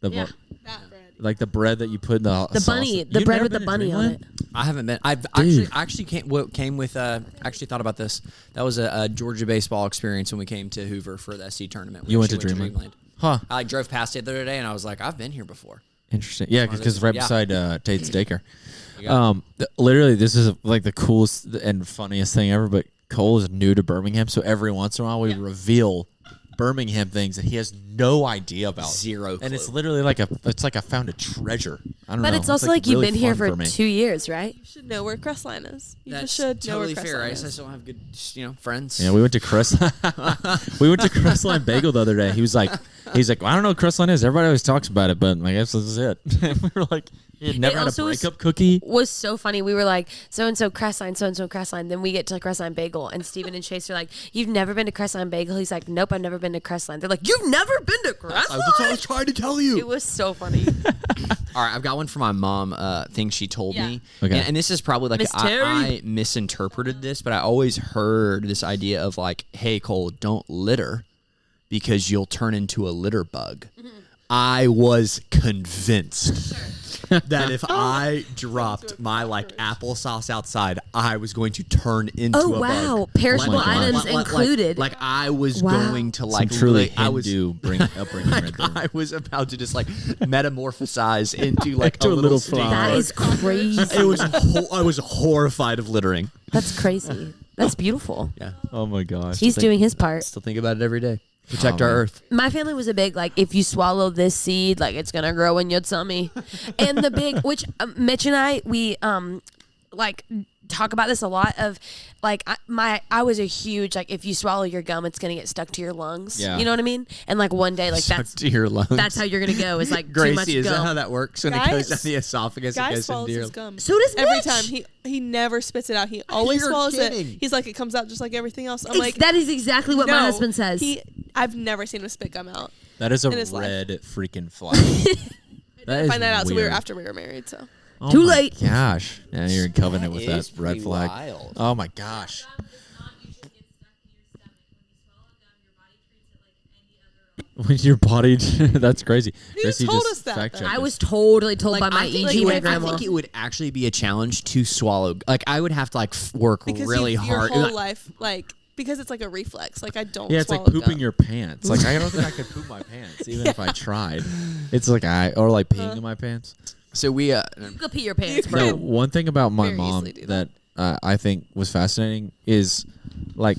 A: The
D: Yeah.
B: That bread.
A: like the bread that you put in the
D: The
A: sauce.
D: bunny, the
A: You've
D: bread
A: never
D: with the
A: been to
D: bunny on
A: Dreamland?
D: it.
C: I haven't been. I've
A: Dude.
C: actually came with. Actually thought about this. That was a Georgia baseball experience when we came to Hoover for the SC tournament. We
A: You went to
C: actually
A: Dreamland? Huh.
C: I like drove past it the other day and I was like, I've been here before.
A: Interesting. Yeah,
C: One of
A: because
C: those-
A: right
C: yeah.
A: beside Tate's daycare.
C: Yeah.
A: Literally, this is like the coolest and funniest thing ever. But Cole is new to Birmingham, so every once in a while we reveal Birmingham things that he has no idea about.
C: Zero
A: And it's
C: clue.
A: literally like I found a treasure. I don't know.
D: But it's also like you've
A: really
D: been here
A: fun
D: for
A: me.
D: 2 years, right?
B: You should know where Crestline is. You
C: That's
B: just should
C: totally
B: know where
C: fair. I
B: Crestline
C: just
B: is.
C: don't have good, friends.
A: Yeah, we went to Crestline Bagel the other day. He's like, well, I don't know what Crestline is. Everybody always talks about it, but I guess this is it. And we were like, he had never had a
D: also was-
A: breakup cookie.
D: Was so funny. We were like, so-and-so Crestline, so-and-so Crestline. Then we get to Crestline Bagel, and Steven and Chase are like, you've never been to Crestline Bagel? He's like, nope, I've never been to Crestline. They're like, you've never been to
C: That's what I was
D: Crestline?
C: trying to tell you.
D: It was so funny.
C: All right, I've got one for my mom. Thing she told
D: Yeah.
C: me,
A: Okay.
C: and this is probably like
D: Miss Terry.
C: I misinterpreted this, but I always heard this idea of like, "Hey Cole, don't litter because you'll turn into a litter bug." I was convinced that if I dropped my like applesauce outside, I was going to turn into
D: Oh,
C: a
D: wow.
C: bug.
D: Perishable
A: items
D: included.
C: Like I was
D: Wow.
C: going to
A: Some
C: like
A: truly
C: I was
A: Hindu upbringing right there.
C: I was about to just like metamorphosize into like
A: Into
C: a
A: a
C: little
A: little
C: stink
A: fly.
D: That
C: bug.
D: is crazy.
C: It was. I was horrified of littering.
D: That's crazy. That's beautiful.
C: Yeah,
A: Oh my gosh.
D: He's doing his part.
C: still think about it every day. Protect our
A: man.
C: Earth.
D: My family was a big, like, if you swallow this seed, like, it's going to grow in your tummy. And the big, which Mitch and I, we, like, talk about this a lot of, like, I was a huge, like, if you swallow your gum, it's going to get stuck to your lungs.
A: Yeah.
D: You know what I mean? And, like, one day, like,
C: Stuck to your lungs.
D: that's how you're going to go is, like,
C: Gracie,
D: too much
C: is
D: gum.
C: that how that works when it
B: Guys-
C: goes down the esophagus? It
B: Guy
C: goes
B: swallows
C: into your.
B: his gum.
D: So does
B: Every
D: Mitch.
B: time. He never spits it out. He always
C: You're
B: swallows
C: kidding.
B: it. He's like, it comes out just like everything else. I'm like,
D: that is exactly what
B: no.
D: my husband says.
B: I've never seen him spit gum out.
A: That is a
B: in his life.
A: red freaking fly.
B: I find that out
A: weird.
B: after we were married. So
A: Oh
D: Too
A: my
D: late.
A: Gosh. Now you're in covenant with
C: is
A: that red
C: pretty
A: flag.
C: wild.
A: Oh my gosh.
E: Gum does not usually get stuck in your stomach. When you swallow gum, your body treats it like any other.
A: When your body, that's crazy.
B: Who
A: Gracie
B: told
A: just
B: us that,
A: fact
B: though?
A: checked
D: I
A: us.
D: was totally told by my
C: I think,
D: EG
C: it would, I
D: grandma.
C: think it would actually be a challenge to swallow. Like I would have to like work
B: because
C: really
B: your
C: hard.
B: whole
C: Like,
B: life, like because it's like a reflex. Like I don't.
A: Yeah, it's like
B: swallow
A: pooping
B: gum.
A: your pants. Like I don't think I could poop my pants, even if I tried. It's like or like peeing in my pants.
C: so we
D: You go pee your pants,
B: You
A: No,
D: bro.
A: one thing about my
B: Very
A: mom
B: easily do
A: that I think was fascinating is like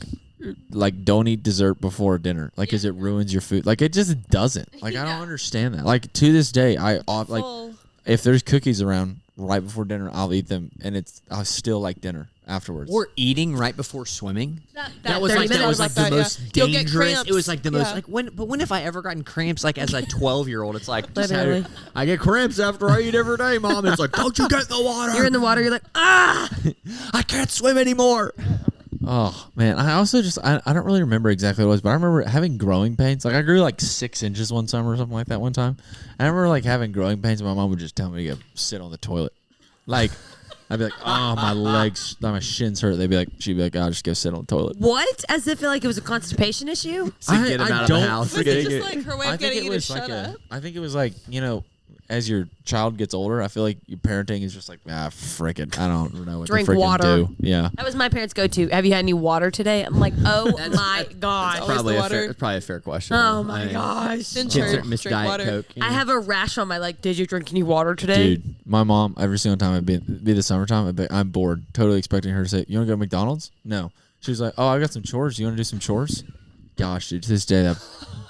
A: don't eat dessert before dinner. Like, because it ruins your food. Like, it just doesn't. Like, I don't understand that. Like, to this day, like
B: Full.
A: if there's cookies around, right before dinner. I'll eat them, and I still like dinner afterwards.
C: Or eating right before swimming.
D: That
C: was
D: 30
C: like
D: minutes.
C: the most
B: You'll get
C: dangerous.
B: cramps.
C: It was like the most
B: Yeah.
C: like when have I ever gotten cramps like as a 12-year-old? It's like
D: Literally.
C: I get cramps after I eat every day, Mom. It's like, don't you get in the water?
D: You're in the water. You're like, ah.
C: I can't swim anymore.
A: Oh man, I also just I don't really remember exactly what it was, but I remember having growing pains. Like I grew like 6 inches one summer or something like that one time. I remember like having growing pains, and my mom would just tell me to go sit on the toilet. Like I'd be like, oh, my legs, my shins hurt. She'd be like, I'll just go sit on the toilet.
D: What? As if like it was a constipation issue?
C: To get him out of the house.
B: Was it just like her way of getting you to shut up?
A: I think it was like, as your child gets older, I feel like your parenting is just like, frick it. I don't know what
D: Drink
A: to freaking
D: water.
A: do. Yeah.
D: That was my parents' go-to. Have you had any water today? I'm like, oh my god.
B: always the water.
C: It's probably a fair question.
D: Oh my gosh.
B: In
C: Kids
B: church,
C: are Miss
B: drink
C: Diet
B: water.
C: Coke.
D: I have a rash on my leg. Did you drink any water today?
A: Dude, my mom, every single time it'd be the summertime, I'm bored, totally expecting her to say, you want to go to McDonald's? No. She was like, oh, I got some chores. You want to do some chores? Gosh, dude, to this day, that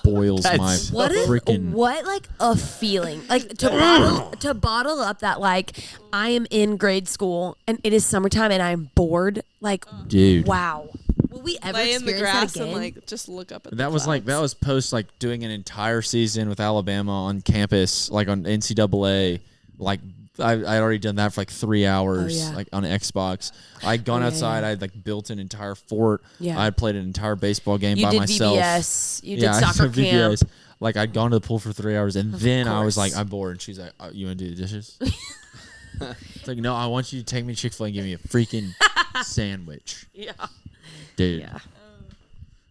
A: boils my
D: What like a feeling like to bottle up that like I am in grade school and it is summertime and I'm bored, like,
A: dude.
D: wow. Will we ever
B: Lay in the
D: experience
B: grass
D: that again?
B: and like just look up at
A: That was post like doing an entire season with Alabama on campus, like on NCAA. Like I'd already done that for like 3 hours,
D: Oh, yeah.
A: like on Xbox. I'd gone outside.
D: yeah.
A: I'd like built an entire fort.
D: Yeah.
A: I'd played an entire baseball game
D: You
A: by
D: did
A: myself.
D: VBS. You did
A: Yeah, I
D: soccer
A: did
D: camp.
A: VBS. Like I'd gone to the pool for 3 hours, and then I was
D: course.
A: like, I'm bored. And she's like, you want to do the dishes? It's like, no, I want you to take me to Chick-fil-A and give me a freaking sandwich,
D: Yeah.
A: dude.
D: Yeah.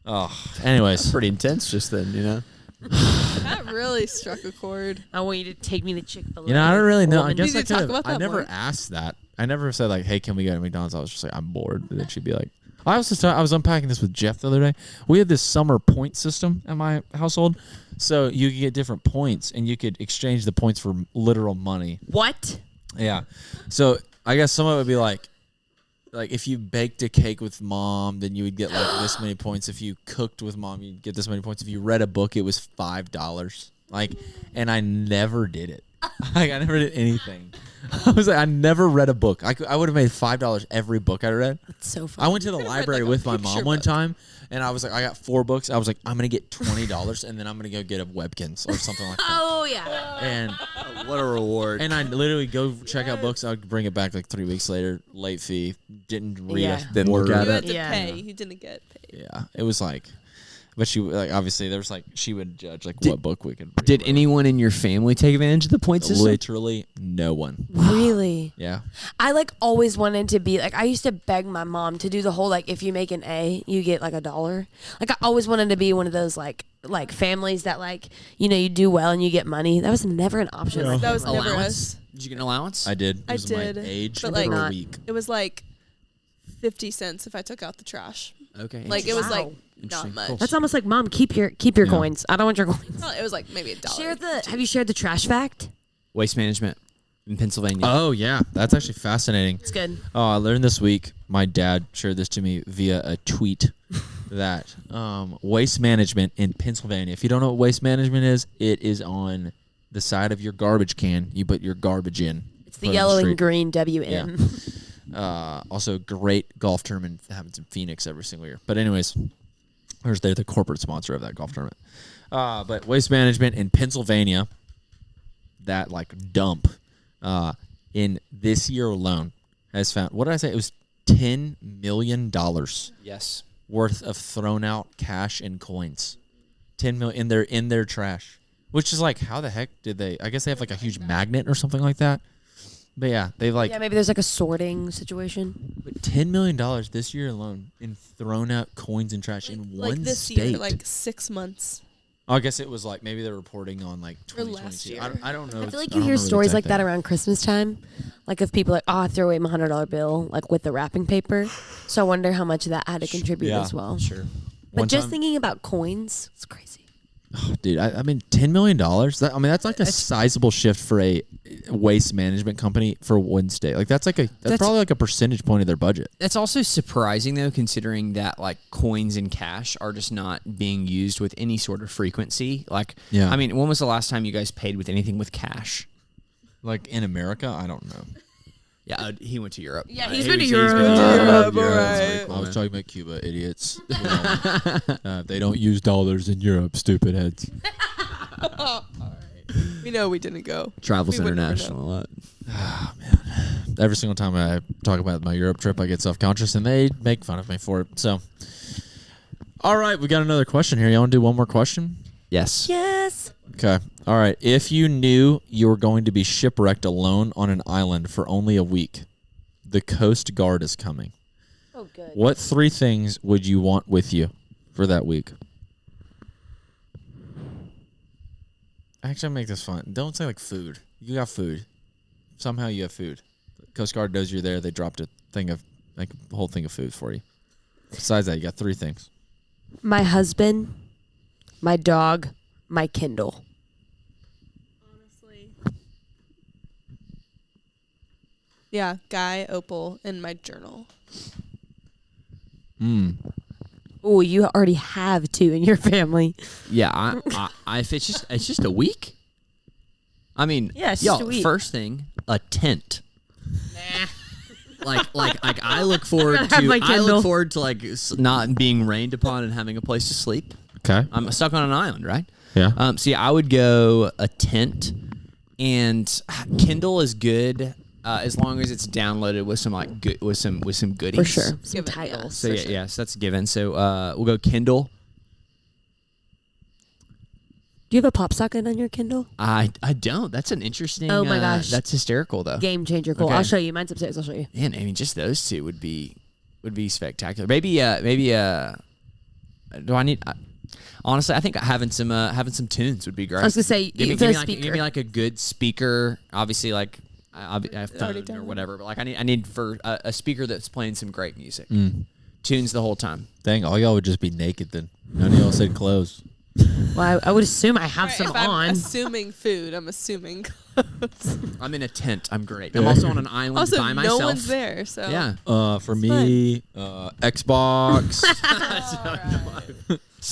A: Oh, anyways,
C: Pretty intense just then,
B: That really struck a chord.
D: I want you to take me to Chick-fil-A.
A: I don't really know. I
D: Woman.
A: guess
B: Did
A: I
B: you talk
A: could have.
B: about
A: I
B: that
A: never
B: more?
A: asked that. I never said like, "Hey, can we go to McDonald's?" I was just like, "I'm bored." And then she'd be like, I was unpacking this with Jeff the other day. We had this summer point system at my household, so you could get different points, and you could exchange the points for literal money.
D: What?
A: Yeah. So I guess some of it would be like if you baked a cake with mom, then you would get like this many points. If you cooked with mom, you'd get this many points. If you read a book, it was $5. Like, and I never did it. Like, I never did anything. I never read a book. I would have made $5 every book I read.
D: That's so funny.
A: I went to the library
B: like a
A: with my
B: picture
A: mom one
B: book.
A: time, and I was like, I got 4 books. I was like, I'm gonna get $20, and then I'm gonna go get a Webkins or something like that.
D: Oh yeah.
A: And
C: What a reward.
A: I literally go check out books. I'd bring it back like 3 weeks later, late fee. Didn't read
D: Yeah.
A: a
C: Didn't look
A: word.
C: at
B: You
C: it.
B: had to
D: Yeah.
B: pay. You didn't get paid.
A: Yeah, it was like, but she like obviously there was like she would judge like what book we could read.
C: Did anyone in your family take advantage of the point system?
A: Literally no one.
D: Really?
A: Yeah.
D: I like always wanted to be like I used to beg my mom to do the whole like if you make an A you get like $1. Like I always wanted to be one of those like families that like you do well and you get money. That was never an option.
A: Yeah.
D: Like,
B: That was never
C: Allowance?
B: us.
C: Did you get an allowance?
A: I did. It
B: I
A: was
B: did,
A: my age
B: but,
A: per
B: like,
D: not-
A: week.
B: It was like 50 cents if I took out the trash.
C: Okay.
B: Like it was
D: Wow.
B: like not
C: Interesting.
B: much.
C: Cool.
D: that's almost like mom keep your coins. I don't want your coins.
B: Well, it was like maybe $1.
D: Have you shared the trash fact?
C: Waste management in Pennsylvania.
A: Oh yeah, that's actually fascinating.
D: It's good.
A: Oh, I learned this week. My dad shared this to me via a tweet that waste management in Pennsylvania. If you don't know what waste management is, it is on the side of your garbage can. You put your garbage in.
D: It's
A: put
D: the
A: it on
D: yellow
A: street.
D: and green WM.
A: Also, great golf tournament that happens in Phoenix every single year. But anyways, they're the corporate sponsor of that golf tournament. But waste management in Pennsylvania, that like dump in this year alone has found, what did I say? It was $10 million
C: Yes.
A: worth of thrown out cash and coins. 10 million in their trash. Which is like, how the heck did they? I guess they have like a huge magnet or something like that. But yeah, they've like
D: Yeah, maybe there's like a sorting situation.
A: but $10 million this year alone in thrown out coins and trash in one
B: like this
A: state.
B: year, like 6 months.
A: I guess it was like maybe they're reporting on like
B: Or last
A: 2022.
B: year.
A: I don't know.
D: I feel like
A: I
D: you
A: don't
D: hear
A: know the
D: stories
A: exact
D: like that
A: thing.
D: around Christmas time, like of people like, oh, I threw away my $100 bill, like with the wrapping paper. So I wonder how much that had to contribute
A: Yeah,
D: as well.
C: Sure.
D: But
A: One
D: just
A: time-
D: thinking about coins, it's crazy.
A: Oh, dude, I mean, $10 million. That's like a sizable shift for a waste management company for one state. Like that's probably like a percentage point of their budget.
C: That's also surprising though, considering that like coins and cash are just not being used with any sort of frequency. Like,
A: Yeah.
C: I mean, when was the last time you guys paid with anything with cash?
A: Like in America, I don't know.
C: Yeah, he went to Europe.
D: Yeah,
C: He
D: he's been to
C: was-
D: Europe.
C: been to
B: Europe,
C: Europe.
B: all
C: That's
B: right.
C: pretty cool,
A: I was
C: man.
A: talking about Cuba, idiots. They don't use dollars in Europe, stupid heads.
B: We know we didn't go.
C: Travels
B: We would never
C: international a lot.
A: Every single time I talk about my Europe trip, I get self-conscious, and they make fun of me for it. So, all right, we got another question here. You want to do one more question?
C: Yes.
D: Yes.
A: Okay. All right. If you knew you were going to be shipwrecked alone on an island for only a week, the Coast Guard is coming.
D: Oh, good.
A: What 3 things would you want with you for that week? Actually, make this fun. Don't say like food. You got food. Somehow you have food. Coast Guard knows you're there. They dropped a whole thing of food for you. Besides that, you got 3 things.
D: My husband, my dog, my Kindle.
B: Honestly. Yeah, Guy, Opal, and my journal.
D: Oh, you already have 2 in your family.
C: Yeah, I if it's just a week. I mean,
D: Yeah, it's
C: y'all,
D: just a week.
C: first thing, a tent. Like I look forward
D: gotta have my
C: to
D: Kindle.
C: like not being rained upon and having a place to sleep.
A: Okay.
C: I'm stuck on an island, right?
A: Yeah.
C: So yeah, I would go a tent, and Kindle is good as long as it's downloaded with some like good with some goodies.
D: For sure. Some
B: Give it,
D: titles.
C: So yeah, yes, that's a given. So we'll go Kindle.
D: Do you have a pop socket on your Kindle?
C: I don't. That's an interesting.
D: Oh my gosh.
C: That's hysterical though.
D: Game changer. Cool.
C: Okay.
D: I'll show you. Mine's upstairs. I'll show you.
C: Man, I mean, just those 2 would be spectacular. Maybe. Do I need? Honestly, I think having some tunes would be great.
D: I was gonna say,
C: give me,
D: for the
C: like,
D: speaker.
C: give me like a good speaker. Obviously, like I have
B: already
C: phone or
B: done.
C: whatever. But like I need for a speaker that's playing some great music. Tunes the whole time.
A: Dang, all y'all would just be naked then. None of y'all said clothes.
D: Well, I would assume I have
B: Right,
D: some
B: if I'm
D: on.
B: assuming food, I'm assuming clothes.
C: I'm in a tent. I'm great. I'm also on an island
B: Also,
C: by
B: no
C: myself.
B: one's there, so.
C: Yeah.
A: For me, Xbox.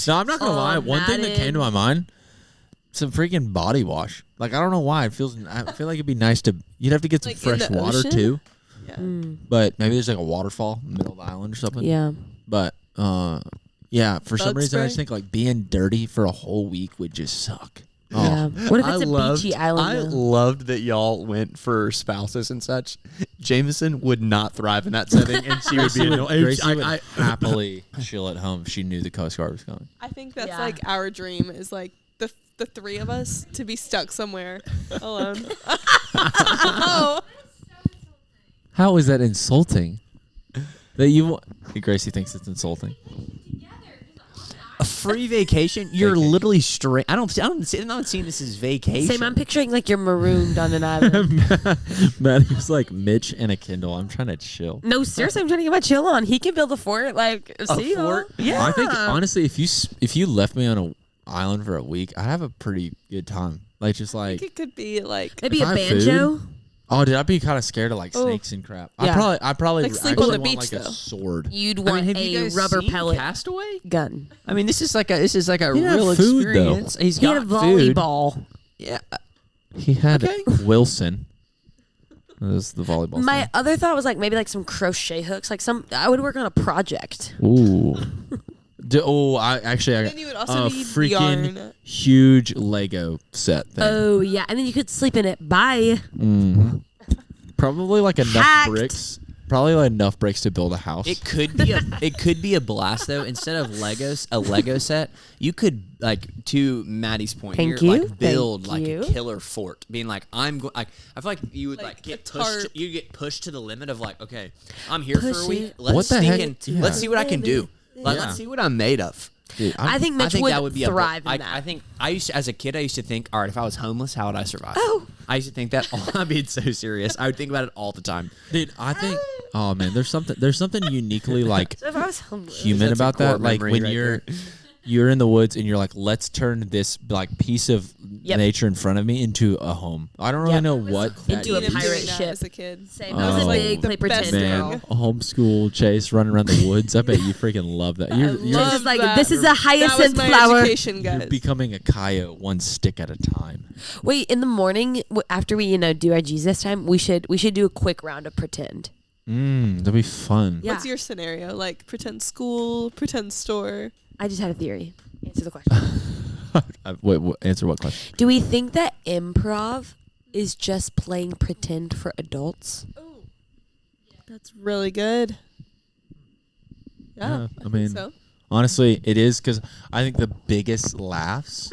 A: No, I'm not gonna lie. One thing that
D: Madden.
A: came to my mind, some freaking body wash. Like I don't know why. I feel like it'd be nice to. You'd have to get some
B: Like in
A: fresh
B: the
A: water
B: ocean?
A: too.
B: Yeah.
A: But maybe there's like a waterfall in the middle of the island or something.
D: Yeah.
A: But yeah, for some
B: Bug
A: reason I
B: spray?
A: just think like being dirty for a whole week would just suck.
D: Yeah. What if it's a beachy island?
C: I
D: though?
C: loved that y'all went for spouses and such. Jameson would not thrive in that setting, and she would be annoyed.
A: Gracie would happily chill at home if she knew the Coast Guard was coming.
B: I think that's
D: Yeah.
B: like our dream is like the 3 of us to be stuck somewhere alone. Oh.
A: How is that insulting? That you Gracie thinks it's insulting.
C: A free vacation? You're literally straight. I'm not seeing this as vacation.
D: Same. I'm picturing like you're marooned on an island.
A: Maddie's like Mitch and a Kindle. I'm trying to chill.
D: No, seriously, I'm trying to get my chill on. He can build a fort. Like, see,
C: fort?
D: Yeah.
A: I think honestly, if you left me on an island for a week, I'd have a pretty good time. Like just
B: I
A: like
B: think it could be like
D: maybe
A: if
D: a
A: I have food-
D: banjo.
A: oh, dude, I'd be kind of scared of like
B: Oh.
A: snakes and crap.
D: Yeah.
A: I'd probably
B: Like sleep
A: actually
B: on the
A: want
B: beach,
A: like a
B: though.
A: sword.
D: You'd
C: I
D: want
C: mean, have you
D: a
C: guys
D: rubber
C: seen
D: pellet
C: Castaway?
D: gun.
C: I mean, this is like a
A: He didn't
C: real
A: have food, though.
C: experience. He's
D: He had
C: got
D: a
C: food.
D: volleyball.
C: Yeah.
A: He had
C: Okay.
A: Wilson. That was the volleyball.
D: My
A: thing.
D: other thought was like maybe like some crochet hooks. Like I would work on a project.
A: Ooh. I
B: then you would also
A: a
B: need
A: freaking
B: yarn.
A: huge Lego set thing.
D: Oh yeah, and then you could sleep in it. Bye.
A: Probably like enough
D: Hacked.
A: bricks. Probably like enough bricks to build a house.
C: It could be a blast though. Instead of a Lego set, you could like to Maddie's point
D: Thank
C: here,
D: you.
C: like build
D: Thank
C: like
D: you.
C: a killer fort. Being like I feel like you would
B: Like
C: like get
B: a
C: pushed.
B: tarp.
C: You get pushed to the limit of like, okay, I'm here for
D: Push
C: a week.
D: it.
C: Let's
A: What the
C: sneak
A: heck?
C: in.
A: Yeah.
C: Let's see what I can do. Like,
A: Yeah.
C: Let's see what I'm made of.
A: Dude,
D: I think Mitch would,
C: that would be
D: thrive
C: I
D: in that.
C: think as a kid, I used to think, all right, if I was homeless, how would I survive?
D: Oh.
C: I used to think that. I'm being so serious. I would think about it all the time.
A: dude, I think. Oh man, there's something uniquely like
D: So if I was homeless,
A: human
C: That's a
A: about
C: core
A: that. Like
C: memory
A: when
C: right
A: you're
C: there.
A: you're in the woods and you're like, let's turn this like piece of nature in front of me into a home. I don't really know what that
D: Into a
A: is.
D: pirate ship.
B: As a kid.
D: Same. I was a
A: Oh.
D: big play pretend
A: Man,
D: girl.
A: a homeschool Chase running around the woods. I bet you freaking love that. You're
D: Chase is like,
B: that.
D: this is a
B: That was
D: hyacinth
B: my
D: flower.
B: education, guys.
A: becoming a coyote one stick at a time.
D: Wait, in the morning after we do our Jesus time, we should do a quick round of pretend.
A: That'd be fun.
D: Yeah.
B: What's your scenario? Like pretend school, pretend store.
D: I just had a theory. Answer the question.
A: Wait, answer what question?
D: Do we think that improv is just playing pretend for adults?
B: That's really good. Yeah,
A: I mean,
B: so.
A: honestly, it is because I think the biggest laughs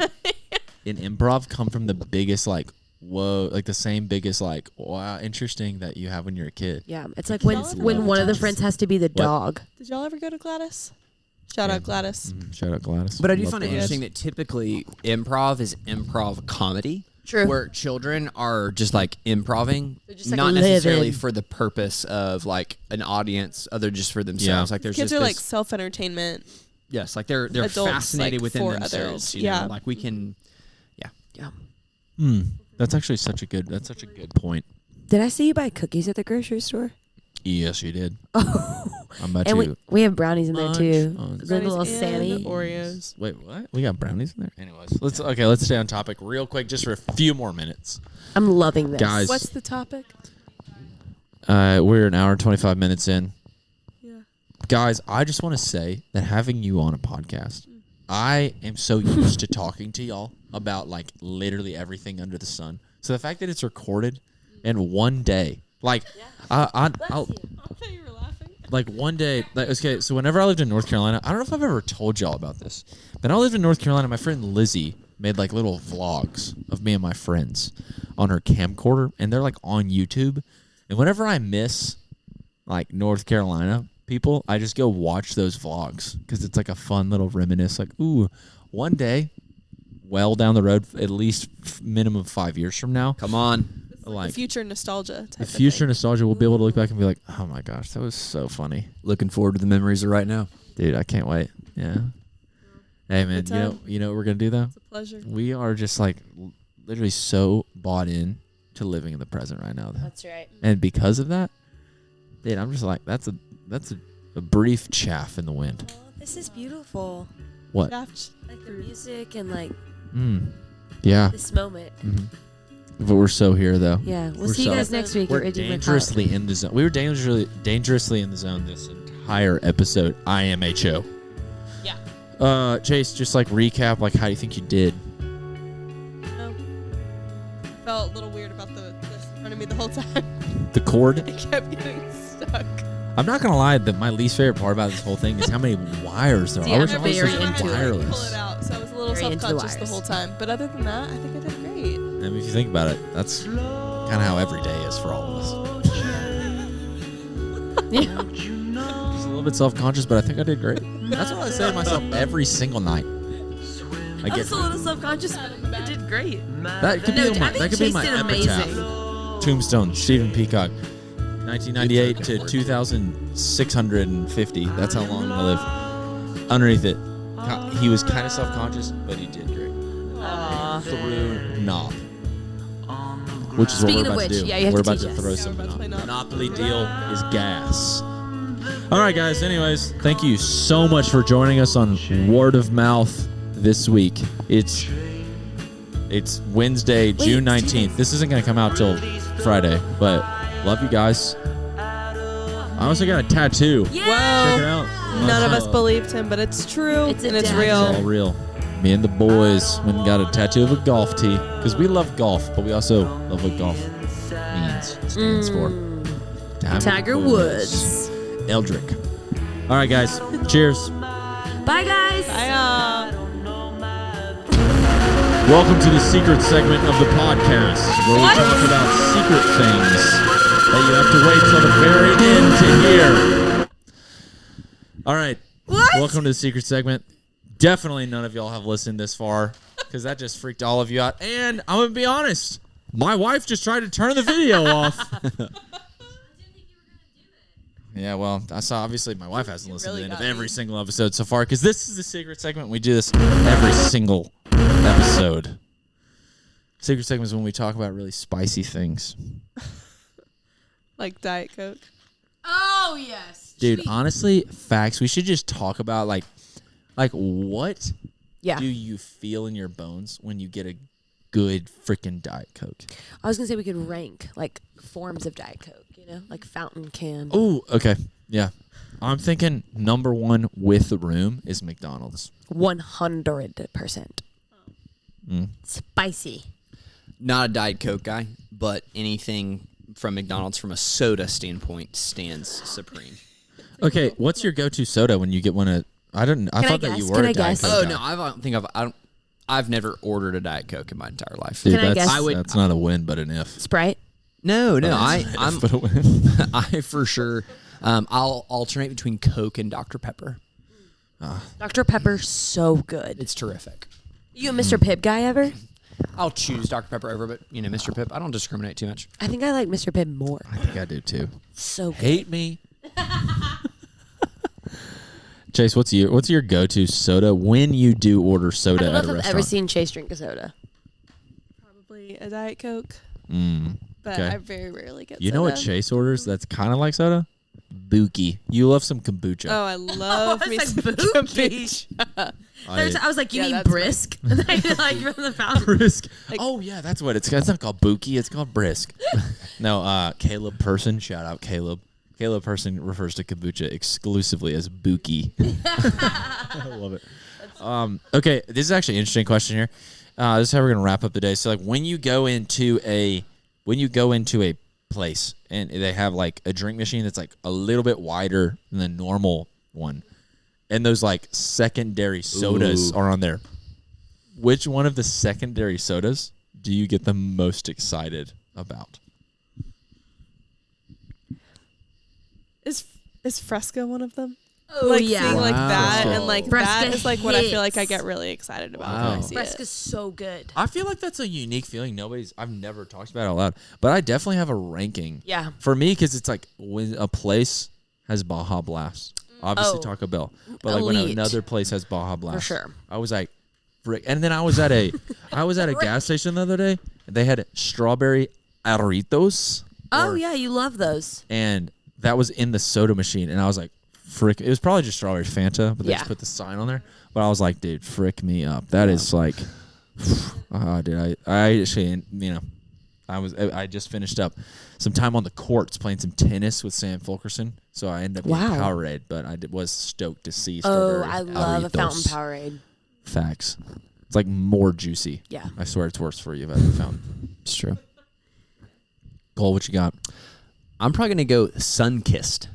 A: in improv come from the biggest like, whoa, like the same biggest like, wow, interesting that you have when you're a kid.
D: Yeah, it's like when one of the friends has to be the dog.
B: Did y'all ever go to Gladys? Shout out Gladys.
A: Shout out Gladys.
C: But I do
A: Love
C: find it
A: Gladys.
C: interesting that typically improv is improv comedy.
D: True.
C: Where children are just like improving,
D: just, like,
C: not necessarily
D: living.
C: for the purpose of like an audience, other just for themselves.
A: Yeah.
C: Like there's
B: Kids
C: just
B: are like
C: this,
B: self-entertainment.
C: yes, like they're
B: adults,
C: fascinated
B: like,
C: within
B: for
C: themselves.
B: others.
C: You know?
B: Yeah.
C: Like we can,
A: That's actually such a good point.
D: Did I see you buy cookies at the grocery store?
A: Yes, you did.
D: Oh,
A: I'm about
D: and
A: to.
D: we have brownies in there too.
A: Munch.
D: The little
B: Brownies and
D: Sammy.
B: Oreos.
A: Wait, what? We got brownies in there. Anyways, let's stay on topic real quick, just for a few more minutes,
D: I'm loving this.
A: guys.
B: What's the topic?
A: We're an hour and 25 minutes in.
B: Yeah.
A: Guys, I just want to say that having you on a podcast, I am so used to talking to y'all about like literally everything under the sun. So the fact that it's recorded and one day, like, I'll,
B: I thought you were laughing.
A: like one day, like, okay, so whenever I lived in North Carolina, I don't know if I've ever told y'all about this, but I lived in North Carolina. My friend Lizzie made like little vlogs of me and my friends on her camcorder, and they're like on YouTube. And whenever I miss like North Carolina people, I just go watch those vlogs because it's like a fun little reminisce. Like, ooh, one day, well down the road, at least minimum 5 years from now,
C: come on.
A: like
B: Future nostalgia.
A: the future nostalgia, we'll be able to look back and be like, oh my gosh, that was so funny.
C: Looking forward to the memories of right now.
A: Dude, I can't wait. Yeah. Hey man,
B: Good time.
A: you know what we're gonna do though?
B: It's a pleasure.
A: We are just like literally so bought in to living in the present right now.
D: That's right.
A: And because of that, dude, I'm just like, that's a brief chaff in the wind.
D: Oh, this is beautiful.
A: What?
B: Shaft.
D: Like the music and like
A: Yeah.
D: this moment.
A: But we're so here though.
D: Yeah, we'll
A: We're
D: see you
A: so-
D: guys next week.
A: We're
D: at Redeemer
A: dangerously in the zone. We were dangerously in the zone this entire episode. IMHO.
B: Yeah.
A: Chase, just like recap, like how do you think you did?
B: Felt a little weird about this in front of me the whole time.
A: The cord?
B: It kept getting stuck.
A: I'm not gonna lie, that my least favorite part about this whole thing is how many wires there are.
D: See,
A: I
D: I'm
A: wish all this
D: very
A: was
D: into it.
B: Pull
A: wireless.
B: it out, so I was a little
D: Very into the
B: self-conscious the
D: wires.
B: whole time. But other than that, I think I did great.
A: I mean, if you think about it, that's kind of how every day is for all of us.
D: Yeah.
A: Just a little bit self-conscious, but I think I did great. That's what I say to myself every single night. I
D: I
A: get
D: was a little subconscious, but I did great.
A: that could be
D: No,
A: my,
D: I think
A: that could be
D: Chase
A: my
D: did
A: epitaph.
D: amazing.
A: Tombstone, Stephen Peacock, 1998 to 2650. That's how long I'm gonna live. Underneath it, he was kind of self-conscious, but he did great. Through knob, which is
D: Speaking
A: what
D: of
A: we're about
D: which,
A: to do.
D: yeah, you have
A: we're
D: to
A: about
D: teach
A: to
D: us.
A: throw
B: Yeah,
A: some
B: we're about to play Knob.
A: Monopoly deal is gas. All right, guys. Anyways, thank you so much for joining us on Word of Mouth this week. It's Wednesday, June 19th. This isn't going to come out till Friday, but love you guys. I also got a tattoo.
D: Yeah.
A: Check it out.
B: None of us believed him, but it's true
D: It's a
B: and it's
D: dad
A: It's all
B: real.
A: real. Me and the boys went and got a tattoo of a golf tee because we love golf, but we also love what golf stands for.
D: Tiger Woods.
A: Eldrick. All right, guys. Cheers.
D: Bye, guys.
A: Welcome to the secret segment of the podcast where we talk about secret things that you have to wait till the very end to hear. All right.
D: What?
A: Welcome to the secret segment. Definitely none of y'all have listened this far because that just freaked all of you out. And I'm going to be honest. My wife just tried to turn the video off. Yeah, well, I saw. Obviously, my wife hasn't listened
B: really
A: to the end of
B: got
A: every
B: me.
A: single episode so far because this is the secret segment. We do this every single episode. Secret segment is when we talk about really spicy things.
B: Like Diet Coke.
D: Oh yes,
A: Dude, honestly, facts. We should just talk about like what
D: Yeah.
A: do you feel in your bones when you get a good freaking Diet Coke?
D: I was gonna say we could rank like forms of Diet Coke. You know, like fountain can.
A: Oh, okay. Yeah. I'm thinking number one with the room is McDonald's.
D: 100%. Spicy.
C: Not a Diet Coke guy, but anything from McDonald's from a soda standpoint stands supreme.
A: Okay, what's your go-to soda when you get one at... I thought that you
D: guess?
A: were
D: Can
A: a
D: I
A: Diet
D: guess?
A: Coke
C: Oh
A: guy.
C: no, I've never ordered a Diet Coke in my entire life.
A: Dude,
D: Can I
A: that's,
D: guess?
A: that's not a win, but an if.
D: Sprite.
C: No,
A: That's
C: I'm
A: but a win.
C: I for sure. I'll alternate between Coke and Dr. Pepper.
D: Dr. Pepper, so good.
C: It's terrific.
D: You a Mr. Pibb guy ever?
C: I'll choose Dr. Pepper over, but Mr. Pibb. I don't discriminate too much.
D: I think I like Mr. Pibb more.
A: I think I do too.
D: So good.
A: Hate me. Chase, what's your go-to soda when you do order soda
D: I don't know
A: at
D: if
A: a
D: I've
A: restaurant?
D: ever seen Chase drink a soda.
B: Probably a Diet Coke. But
A: okay.
B: I very rarely get
A: You know what
B: soda.
A: Chase orders that's kind of like soda? Buki. You love some kombucha.
B: Oh, I love me some
D: Buki.
B: kombucha.
D: I was like, you
B: Yeah,
D: mean
B: that's my-
D: brisk? like from the fountain.
A: Brisk. Oh yeah, that's what it's not called Buki. It's called Brisk. No, Caleb Person. Shout out Caleb. Caleb Person refers to kombucha exclusively as Buki. I love it. Okay, this is actually an interesting question here. This is how we're gonna wrap up the day. So like when you go into a place and they have like a drink machine that's like a little bit wider than the normal one, and those like secondary sodas are on there. Which one of the secondary sodas do you get the most excited about?
B: Is Fresca one of them?
D: Oh,
B: like
D: yeah.
B: seeing like that
A: Wow.
B: and like
D: Fresca
B: that is like what I feel like I
D: hits.
B: get really excited about
A: Wow.
B: when I see
D: Fresca's
B: it.
D: so good.
A: I feel like that's a unique feeling. I've never talked about it out loud, but I definitely have a ranking.
D: Yeah.
A: For me, because it's like when a place has Baja Blast, obviously
D: Oh.
A: Taco Bell, but like when
D: Elite.
A: another place has Baja Blast,
D: sure.
A: I was like, frick. And then I was at a gas station the other day, and they had strawberry Arritos,
D: Oh yeah, you love those.
A: and that was in the soda machine, and I was like, frick. It was probably just strawberry Fanta, but they
D: Yeah.
A: just put the sign on there. But I was like, dude, frick me up. That is like, dude, I actually, I just finished up some time on the courts playing some tennis with Sam Fulkerson, so I ended up getting
D: Wow.
A: Powerade, but I was stoked to see
D: Oh,
A: strawberry
D: I love a
A: Arritos.
D: fountain Powerade.
A: Facts. It's like more juicy.
D: Yeah.
A: I swear it's worse for you if I have a fountain.
C: It's true.
A: Cole, what you got?
C: I'm probably gonna go Sun-Kissed.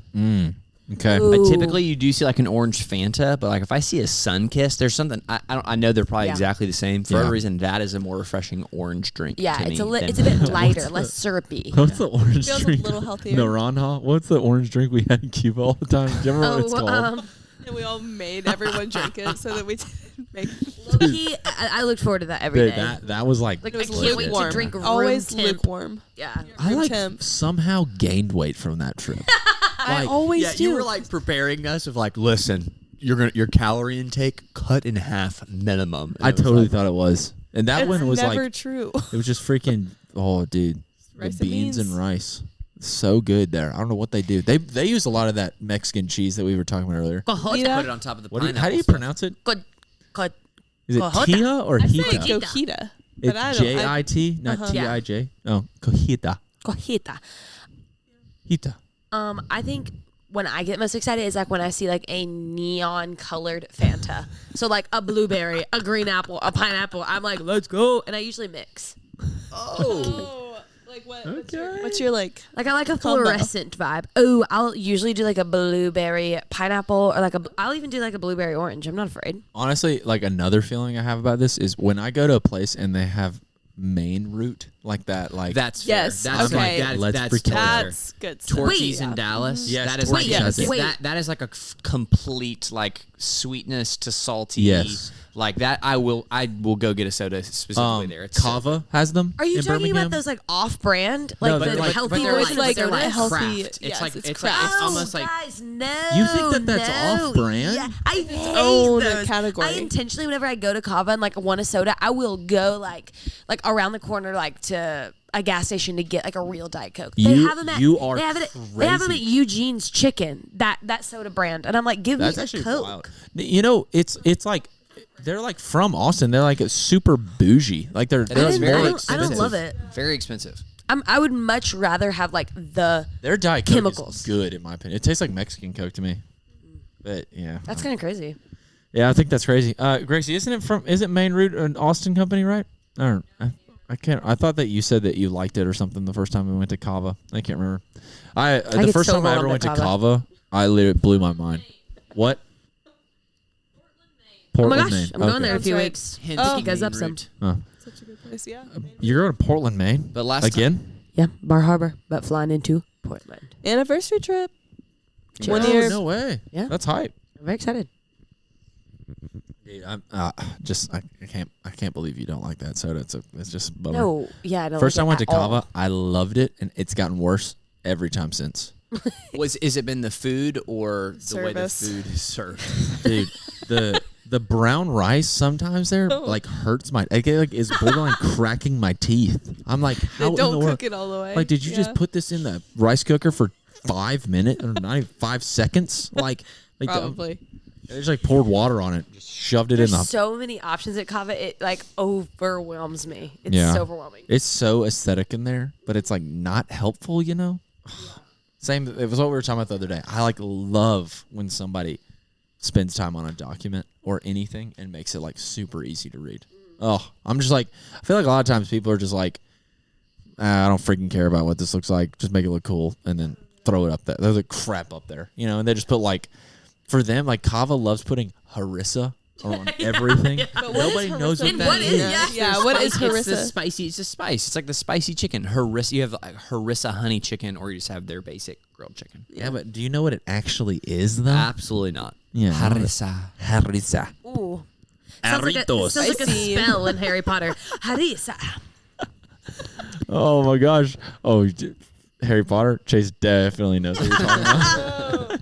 A: Okay.
D: Ooh.
C: Typically, you do see like an orange Fanta, but like if I see a Sun-Kissed, there's something I know they're probably
D: Yeah.
C: exactly the same. For
A: Yeah.
C: whatever reason, that is a more refreshing orange drink.
D: Yeah,
C: to
D: it's
C: me
D: it's a
C: than
D: bit
C: Fanta.
D: lighter, less syrupy.
A: What's the orange
B: Feels a
A: drink?
B: little healthier.
A: Naranja? What's the orange drink we had in Cuba all the time? Do you remember what it's called?
B: And we all made everyone drink it so that we didn't make
D: Low-key, I look forward to that every
A: Dude,
D: day.
A: that was like,
D: Like,
B: it was
D: I can't wait to
B: lukewarm.
D: drink room
B: Always
D: temp.
B: lukewarm.
D: Yeah.
A: I
B: room
A: like
B: temp.
A: somehow gained weight from that trip.
B: I always do.
C: you were like preparing us of like, listen, your calorie intake cut in half minimum. And
A: I
C: it was
A: totally
C: like,
A: thought it was. And that
B: it's
A: one was
B: never
A: like,
B: true.
A: it was just freaking, oh, dude.
B: Rice
A: The
B: and
A: beans and
B: beans.
A: rice. So good there. I don't know what they do. They use a lot of that Mexican cheese that we were talking about earlier.
C: put it on top of the pineapple.
A: How do you
C: stuff.
A: pronounce it?
D: Good.
A: Is it
D: Cojota.
A: Tia or
B: I say
A: Hita?
B: Coquita. But I
A: It's
B: don't.
A: J-I-T, not
B: Uh-huh.
A: T-I-J. Oh, Cojita.
D: Cojita.
A: Hita.
D: I think when I get most excited is like when I see like a neon colored Fanta. So like a blueberry, a green apple, a pineapple. I'm like, let's go. And I usually mix.
B: Oh, like what?
A: Okay.
B: What's your like?
D: Like I like a
B: Combo.
D: fluorescent vibe. Oh, I'll usually do like a blueberry pineapple or like I'll even do like a blueberry orange. I'm not afraid.
A: Honestly, like another feeling I have about this is when I go to a place and they have main root like that, like
C: That's fair.
B: Yes,
C: That's
B: okay.
C: like,
A: Let's
C: that's
A: freaking
C: fair.
B: That's good stuff.
C: Torchies
D: Wait.
C: in Dallas.
A: Yes,
C: that is
A: Torchies
C: like
A: has it.
D: Wait.
C: that is like a complete like sweetness to salty.
A: Yes.
C: like that. I will go get a soda specifically there. It's
A: Kava has them.
D: Are you
A: in
D: talking
A: Birmingham.
D: about those like off-brand,
A: No,
D: like
A: they're
D: the
A: like-
D: healthy
C: but they're
D: versions
B: like
D: of sodas?
B: healthy-
C: craft.
B: yes,
C: It's
B: it's
C: like
B: craft.
C: it's almost like
D: guys, no.
A: You think that that's
D: no.
A: off-brand?
D: Yeah, I hate
B: own
D: those.
B: category.
D: I intentionally, whenever I go to Kava and like want a soda, I will go like around the corner, like to a gas station to get like a real Diet Coke.
A: You-
D: they have them at
A: you are
D: they have them at
A: crazy.
D: Eugene's Chicken, that soda brand, and I'm like, give
A: That's
D: me a
A: actually
D: Coke.
A: wild. You know, it's like they're like from Austin. They're like super bougie. Like they're
D: I
A: like
D: don't,
A: very
D: I, don't, I
A: expensive.
D: don't love it.
C: very expensive.
D: I would much rather have like the.
A: Their Diet Coke
D: Chemicals.
A: is good in my opinion. It tastes like Mexican Coke to me. But yeah,
D: That's kind of crazy.
A: yeah, I think that's crazy. Gracie, isn't Main Route an Austin company, right? Or I can't. I thought that you said that you liked it or something the first time we went to Kava. I can't remember. The
D: get
A: first
D: so
A: time I
D: wrong
A: ever
D: about
A: went to
D: Kava.
A: Kava, I literally blew my mind. What?
D: Oh my
A: Portland,
D: gosh,
A: Maine.
D: I'm going
A: Okay.
D: there in a few
B: That's right.
D: weeks.
C: Hence
B: Oh.
C: the
D: You guys
C: main
D: up some.
C: route.
A: Oh.
B: Such a good place. Yeah.
A: You're going to Portland, Maine?
C: But last
A: again?
D: Yeah, Bar Harbor, but flying into Portland.
B: Anniversary trip.
D: Cheers.
B: 1 year.
A: No way.
D: Yeah.
A: That's hype.
D: I'm very excited.
A: Dude, I'm I can't believe you don't like that soda. It's just a bummer.
D: No, yeah, I don't.
A: First
D: like
A: time I went
D: it
A: to
D: at all.
A: Kava, I loved it, and it's gotten worse every time since.
C: Is it been the food or the way the
B: Service.
C: food is served?
A: Dude, the brown rice sometimes there like hurts my. I get like is borderline cracking my teeth. I'm like, how in the
B: Don't
A: world?
B: cook it all the way.
A: Like, did you
B: Yeah.
A: just put this in the rice cooker for 5 minutes or not even 5 seconds? Like
B: Probably.
A: they just like poured water on it, just shoved it
D: There's
A: in the.
D: so many options at Kava. It like overwhelms me. It's
A: Yeah.
D: so overwhelming.
A: It's so aesthetic in there, but it's like not helpful, you know? Same, it was what we were talking about the other day. I like love when somebody spends time on a document or anything and makes it like super easy to read. Oh, I'm just like, I feel like a lot of times people are just like, I don't freaking care about what this looks like. Just make it look cool and then throw it up there. There's like crap up there, you know? And they just put like, for them, like Kava loves putting harissa on everything.
B: But what
A: Nobody
B: is
A: knows
B: harissa?
A: what
D: And
A: that
D: what
A: is.
D: is-
B: Yeah.
D: yeah.
B: What is
C: It's the
B: harissa?
C: spicy. It's a spice. It's like the spicy chicken. Harissa. You have like harissa honey chicken, or you just have their basic grilled chicken.
A: Yeah, but do you know what it actually is, though?
C: Absolutely not.
A: Yeah.
C: Harissa.
A: Harissa.
D: Ooh. Sounds like a
B: Spicy.
D: spell in Harry Potter. Harissa.
A: Oh my gosh. Oh, Harry Potter. Chase definitely knows what you're talking about.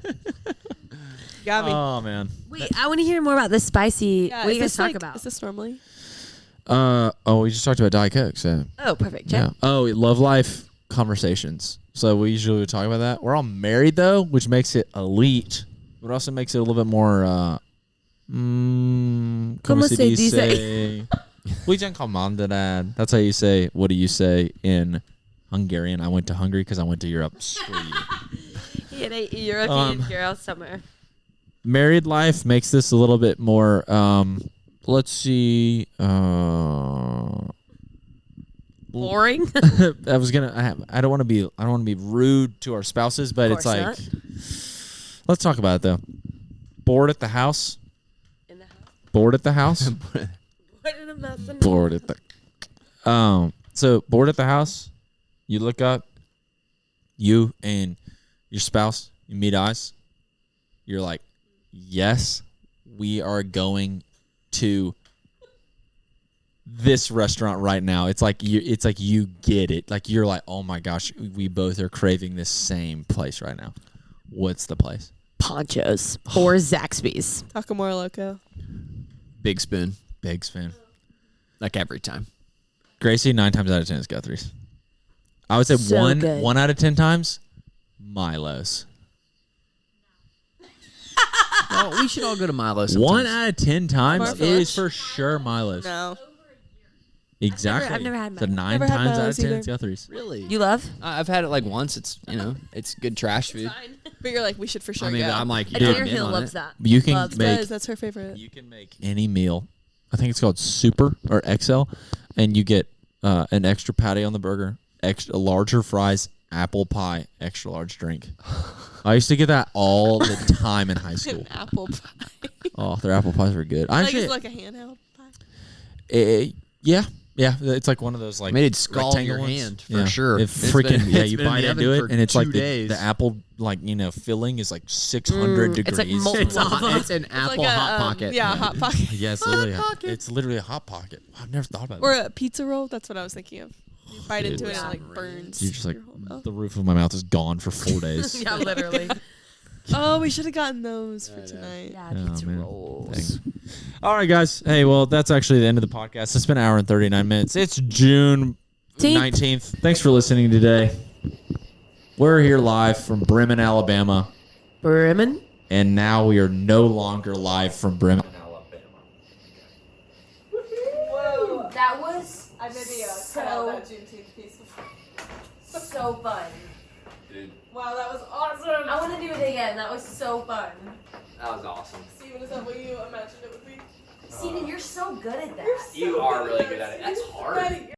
B: Got me.
A: Oh man.
D: Wait, I want to hear more about this spicy.
B: Yeah,
D: what do
B: is
D: you guys
B: this
D: talk
B: like-
D: about?
B: Is this normally?
A: We just talked about Diet Coke. So
D: Oh, perfect.
A: yeah.
D: Check.
A: Oh, love life conversations. So we usually would talk about that. We're all married though, which makes it elite, but also makes it a little bit more. Como
D: Como
A: se
D: se
A: dice?
D: dice?
A: We can commandar. That's how you say. What do you say in Hungarian? I went to Hungary because I went to Europe. Screw you.
D: In a European
A: Um,
D: girl somewhere.
A: Married life makes this a little bit more. Let's see.
D: Boring.
A: I was gonna. I don't want to be. I don't want to be rude to our spouses, but it's
D: course
A: like.
D: not.
A: Let's talk about it though. Bored at the house.
D: In the house.
A: Bored at the house.
D: What in a mess.
A: Bored at the. So bored at the house. You look up. You and your spouse. You meet eyes. You're like, yes, we are going to this restaurant right now. It's like you get it. Like you're like, oh my gosh, we both are craving this same place right now. What's the place?
D: Ponchos or Zaxby's.
B: Taco More Loco.
C: Big spoon.
A: Big Spoon.
C: Like every time.
A: Gracie, 9 times out of 10 is Guthrie's. I would say
D: So good.
A: 1 out of 10 times, Milo's.
C: Well, we should all go to Milo sometime.
A: 1 out of 10 times
B: Bar for
A: is
B: lunch?
A: for sure Milo's.
B: No.
A: Exactly.
D: I've never had
A: So
D: Milo's.
A: 9
B: Never had
A: times out of
B: Milo's
A: 10
B: either.
A: is Guthrie's.
C: Really?
D: You love?
C: I've had it like once. It's it's good trash food.
B: But you're like, we should for sure
C: I mean,
B: go.
C: I'm like,
D: Adair
C: yeah, I'm in
D: Hill
C: on
D: loves
C: it.
D: that.
A: You can
D: Loves
A: make
B: That's her favorite.
A: you can make any meal. I think it's called Super or XL, and you get an extra patty on the burger, extra larger fries, apple pie, extra large drink. I used to get that all the time in high school.
B: An apple pie.
A: Oh, their apple pies were good.
B: Like
A: Actually,
B: it's like a handheld pie.
A: yeah, Yeah, it's like one of those like
C: Made it scald your
A: rectangle ones.
C: hand for sure.
A: It freaking you
C: been in
A: bite
C: the
A: into
C: oven
A: it
C: for
A: and it's like
C: 2 days.
A: the apple like filling is like 600 degrees.
D: It's like molten
C: It's, it's an apple hot pocket.
B: Yeah, hot pocket.
A: Yeah, it's literally it's literally a hot pocket. I've never thought about
B: Or
A: that.
B: a pizza roll. That's what I was thinking of. You bite into it and it like burns.
A: You're just like
B: your whole mouth.
A: the roof of my mouth is gone for 4 days.
D: Yeah, literally.
B: Oh, we should have gotten those for tonight.
D: Yeah,
A: Oh,
D: pizza
A: man.
D: rolls.
A: All right, guys. Hey, well, that's actually the end of the podcast. It's been an hour and 39 minutes. It's June 19th. Thanks for listening today. We're here live from Bremen, Alabama.
D: Bremen?
A: And now we are no longer live from Bremen, Alabama.
B: Whoa.
D: That was
B: I maybe
D: cut out that
B: Juneteenth piece.
D: so fun.
B: Wow, that was awesome.
D: I want to do it again. That was so fun.
C: That was awesome.
B: Steven, is that what you imagined it would be?
D: Steven, you're so good at that.
C: You are really good at it. That's hard.
B: Maddie,